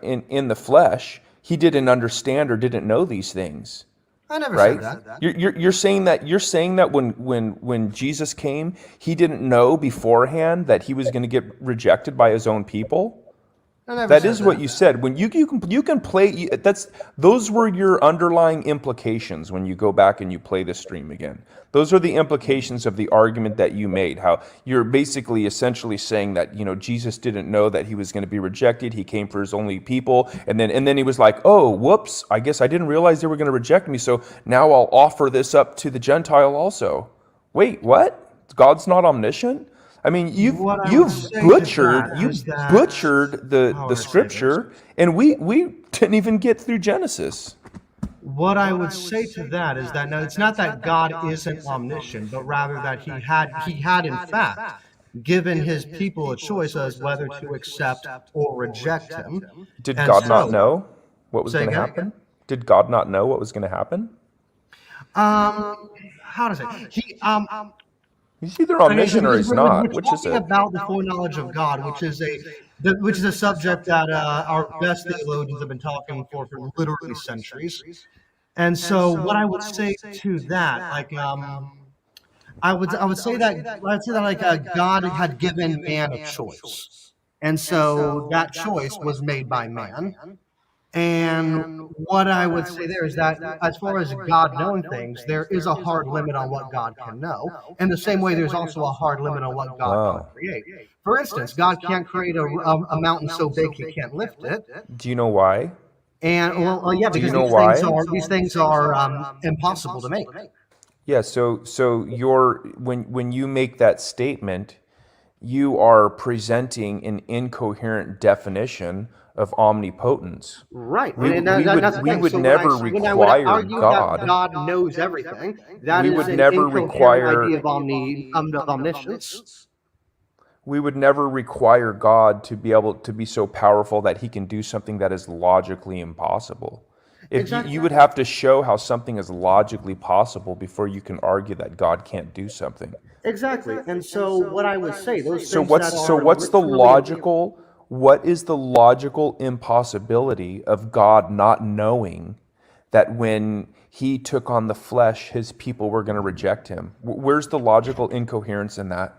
in the flesh, he didn't understand or didn't know these things. I never said that. You're saying that when Jesus came, he didn't know beforehand that he was going to get rejected by his own people. That is what you said. When you can play, those were your underlying implications when you go back and you play the stream again. Those are the implications of the argument that you made. How you're basically essentially saying that Jesus didn't know that he was going to be rejected. He came for his only people, and then he was like, oh, whoops! I guess I didn't realize they were going to reject me. So now I'll offer this up to the Gentile also. Wait, what? God's not omniscient? I mean, you've butchered the scripture, and we didn't even get through Genesis. What I would say to that is that no, it's not that God isn't omniscient, but rather that he had in fact given his people a choice as whether to accept or reject him. Did God not know what was going to happen? Did God not know what was going to happen? How does it? He's either omniscient or he's not. Which is it? About the foreknowledge of God, which is a subject that our best theologians have been talking for literally centuries. And so, what I would say to that, like, I would say that God had given man a choice, and so that choice was made by man. And what I would say there is that as far as God knowing things, there is a hard limit on what God can know. In the same way, there's also a hard limit on what God can create. For instance, God can't create a mountain so big he can't lift it. Do you know why? And because these things are impossible to make. Yeah. So when you make that statement, you are presenting an incoherent definition of omnipotence. Right. We would never require God. That God knows everything. That we is would an never incoherent require idea of omniscience. We would never require God to be able to be so powerful that he can do something that is logically impossible. You would have to show how something is logically possible before you can argue that God can't do something. Exactly. And so what I would say, what is the logical impossibility of God not knowing that when he took on the flesh, his people were going to reject him? Where's the logical incoherence in that?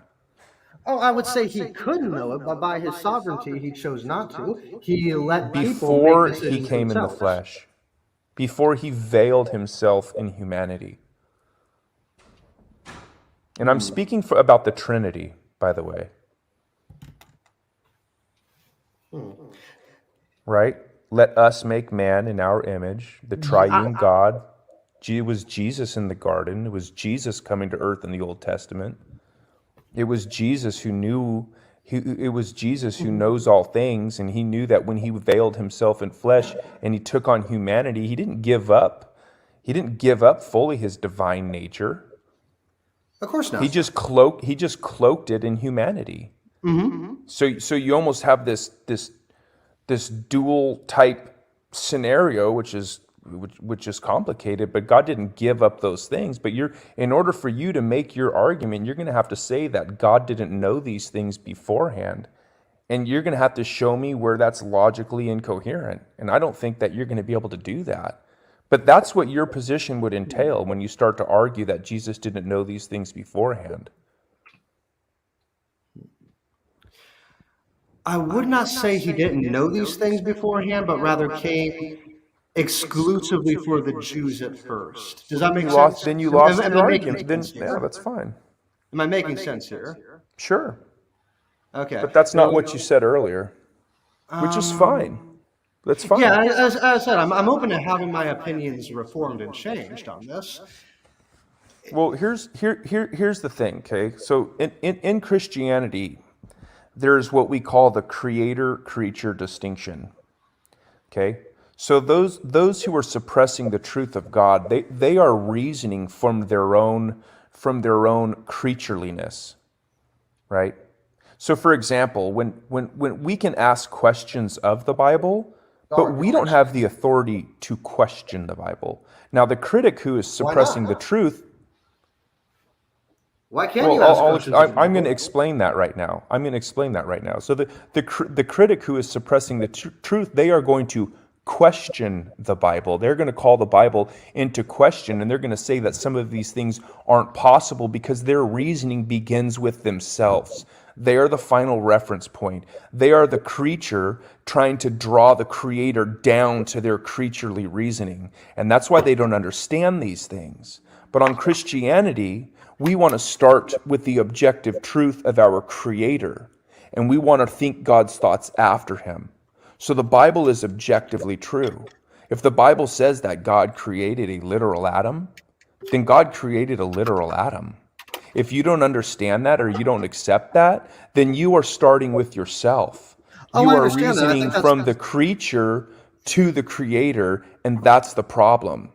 Oh, I would say he could know it, but by his sovereignty, he chose not to. He let before people make he came themselves. in the flesh, before he veiled himself in humanity. And I'm speaking about the Trinity, by the way. Right? Let us make man in our image, the triune God. It was Jesus in the garden. It was Jesus coming to earth in the Old Testament. It was Jesus who knew. It was Jesus who knows all things, and he knew that when he veiled himself in flesh and he took on humanity, he didn't give up. He didn't give up fully his divine nature. Of course not. He just cloaked it in humanity. Mm-hmm. So you almost have this dual type scenario, which is complicated, but God didn't give up those things. But in order for you to make your argument, you're going to have to say that God didn't know these things beforehand, and you're going to have to show me where that's logically incoherent. And I don't think that you're going to be able to do that. But that's what your position would entail when you start to argue that Jesus didn't know these things beforehand. I would not say he didn't know these things beforehand, but rather came exclusively for the Jews at first. Does that make sense? Then you lost your argument. That's fine. Am I making sense here? Sure. Okay. But that's not what you said earlier, which is fine. That's fine. Yeah, as I said, I'm open to having my opinions reformed and changed on this. Well, here's the thing, okay? So in Christianity, there's what we call the creator-creature distinction. Okay? So those who are suppressing the truth of God, they are reasoning from their own creatureliness, right? So for example, when we can ask questions of the Bible, but we don't have the authority to question the Bible. Now the critic who is suppressing the truth, Why can't you ask questions? I'm going to explain that right now. So the critic who is suppressing the truth, they are going to question the Bible. They're going to call the Bible into question, and they're going to say that some of these things aren't possible because their reasoning begins with themselves. They are the final reference point. They are the creature trying to draw the creator down to their creaturely reasoning. And that's why they don't understand these things. But on Christianity, we want to start with the objective truth of our creator. And we want to think God's thoughts after him. So the Bible is objectively true. If the Bible says that God created a literal Adam, then God created a literal Adam. If you don't understand that or you don't accept that, then you are starting with yourself. You are reasoning from the creature to the creator, and that's the problem.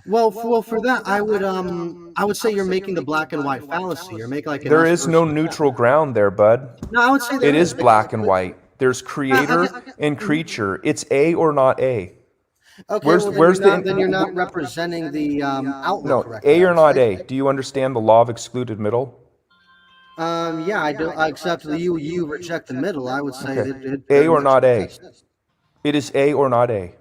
Well, for that, I would say you're making the black and white fallacy. You're making like there is no neutral ground there, bud. No, I would say it is black and white. There's creator and creature. It's A or not A. Okay, then you're not representing the outlook correctly. A or not A. Do you understand the law of excluded middle? Yeah, I do. Except you reject the middle. I would say that A or not A. It is A or not A.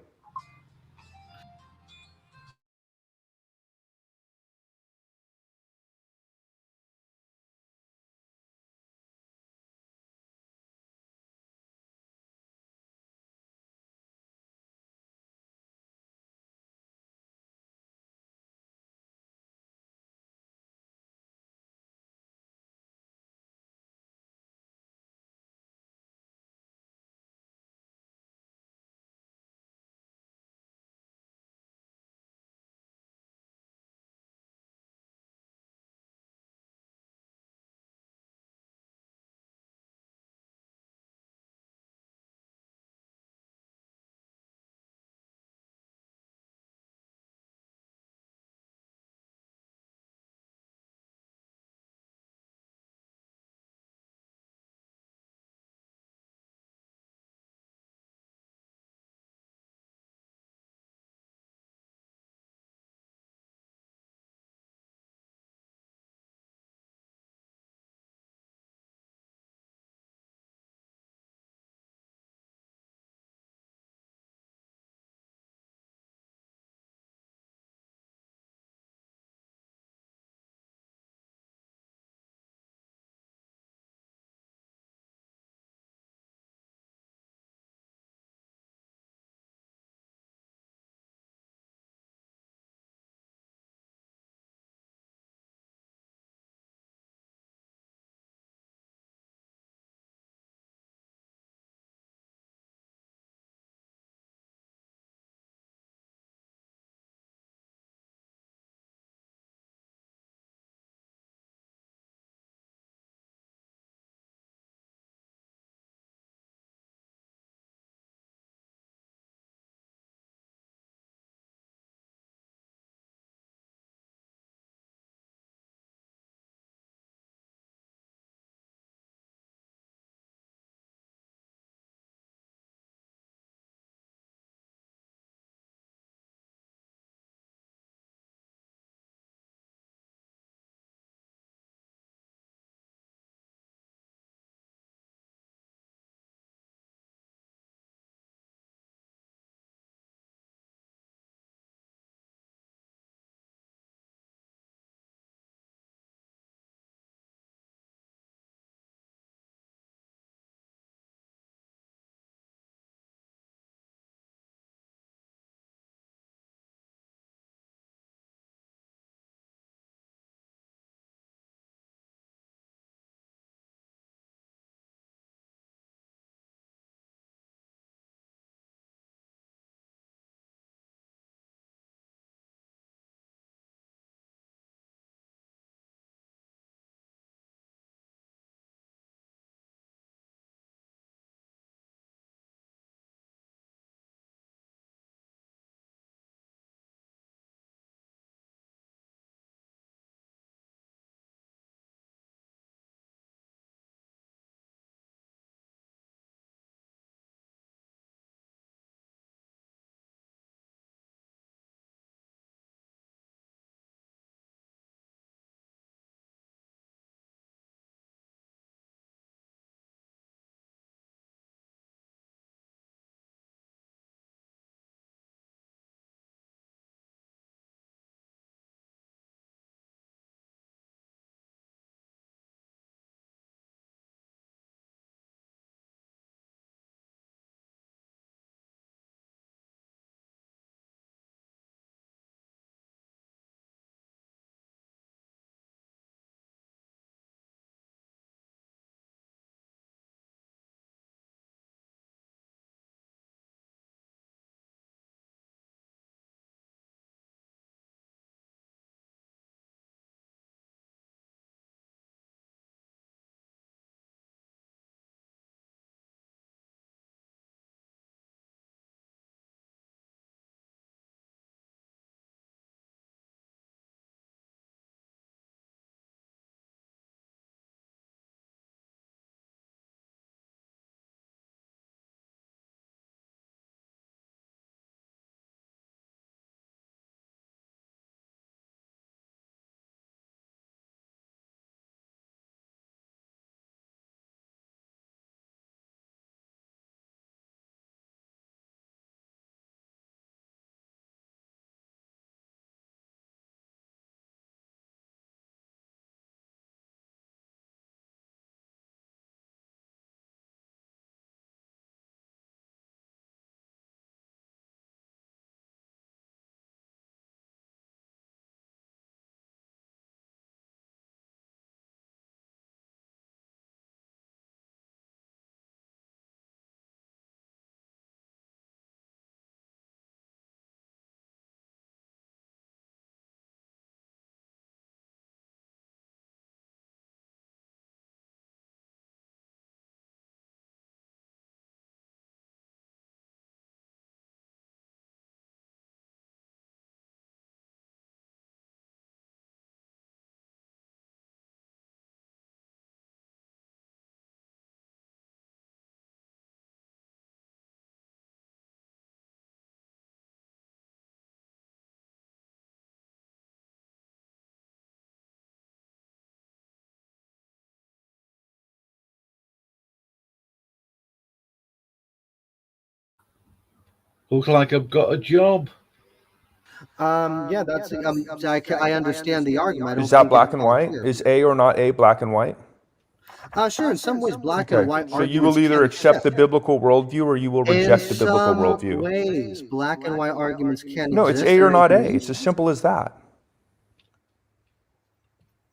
Look like I've got a job. Yeah, that's I understand the argument. I don't Is that think black it's and all white? clear. Is A or not A black and white? Sure, in some ways, black Okay, and white so you will arguments either can accept the exist. biblical worldview or you will In reject the biblical some worldview. ways, black and white arguments can No, it's exist. A or There not A. is It's as simple as that.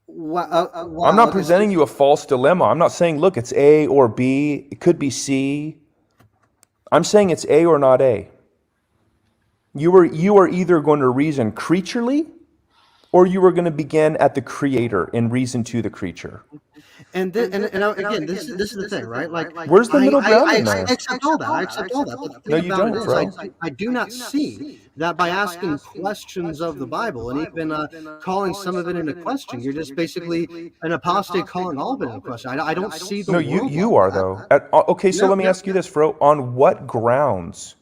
wow, I'm not okay, presenting you a false dilemma. I'm not saying, look, it's A or B. It could be C. I'm saying it's A or not A. You are either going to reason creaturely or you are going to begin at the creator and reason to the creature. And again, this is the thing, right? Like, Where's the middle ground in there? I accept all that. I accept all that. But the No, thing you about don't, it is, bro. I do not see that by asking questions of the Bible and even calling some of it into question, you're just basically an apostate calling all of it into question. I don't see the No, world you like are, that. though. Okay, so No, let me no. ask you this, Fro. On what grounds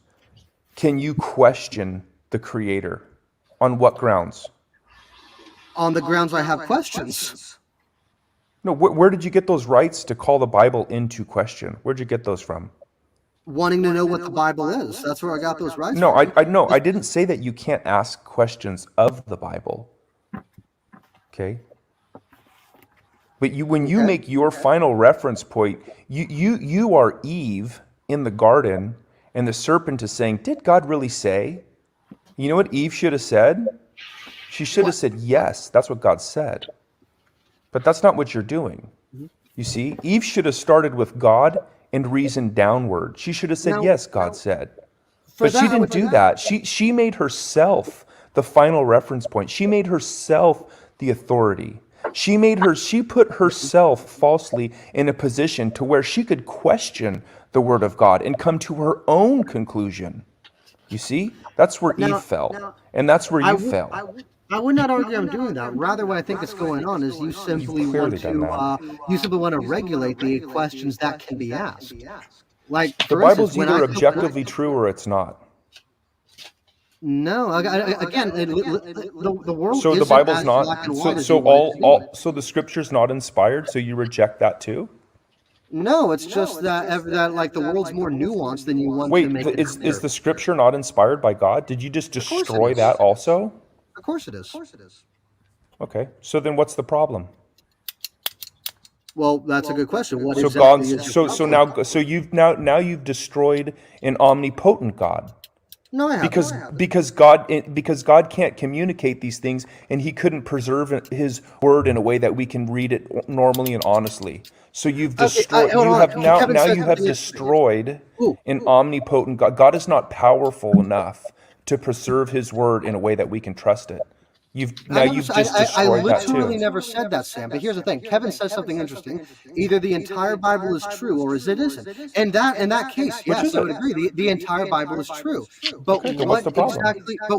can you question the creator? On what grounds? On the grounds I have questions. No, where did you get those rights to call the Bible into question? Where'd you get those from? Wanting to know what the Bible is. That's where I got those rights No, from. I didn't say that you can't ask questions of the Bible. Okay? But when you make your final reference point, you are Eve in the garden, and the serpent is saying, did God really say? You know what Eve should have said? She should have said, yes, that's what God said. But that's not what you're doing. You see, Eve should have started with God and reasoned downward. She should have said, Now- yes, God said. For But she that, I didn't would- do that. She made herself the final reference point. She made herself the authority. She put herself falsely in a position to where she could question the word of God and come to her own conclusion. You see? That's where Now- Eve fell. And that's where you fell. I would not argue I'm doing that. Rather, what I think is going on is you simply clearly want to regulate the questions that can be asked. Like The for Bible's instance, when either I- objectively true or it's not. No, again, the world. So the isn't Bible's as not. black and So white as so you want it to be. so the Scripture's not inspired. So you reject that too. No, it's just that like the world's more nuanced than you want to Wait, make it is clear. the Scripture not inspired by God? Did you just Of course it destroy is. that also? Of course it is. Okay, so then what's the problem? Well, that's a good question. What So exactly God's is so your so problem? now so you've now you've destroyed an omnipotent God. No, I haven't. Because God can't communicate these things, and He couldn't preserve His word in a way that we can read it normally and honestly. So you've destroyed. hold You on. have now Kevin now said you have something- destroyed Ooh. an omnipotent God. God is not powerful enough to preserve His word in a way that we can trust it. You've just I destroyed that literally too. never said that, Sam. But here's the thing: Kevin says something interesting. Either the entire Bible is true, or is it isn't. And in that case, yes, is I would it? agree. The entire Bible is true. But Okay, then what's the problem?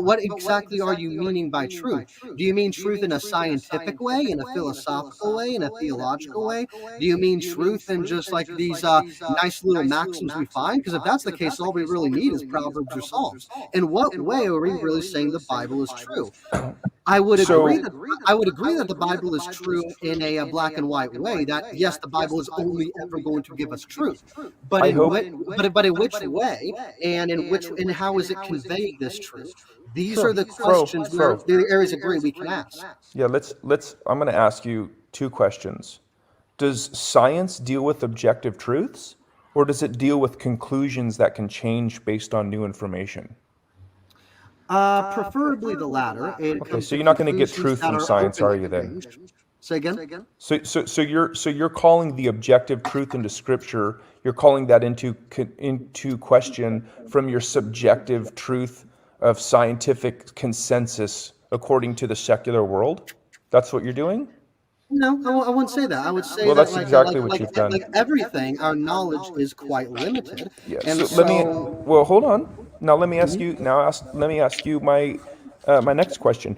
what exactly are you meaning by truth? Do you mean truth in a scientific way, in a philosophical way, in a theological way? Do you mean truth in just like these nice little maxims we find? Because if that's the case, all we really need is Proverbs or Psalms. In what way are we really saying the Bible is true? I would agree that the Bible is true in a black and white way. That yes, the Bible is only ever going to give us truth, but in which way, and in how is it conveying this truth? These are the questions where the areas of gray we can ask. Yeah, let's. I'm going to ask you two questions. Does science deal with objective truths, or does it deal with conclusions that can change based on new information? Preferably the latter. Okay, so you're not going to get truth from science, are you then? Say again? So you're calling the objective truth into Scripture. You're calling that into question from your subjective truth of scientific consensus according to the secular world. That's what you're doing? No, I wouldn't say that. I would say Well, that that's exactly what you've done. Like everything, our knowledge is quite limited. Yeah. And So well, hold on. Now let me ask you. Let me ask you my next question.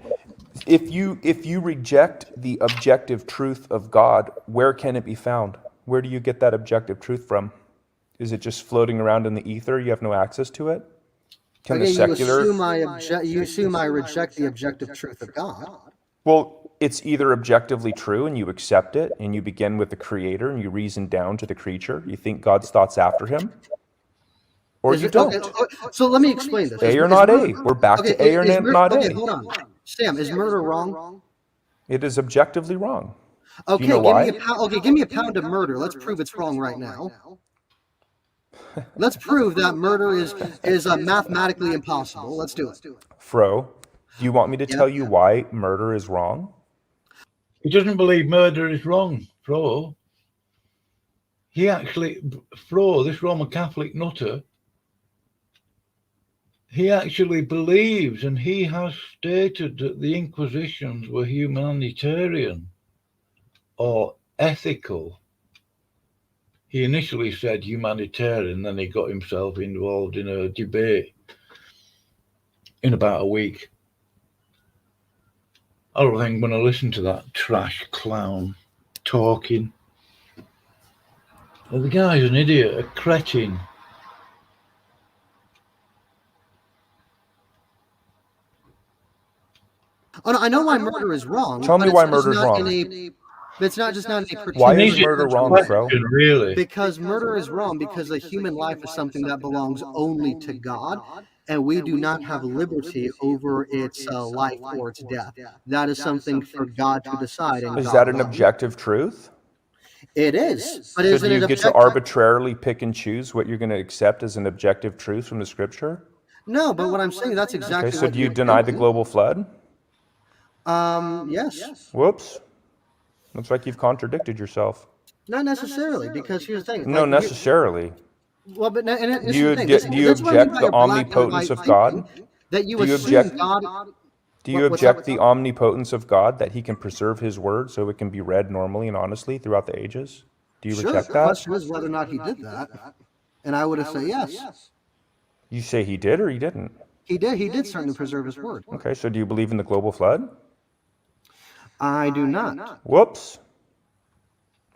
If you reject the objective truth of God, where can it be found? Where do you get that objective truth from? Is it just floating around in the ether? You have no access to it? Can the secular? You assume I reject the objective truth of God. Well, it's either objectively true and you accept it and you begin with the Creator and you reason down to the creature. You think God's thoughts after him. or Is you it, don't. okay, so let me explain this. A or not A. We're back to A or not A. Okay, hold on. Sam, is murder wrong? It is objectively wrong. Okay, Do you know why? give me a pound of murder. Let's prove it's wrong right now. Let's prove that murder is mathematically impossible. Let's do it. Fro, do you want me to tell you why murder is wrong? He doesn't believe murder is wrong, Fro. Fro, this Roman Catholic nutter, he actually believes, and he has stated, that the Inquisitions were humanitarian or ethical. He initially said humanitarian, then he got himself involved in a debate in about a week. I don't think I'm going to listen to that trash clown talking. Well, the guy's an idiot, a cretin. Oh, no, I know why murder is wrong. Tell me why murder is wrong. It's not just not a particular. Why is murder wrong, Fro? Really? Because murder is wrong because a human life is something that belongs only to God, and we do not have liberty over its life or its death. That is something for God to decide. Is that an objective truth? It is. But So do you get to arbitrarily pick and choose what you're going to accept as an objective truth from the scripture? No, but what I'm saying, that's exactly Okay, so what do you you're deny the thinking. global flood? Yes. Whoops. Looks like you've contradicted yourself. Not necessarily, because here's the thing. No, necessarily. Well, but and Do you object the omnipotence of God? That you Do you assume object? God. Do you object the omnipotence of God, that he can preserve his word so it can be read normally and honestly throughout the ages? Do you reject The that? question is whether or not he did that, and I would have said yes. You say he did or he didn't? He did. He did certainly preserve his word. Okay, so do you believe in the global flood? I do not. Whoops.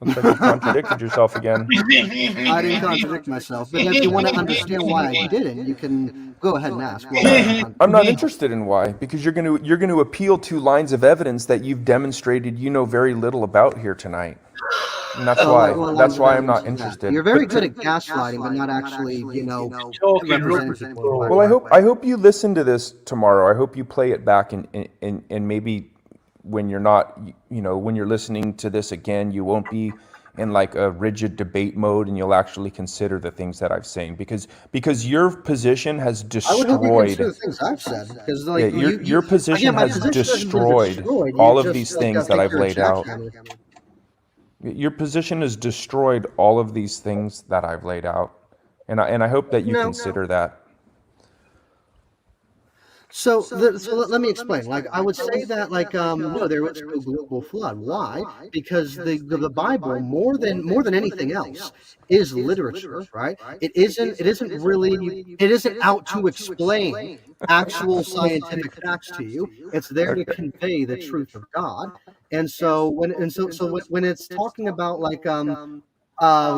Looks like you contradicted yourself again. I didn't contradict myself, but if you want to understand why I didn't, you can go ahead and ask. I'm not interested in why, because you're going to appeal to lines of evidence that you've demonstrated you know very little about here tonight. And that's why I'm not interested. You're very good at gaslighting, but not actually, representing people. Well, I hope you listen to this tomorrow. I hope you play it back and maybe when you're not, when you're listening to this again, you won't be in like a rigid debate mode, and you'll actually consider the things that I've saying, because your position has destroyed. I would hope you consider the things I've said, because your position has destroyed all of these things that I've laid out. Your position has destroyed all of these things that I've laid out, and I hope that you consider that. So let me explain. Like, I would say that, no, there was no global flood. Why? Because the Bible, more than anything else, is literature, right? It isn't out to explain actual scientific facts to you. It's there to convey the truth of God. And so when it's talking about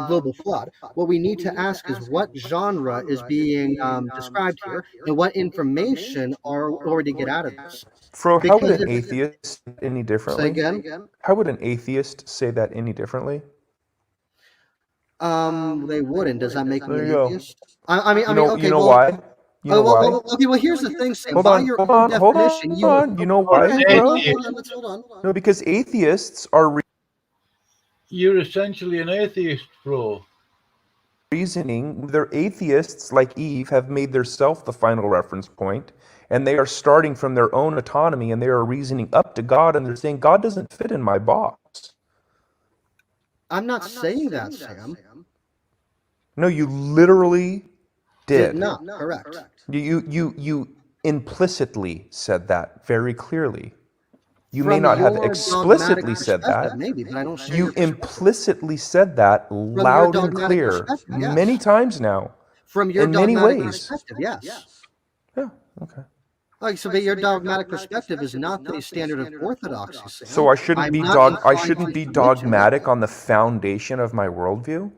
global flood, what we need to ask is what genre is being described here, and what information are to get out of this. Fro, how would an atheist say it any differently? Say again? How would an atheist say that any differently? They wouldn't. Does that make me an go. atheist? I mean, okay. You know why? You know why? Well, here's the thing, Sam. Hold on. You know why? Hold on. No, because atheists are You're essentially an atheist, bro. reasoning. They're atheists like Eve have made their self the final reference point, and they are starting from their own autonomy, and they are reasoning up to God, and they're saying, God doesn't fit in my box. I'm not saying that, Sam. No, you literally did. Not correct. You implicitly said that very clearly. You From may not have your explicitly dogmatic said perspective, that. maybe, but I don't share You your perspective. implicitly said that loud and dogmatic clear perspective, yes. many times now. From your in many dogmatic ways. perspective, yes. Yeah, okay. But your dogmatic perspective is not the standard of orthodoxy, Sam. So I shouldn't I'm be not I inclined shouldn't to be submit to it. dogmatic on the foundation of my worldview?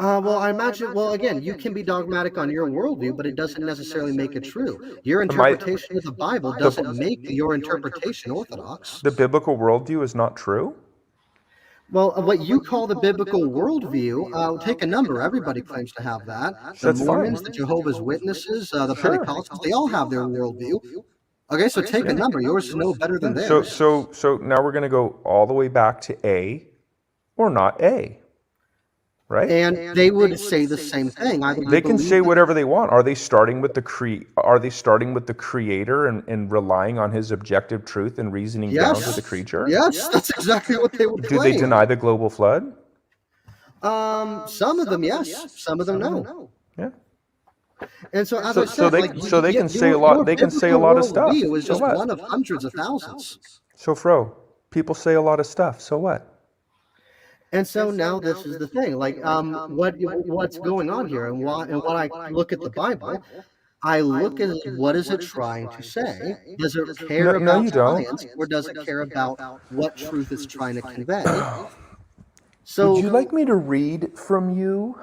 Well, I imagine, again, you can be dogmatic on your worldview, but it doesn't necessarily make it true. Your interpretation of the Bible doesn't make your interpretation orthodox. The biblical worldview is not true? Well, what you call the biblical worldview, take a number. Everybody claims to have that. The That's Mormons, fine. the Jehovah's Witnesses, the Sure. Pentecostals, they all have their worldview. Okay, so take a number. Yours is no better than So theirs. so now we're going to go all the way back to A or not A, right? And they would say the same thing. Either They can say whatever they want. Are they starting with the creator and relying on his objective truth and reasoning down to the creature? Yes, that's exactly what they would Do claim. they deny the global flood? Some of them, yes. Some of them, no. Yeah. And so, as So- I so said, they- like, so they can say a your lot- they can say a biblical lot of stuff. worldview is So just what? one of hundreds of thousands. So Fro, people say a lot of stuff. So what? And so now this is the thing, like, what's going on here, and what I look at the Bible, I look at what is it trying to say? Does it care No, about you don't. science, or does it care about what truth it's trying to convey? So, Would you like me to read from you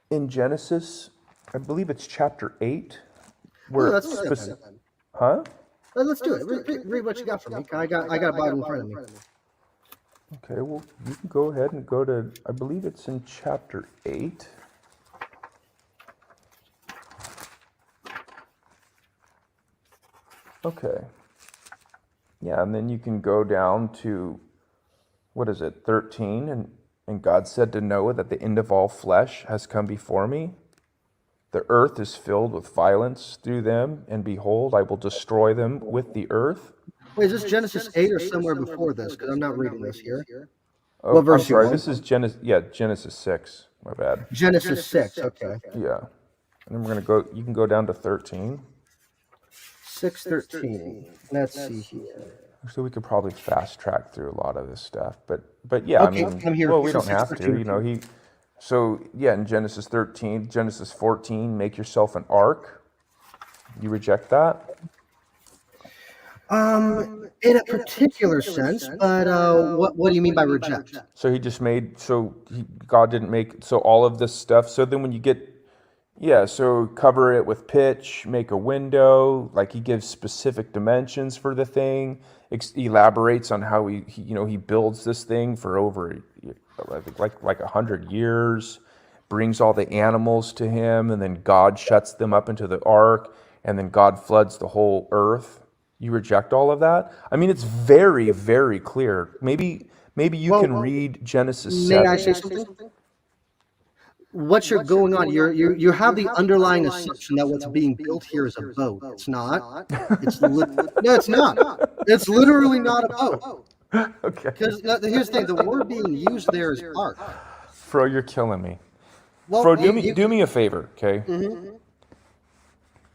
in Genesis? I believe it's chapter 8. Where let's do it then. Huh? Let's do it. Read what you got for me. I got a Bible in front of me. Okay, well, you can go ahead and go to, I believe it's in chapter 8. Okay. Yeah, and then you can go down to, what is it, 13? And God said to Noah that the end of all flesh has come before me. The earth is filled with violence through them, and behold, I will destroy them with the earth. Wait, is this Genesis 8 or somewhere before this? Because I'm not reading this here. Oh, What verse I'm sorry, you this is Genesis 6. My bad. Genesis 6, okay. Yeah. And then we're going to go, you can go down to 13. 6:13. Let's see here. So we could probably fast track through a lot of this stuff, but yeah, Okay, I mean, I'm here. well, we So don't have to, 6:13. you know, so yeah, in Genesis 13, Genesis 14, make yourself an ark. You reject that? In a particular sense, but what do you mean by reject? So God didn't make, so all of this stuff, so then when you get, yeah, so cover it with pitch, make a window, like he gives specific dimensions for the thing, elaborates on how he builds this thing for over, I think like 100 years, brings all the animals to him, and then God shuts them up into the ark, and then God floods the whole earth. You reject all of that? I mean, it's very, very clear. Maybe you can read Genesis 7. May I say something? What's going on? You have the underlying assumption that what's being built here is a boat. It's not. No, it's not. It's literally not a boat. Okay. Because here's the thing: the word being used there is ark. Fro, you're killing me. Well, Fro, do me a favor, okay? Mm-hmm.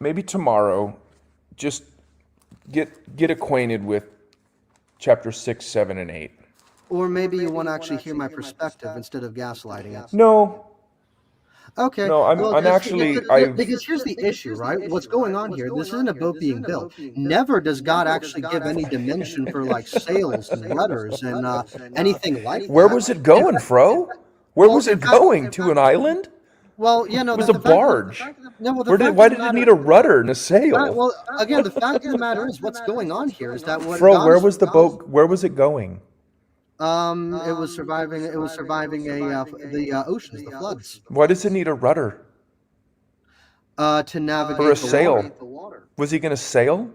Maybe tomorrow, just get acquainted with chapter 6, 7, and 8. Or maybe you want to actually hear my perspective instead of gaslighting it. No. Okay. No, because here's the issue, right? What's going on here? This isn't a boat being built. Never does God actually give any dimension for like sails and rudders and anything like that. Where was it going, Fro? Where was it going? To an island? Well, yeah, no. It was a barge. Why did it need a rudder and a sail? Well, again, the fact of the matter is, what's going on here is that Fro, where was the boat? Where was it going? It was surviving. It was surviving the oceans, the floods. Why does it need a rudder? To navigate Or a sail? the water. Was he going to sail?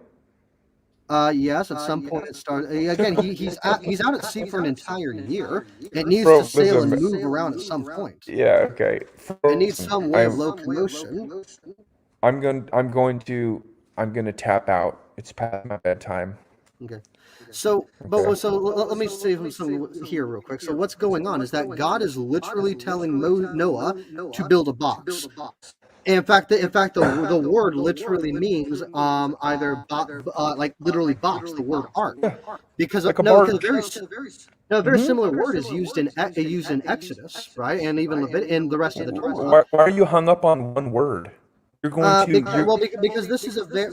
Yes, at some point it started. Again, he's out at sea for an entire year. It needs Fro, to sail and listen, move around at some point. Yeah, okay. It needs some way of locomotion. I'm going to tap out. It's past my bedtime. Okay. So let me say something here real quick. So what's going on is that God is literally telling Noah to build a box. And in fact, the word literally means either like literally box. The word ark, because like a a very similar word is used in Exodus, right, and even Leviticus and the rest of the Torah. Why are you hung up on one word? You're going to because this is a very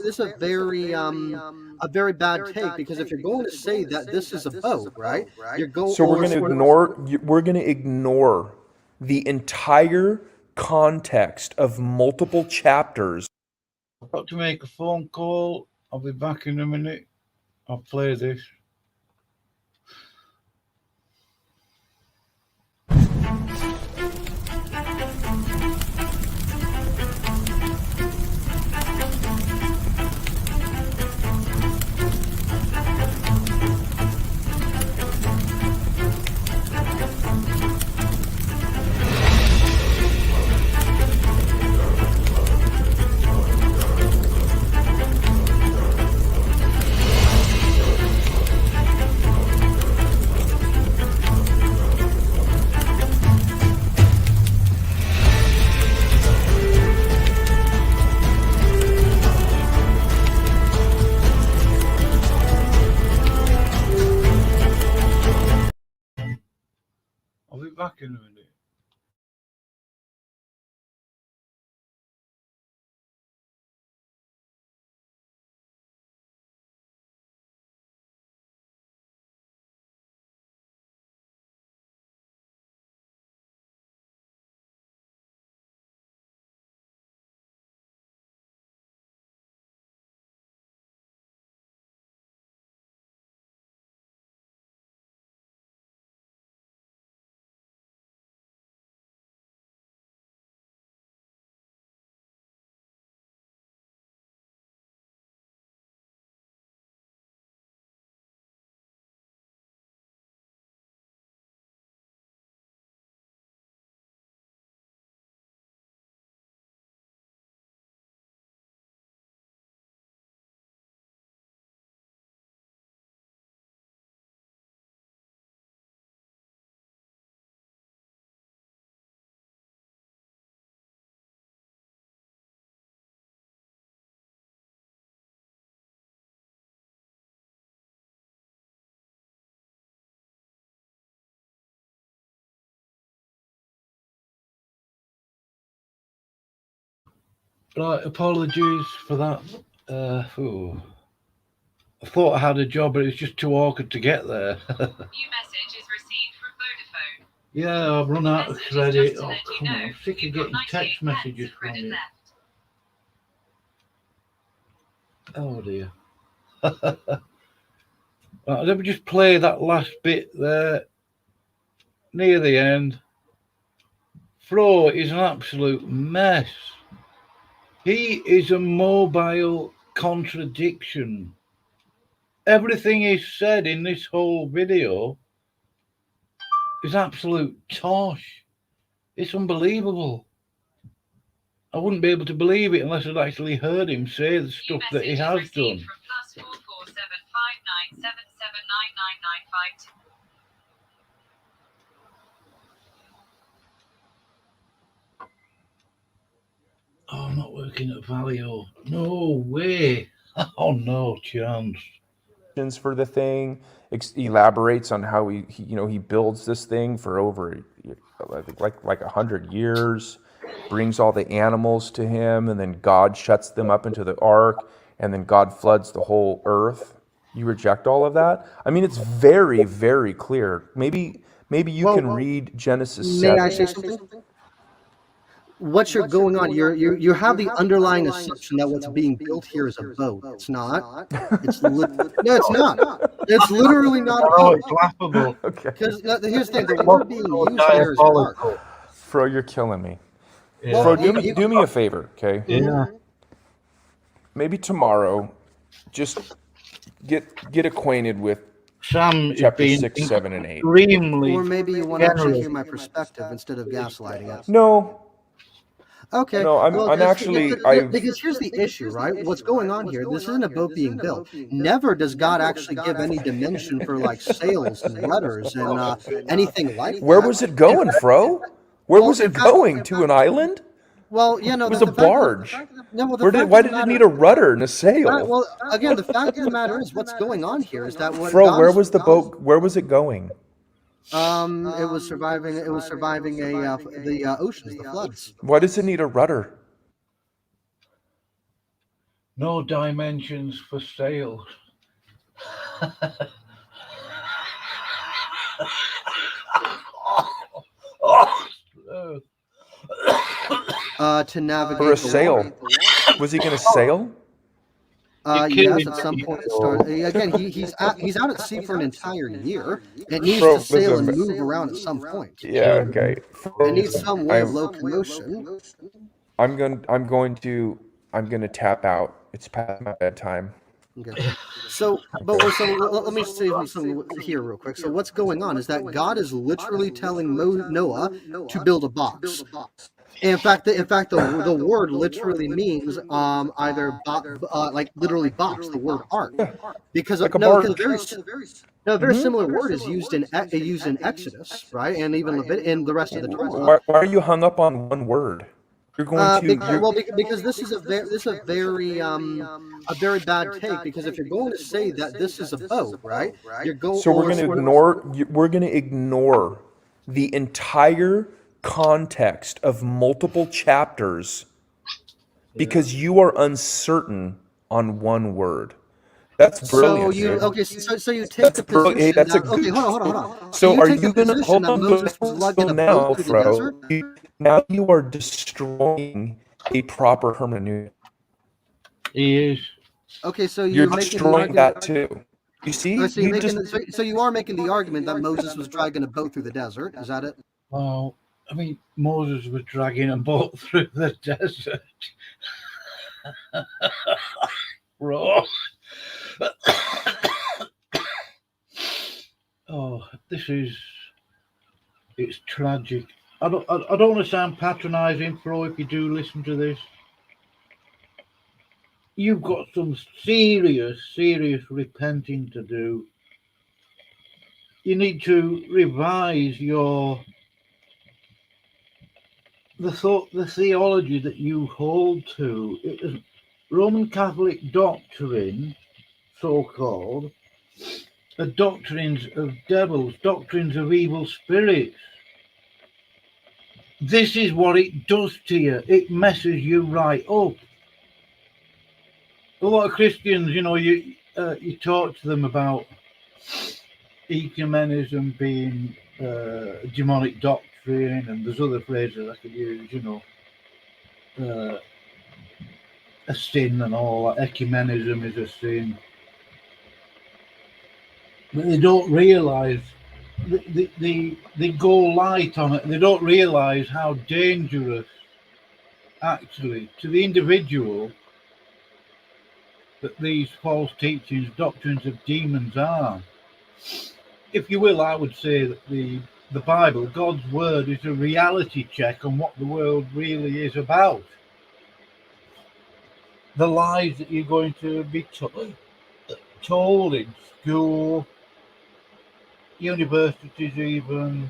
bad take. Because if you're going to say that this is a boat, right, you're going. So we're going to ignore the entire context of multiple chapters. I've got to make a phone call. I'll be back in a minute. I'll play this. in a minute. Right, apologies for that. I thought I had a job, but it was just too awkward to get there. New message is received from Vodafone. Yeah, I've run out of Message is credit. just to Oh, let you come on, know, I'm sick of you've got getting text 98 messages pence from credit you. left. Oh dear. Right, let me just play that last bit there near the end. Fro is an absolute mess. He is a mobile contradiction. Everything is said in this whole video is absolute tosh. It's unbelievable. I wouldn't be able to believe it unless I'd actually heard him say the stuff that he has done. From +44759779995. Oh, I'm not working at Valio. No way. Oh, no chance. For the thing, elaborates on how he builds this thing for over like 100 years, brings all the animals to him, and then God shuts them up into the ark, and then God floods the whole earth. You reject all of that? I mean, it's very, very clear. Maybe you can read Genesis 7. May I say something? What's going on? You have the underlying assumption that what's being built here is a boat. It's not. It's no, it's not. It's literally not a boat. It's laughable. Okay. Because here's the thing: the word being used here is ark. Fro, you're killing me. Yeah. Fro, do me a favor, okay? Yeah. Maybe tomorrow, just get acquainted with Sam chapter is 6, 7, and 8. extremely Or maybe you want to actually hear my perspective instead of gaslighting it. No. Okay. No, I'm actually. Because here's the issue, right? What's going on here? This isn't a boat being built. Never does God actually give any dimension for like sails and rudders and anything like that. Where was it going, Fro? Where was it going? To an island? Well, yeah, no. It was a barge. Why did it need a rudder and a sail? Right, well, again, the fact of the matter is, what's going on here is that what Fro, where was the boat? Where was it going? It was surviving. It was surviving the oceans, the floods. Why does it need a rudder? no dimensions for sails. To navigate For a sail. Was he going to sail? Yes, at some point it started. Again, he's out at sea for an entire year. It needs to sail and move around at some point. Yeah. Okay. It needs some way of locomotion. I'm going to tap out. It's past my bedtime. Okay. So let me say something here real quick. So what's going on is that God is literally telling Noah to build a box. In fact, the word literally means either like literally box. The word ark, because a very similar word is used in Exodus, right, and even in the rest of the Torah. Why are you hung up on one word? You're going to because this is a very bad take. Because if you're going to say that this is a boat, right, you're going. So we're going to ignore the entire context of multiple chapters because you are uncertain on one word. That's brilliant. So you take the position Hey, that's that, a good. hold on. So you are take you the going to position hold that on? Moses was lugged in a Now, boat through the desert? Now you are destroying a proper hermeneutic. He is. Okay, so you're making destroying the argument that too. You see, so you are making the argument that Moses was dragging a boat through the desert. Is that it? Well, I mean, Moses was dragging a boat through the desert. Bro. Oh, it's tragic. I don't want to sound patronizing, Fro, if you do listen to this. You've got some serious repenting to do. You need to revise the theology that you hold to. It is Roman Catholic doctrine, so-called, are doctrines of devils, doctrines of evil spirits. This is what it does to you. It messes you right up. A lot of Christians, you talk to them about ecumenism being a demonic doctrine, and there's other phrases I could use, a sin and all that. Ecumenism is a sin. But they don't realise, they go light on it. They don't realise how dangerous, actually, to the individual, that these false teachings, doctrines of demons are. If you will, I would say that the Bible, God's word, is a reality check on what the world really is about. The lies that you're going to be told in school, universities even.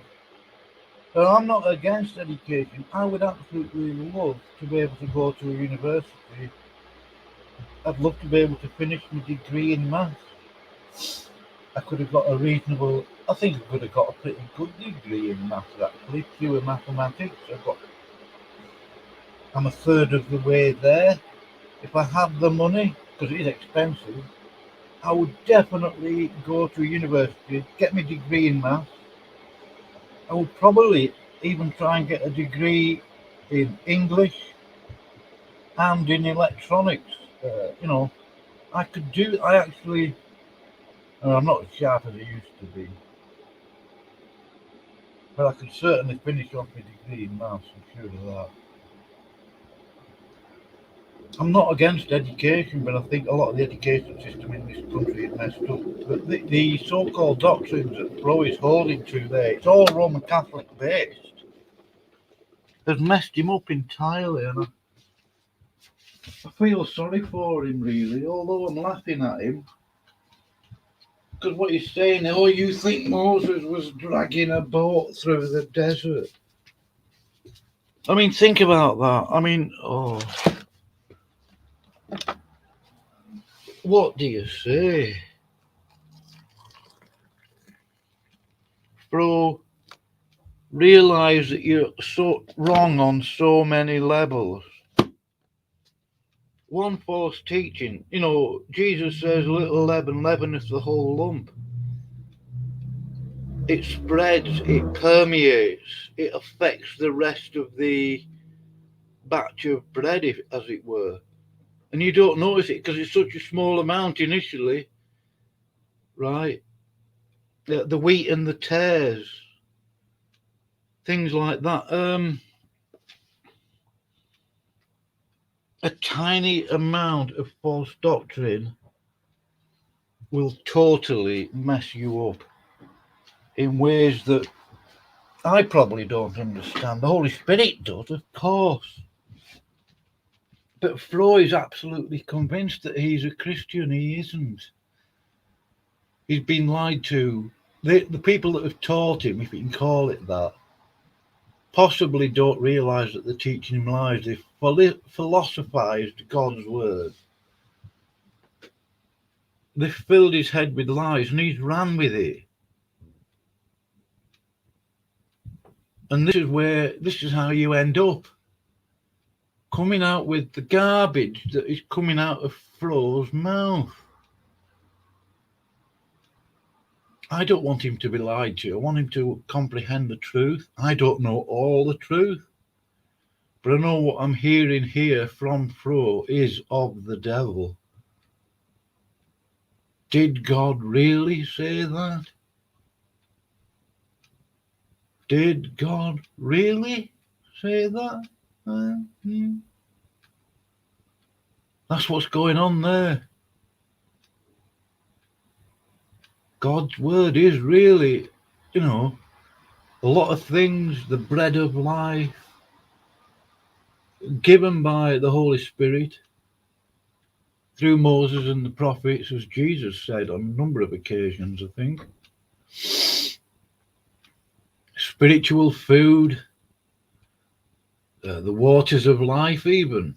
And I'm not against education. I would absolutely love to be able to go to a university. I'd love to be able to finish my degree in maths. I could have got I think I could have got a pretty good degree in maths, actually, pure mathematics. I'm a third of the way there. If I had the money, because it is expensive, I would definitely go to a university, get my degree in maths. I would probably even try and get a degree in English and in electronics. I'm not as sharp as I used to be, but I could certainly finish off my degree in maths, I'm sure of that. I'm not against education, but I think a lot of the education system in this country is messed up. But the so-called doctrines that Fro is holding to there, it's all Roman Catholic based. They've messed him up entirely, and I feel sorry for him, really, although I'm laughing at him. Because what he's saying, you think Moses was dragging a boat through the desert? I mean, think about that. I mean, what do you say? Bro, realize that you're so wrong on so many levels. One false teaching, Jesus says, little leaven leaveneth the whole lump. It spreads, it permeates, it affects the rest of the batch of bread, as it were. And you don't notice it because it's such a small amount initially, right? The wheat and the tares, things like that. A tiny amount of false doctrine will totally mess you up in ways that I probably don't understand. The Holy Spirit does, of course. But Fro is absolutely convinced that he's a Christian. He isn't. He's been lied to. The people that have taught him, if you can call it that, possibly don't realise that they're teaching him lies. They've philosophised God's word. They've filled his head with lies and he's ran with it. And this is how you end up. Coming out with the garbage that is coming out of Fro's mouth. I don't want him to be lied to. I want him to comprehend the truth. I don't know all the truth. But I know what I'm hearing here from Fro is of the devil. Did God really say that? Did God really say that? That's what's going on there. God's word is really, a lot of things, the bread of life, given by the Holy Spirit through Moses and the prophets, as Jesus said on a number of occasions, I think. Spiritual food, the waters of life even.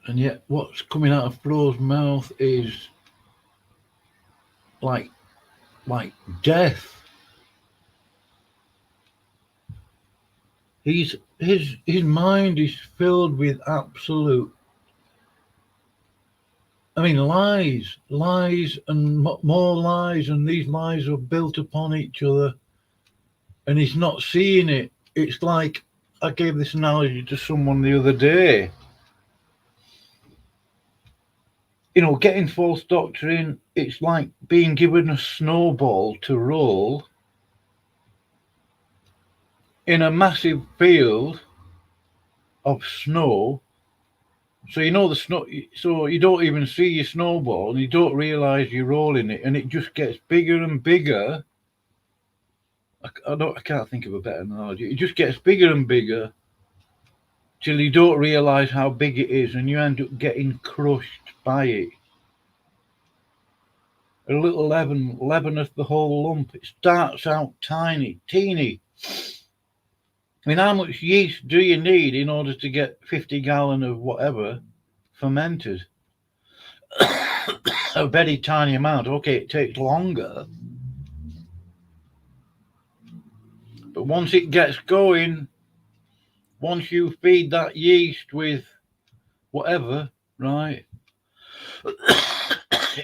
And yet what's coming out of Fro's mouth is like death. His mind is filled with absolute, lies and more lies, and these lies are built upon each other, and he's not seeing it. It's like, I gave this analogy to someone the other day. Getting false doctrine, it's like being given a snowball to roll in a massive field of snow. So the snow, so you don't even see your snowball, and you don't realize you're rolling it, and it just gets bigger and bigger. I can't think of a better analogy. It just gets bigger and bigger till you don't realize how big it is, and you end up getting crushed by it. A little leaven leaveneth the whole lump. It starts out tiny, teeny. How much yeast do you need in order to get 50 gallon of whatever fermented? A very tiny amount. Okay, it takes longer. But once it gets going, once you feed that yeast with whatever, right,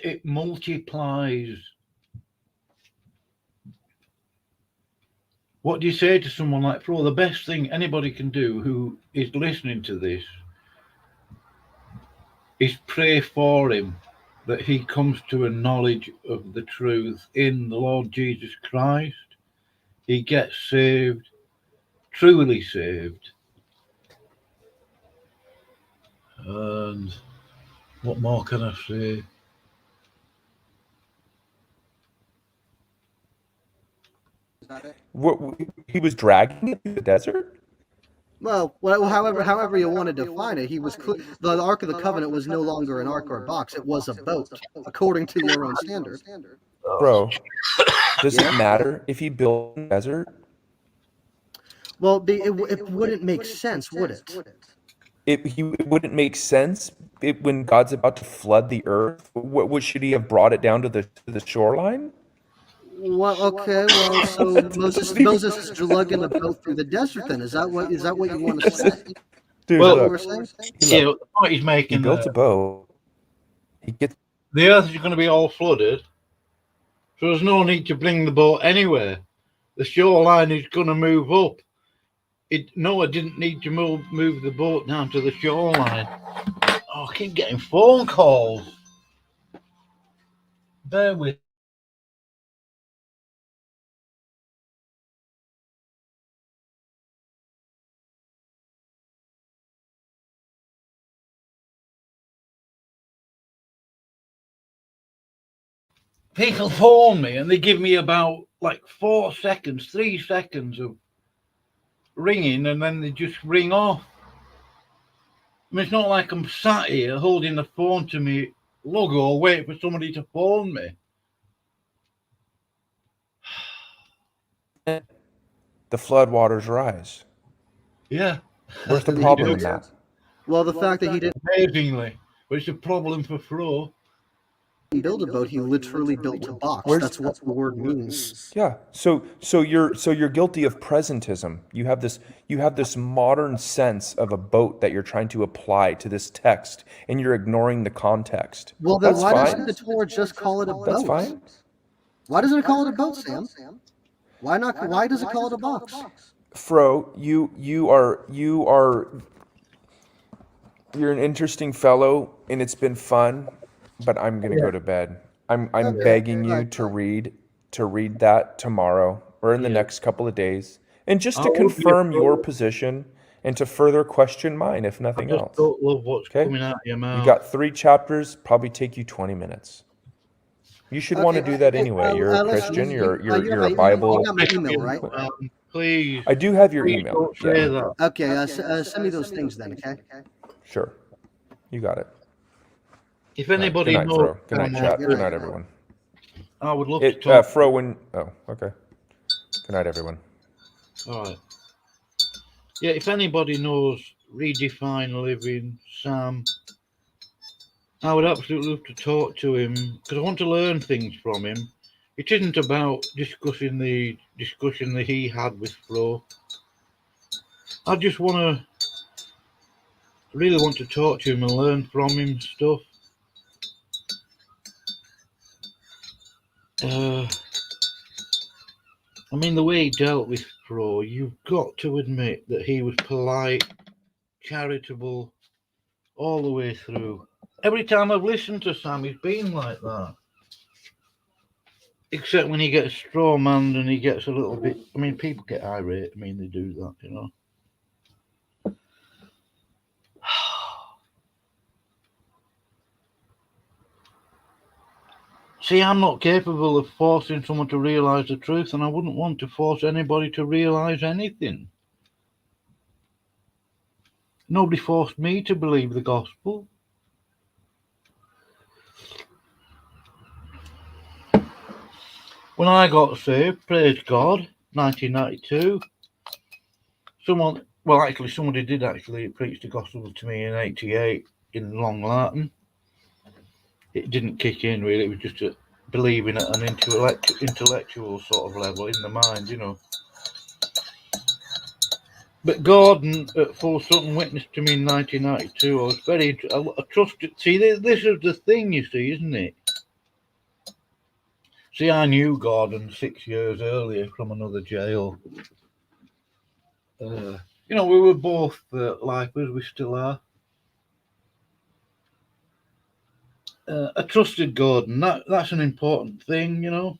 it multiplies. What do you say to someone like Fro? The best thing anybody can do who is listening to this is pray for him, that he comes to a knowledge of the truth in the Lord Jesus Christ. He gets saved, truly saved. And what more can I say? What, he was dragging it through the desert? Well, however you want to define it, he was the Ark of the Covenant was no longer an ark or a box; it was a boat, according to your own standard. Bro, does it matter if he built in the desert? Well, it wouldn't make sense, would it? It wouldn't make sense when God's about to flood the earth. What should he have brought it down to the shoreline? Well, okay. Well, so Moses is lugging the boat through the desert. Then is that what you want to say? Dude, well, look, the point he's making. He built a boat. The earth is going to be all flooded, so there's no need to bring the boat anywhere. The shoreline is going to move up. Noah didn't need to move the boat down to the shoreline. Oh, I keep getting phone calls. Bear with. People phone me and they give me about 3 seconds of ringing, and then they just ring off. It's not like I'm sat here holding the phone to me logo waiting for somebody to phone me. The floodwaters rise. Yeah. Where's the problem in that? Well, the fact that he didn't. Amazingly. But it's a problem for Fro. build a boat, he literally built a box. That's what the word means. Yeah. So you're guilty of presentism. You have this modern sense of a boat that you're trying to apply to this text, and you're ignoring the context. Well, then That's why fine. doesn't the Torah just call it a boat? That's fine. Why doesn't it call it a boat, Sam? Why not? Why does it call it a box? Fro, you're an interesting fellow, and it's been fun, but I'm gonna go to bed. I'm begging you to read that tomorrow or in the next couple of days, and just to confirm your position and to further question mine, if nothing else. Don't love what's coming out of your mouth. You got 3 chapters, probably take you 20 minutes. You should want to do that anyway. You're a Christian. You're a Bible. You got my email, right? Please. I do have your Please email. don't say that. Okay, send me those things then, okay? Sure. You got it. If anybody Good night, knows, Fro. Good night, chat. Good night, everyone. I would love to talk. Fro, when... Oh, okay. Good night, everyone. All right. Yeah, if anybody knows Redefine Living, Sam, I would absolutely love to talk to him because I want to learn things from him. It isn't about discussing the discussion that he had with Flo. I just really want to talk to him and learn from him stuff. I mean, the way he dealt with Flo, you've got to admit that he was polite, charitable, all the way through. Every time I've listened to Sam, he's been like that. Except when he gets straw-manned and he gets a little bit... I mean, people get irate. I mean, they do that, you know. See, I'm not capable of forcing someone to realise the truth, and I wouldn't want to force anybody to realise anything. Nobody forced me to believe the gospel. When I got saved, praise God, 1992, somebody did actually preach the gospel to me in 88 in Long Latin. It didn't kick in really, it was just believing at an intellectual sort of level in the mind, you know. But Gordon at Full Sutton witnessed to me in 1992. I trusted. See, this is the thing, you see, isn't it? See, I knew Gordon 6 years earlier from another jail. You know, we were both lifers, we still are. I trusted Gordon. That's an important thing, you know.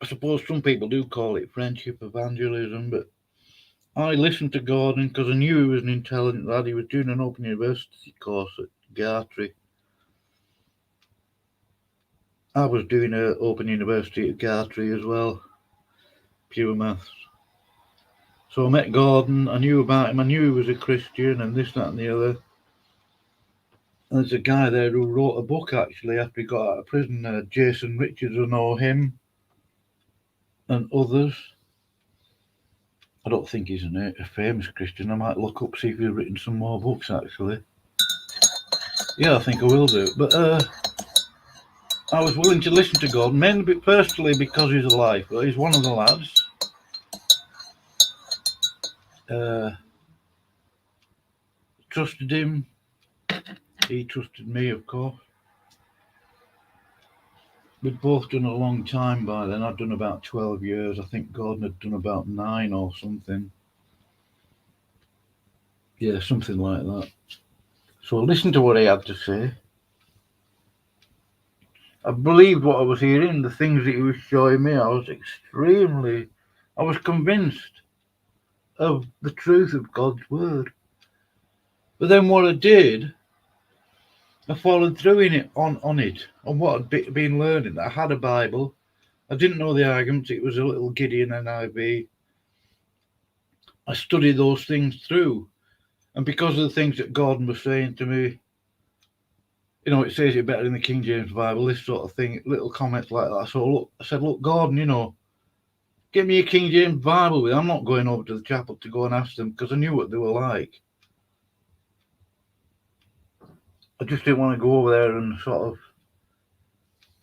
I suppose some people do call it friendship evangelism, but I listened to Gordon because I knew he was an intelligent lad. He was doing an Open University course at Gartrey. I was doing an Open University at Gartrey as well, pure maths. So I met Gordon, I knew about him, I knew he was a Christian and this, that and the other. And there's a guy there who wrote a book actually after he got out of prison, Jason Richards, I know him, and others. I don't think he's a famous Christian. I might look up, see if he's written some more books actually. Yeah, I think I will do. But I was willing to listen to Gordon, mainly personally because he's a lifer. He's one of the lads. Trusted him. He trusted me, of course. We'd both done a long time by then. I'd done about 12 years. I think Gordon had done about 9 or something. Yeah, something like that. So I listened to what he had to say. I believed what I was hearing, the things that he was showing me. I was convinced of the truth of God's word. But then what I did, I followed through on what I'd been learning. I had a Bible. I didn't know the arguments. It was a little Gideon NIV. I studied those things through. And because of the things that Gordon was saying to me, you know, it says it better in the King James Bible, this sort of thing, little comments like that. So I said, look, Gordon, you know, get me a King James Bible. I'm not going over to the chapel to go and ask them because I knew what they were like. I just didn't want to go over there and sort of.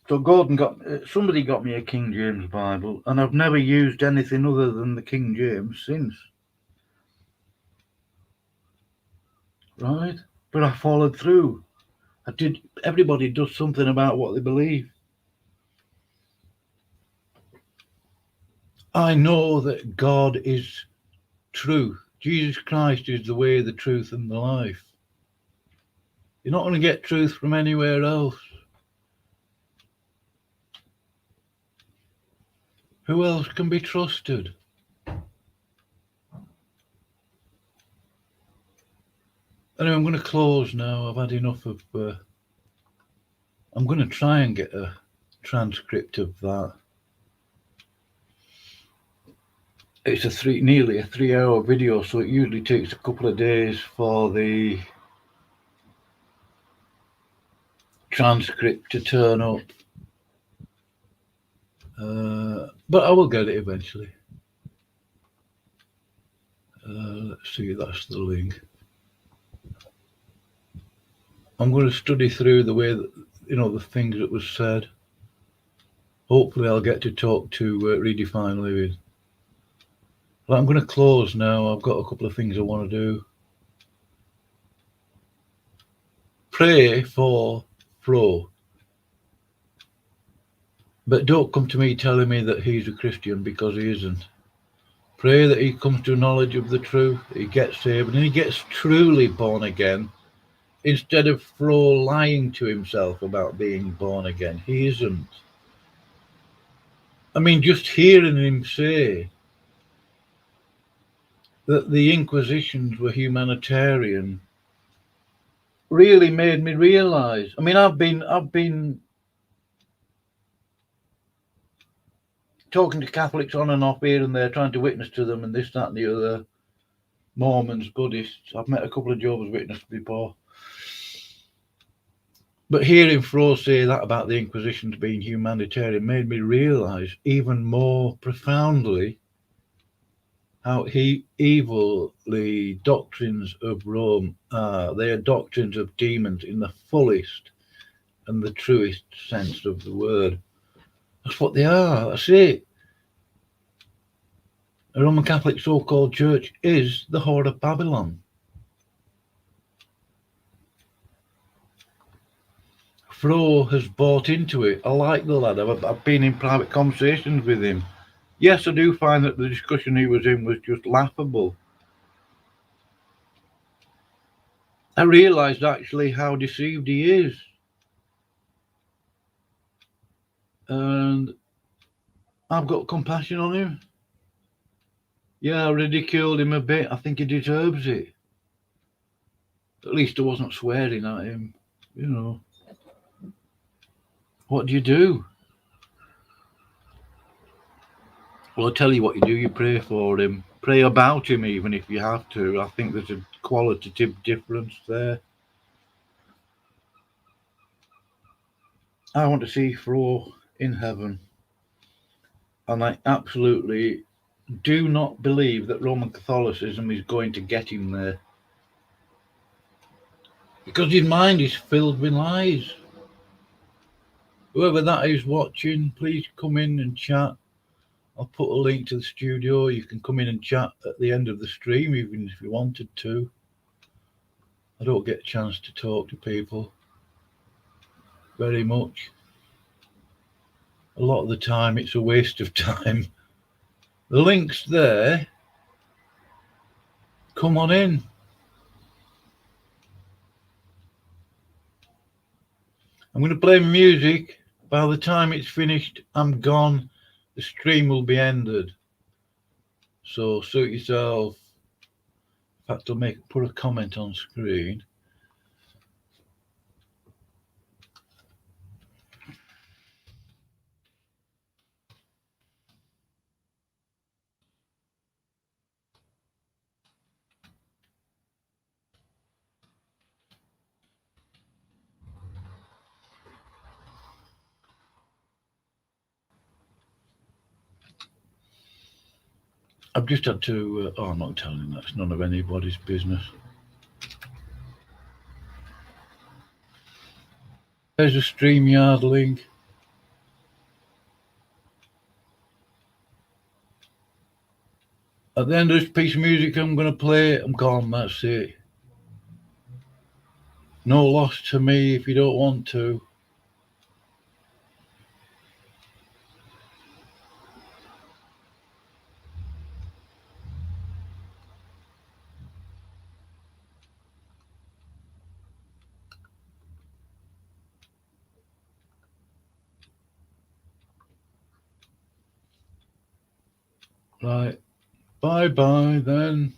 So somebody got me a King James Bible, and I've never used anything other than the King James since. Right? But I followed through. Everybody does something about what they believe. I know that God is truth. Jesus Christ is the way, the truth, and the life. You're not going to get truth from anywhere else. Who else can be trusted? Anyway, I'm going to close now. I've had enough of... I'm going to try and get a transcript of that. It's nearly a 3-hour video, so it usually takes a couple of days for the transcript to turn up. But I will get it eventually. Let's see, that's the link. I'm going to study through the way that, the things that was said. Hopefully I'll get to talk to Redefine Living. But I'm going to close now. I've got a couple of things I want to do. Pray for Flo. But don't come to me telling me that he's a Christian, because he isn't. Pray that he comes to knowledge of the truth, he gets saved, and he gets truly born again, instead of Flo lying to himself about being born again. He isn't. I mean, just hearing him say that the Inquisitions were humanitarian really made me realize. I mean, I've been talking to Catholics on and off here and there, trying to witness to them, and this, that, and the other. Mormons, Buddhists. I've met a couple of Jehovah's Witnesses before. But hearing Fro say that about the Inquisitions being humanitarian made me realize even more profoundly how evil the doctrines of Rome are. They are doctrines of demons in the fullest and the truest sense of the word. That's what they are. That's it. The Roman Catholic so-called church is the whore of Babylon. Fro has bought into it. I like the lad. I've been in private conversations with him. Yes, I do find that the discussion he was in was just laughable. I realised actually how deceived he is. And I've got compassion on him. Yeah, I ridiculed him a bit. I think he deserves it. At least I wasn't swearing at him, What do you do? Well, I'll tell you what you do. You pray for him. Pray about him even if you have to. I think there's a qualitative difference there. I want to see Fro in heaven. And I absolutely do not believe that Roman Catholicism is going to get him there. Because his mind is filled with lies. Whoever that is watching, please come in and chat. I'll put a link to the studio. You can come in and chat at the end of the stream, even if you wanted to. I don't get a chance to talk to people very much. A lot of the time, it's a waste of time. The link's there. Come on in. I'm going to play music. By the time it's finished, I'm gone. The stream will be ended. So suit yourself. In fact, I'll put a comment on screen. I've just had to, I'm not telling that, it's none of anybody's business. There's a StreamYard link. At the end of this piece of music I'm going to play, I'm gone, that's it. No loss to me if you don't want to. Right, bye-bye then.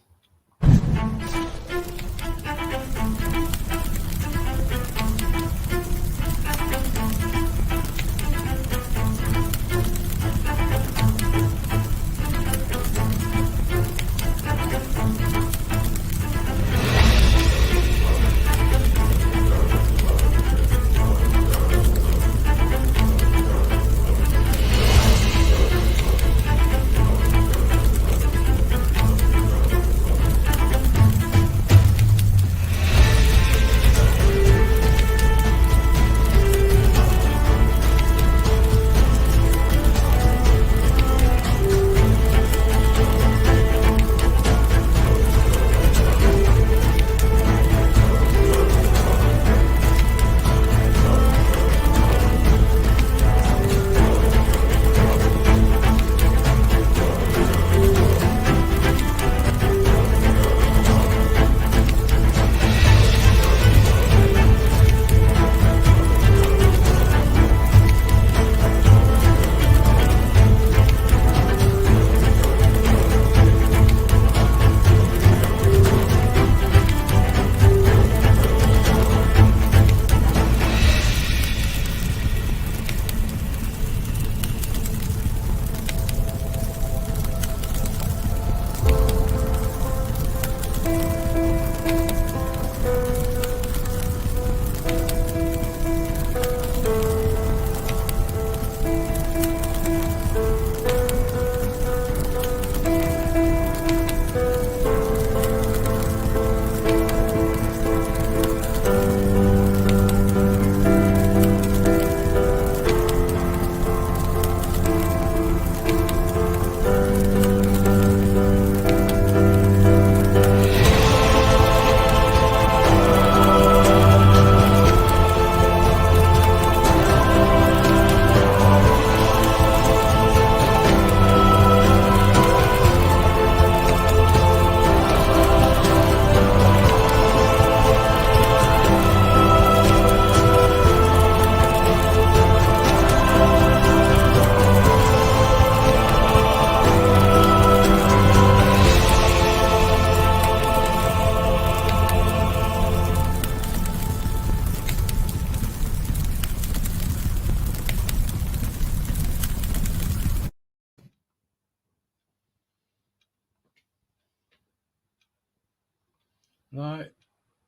Right,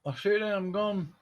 I see that I'm gone.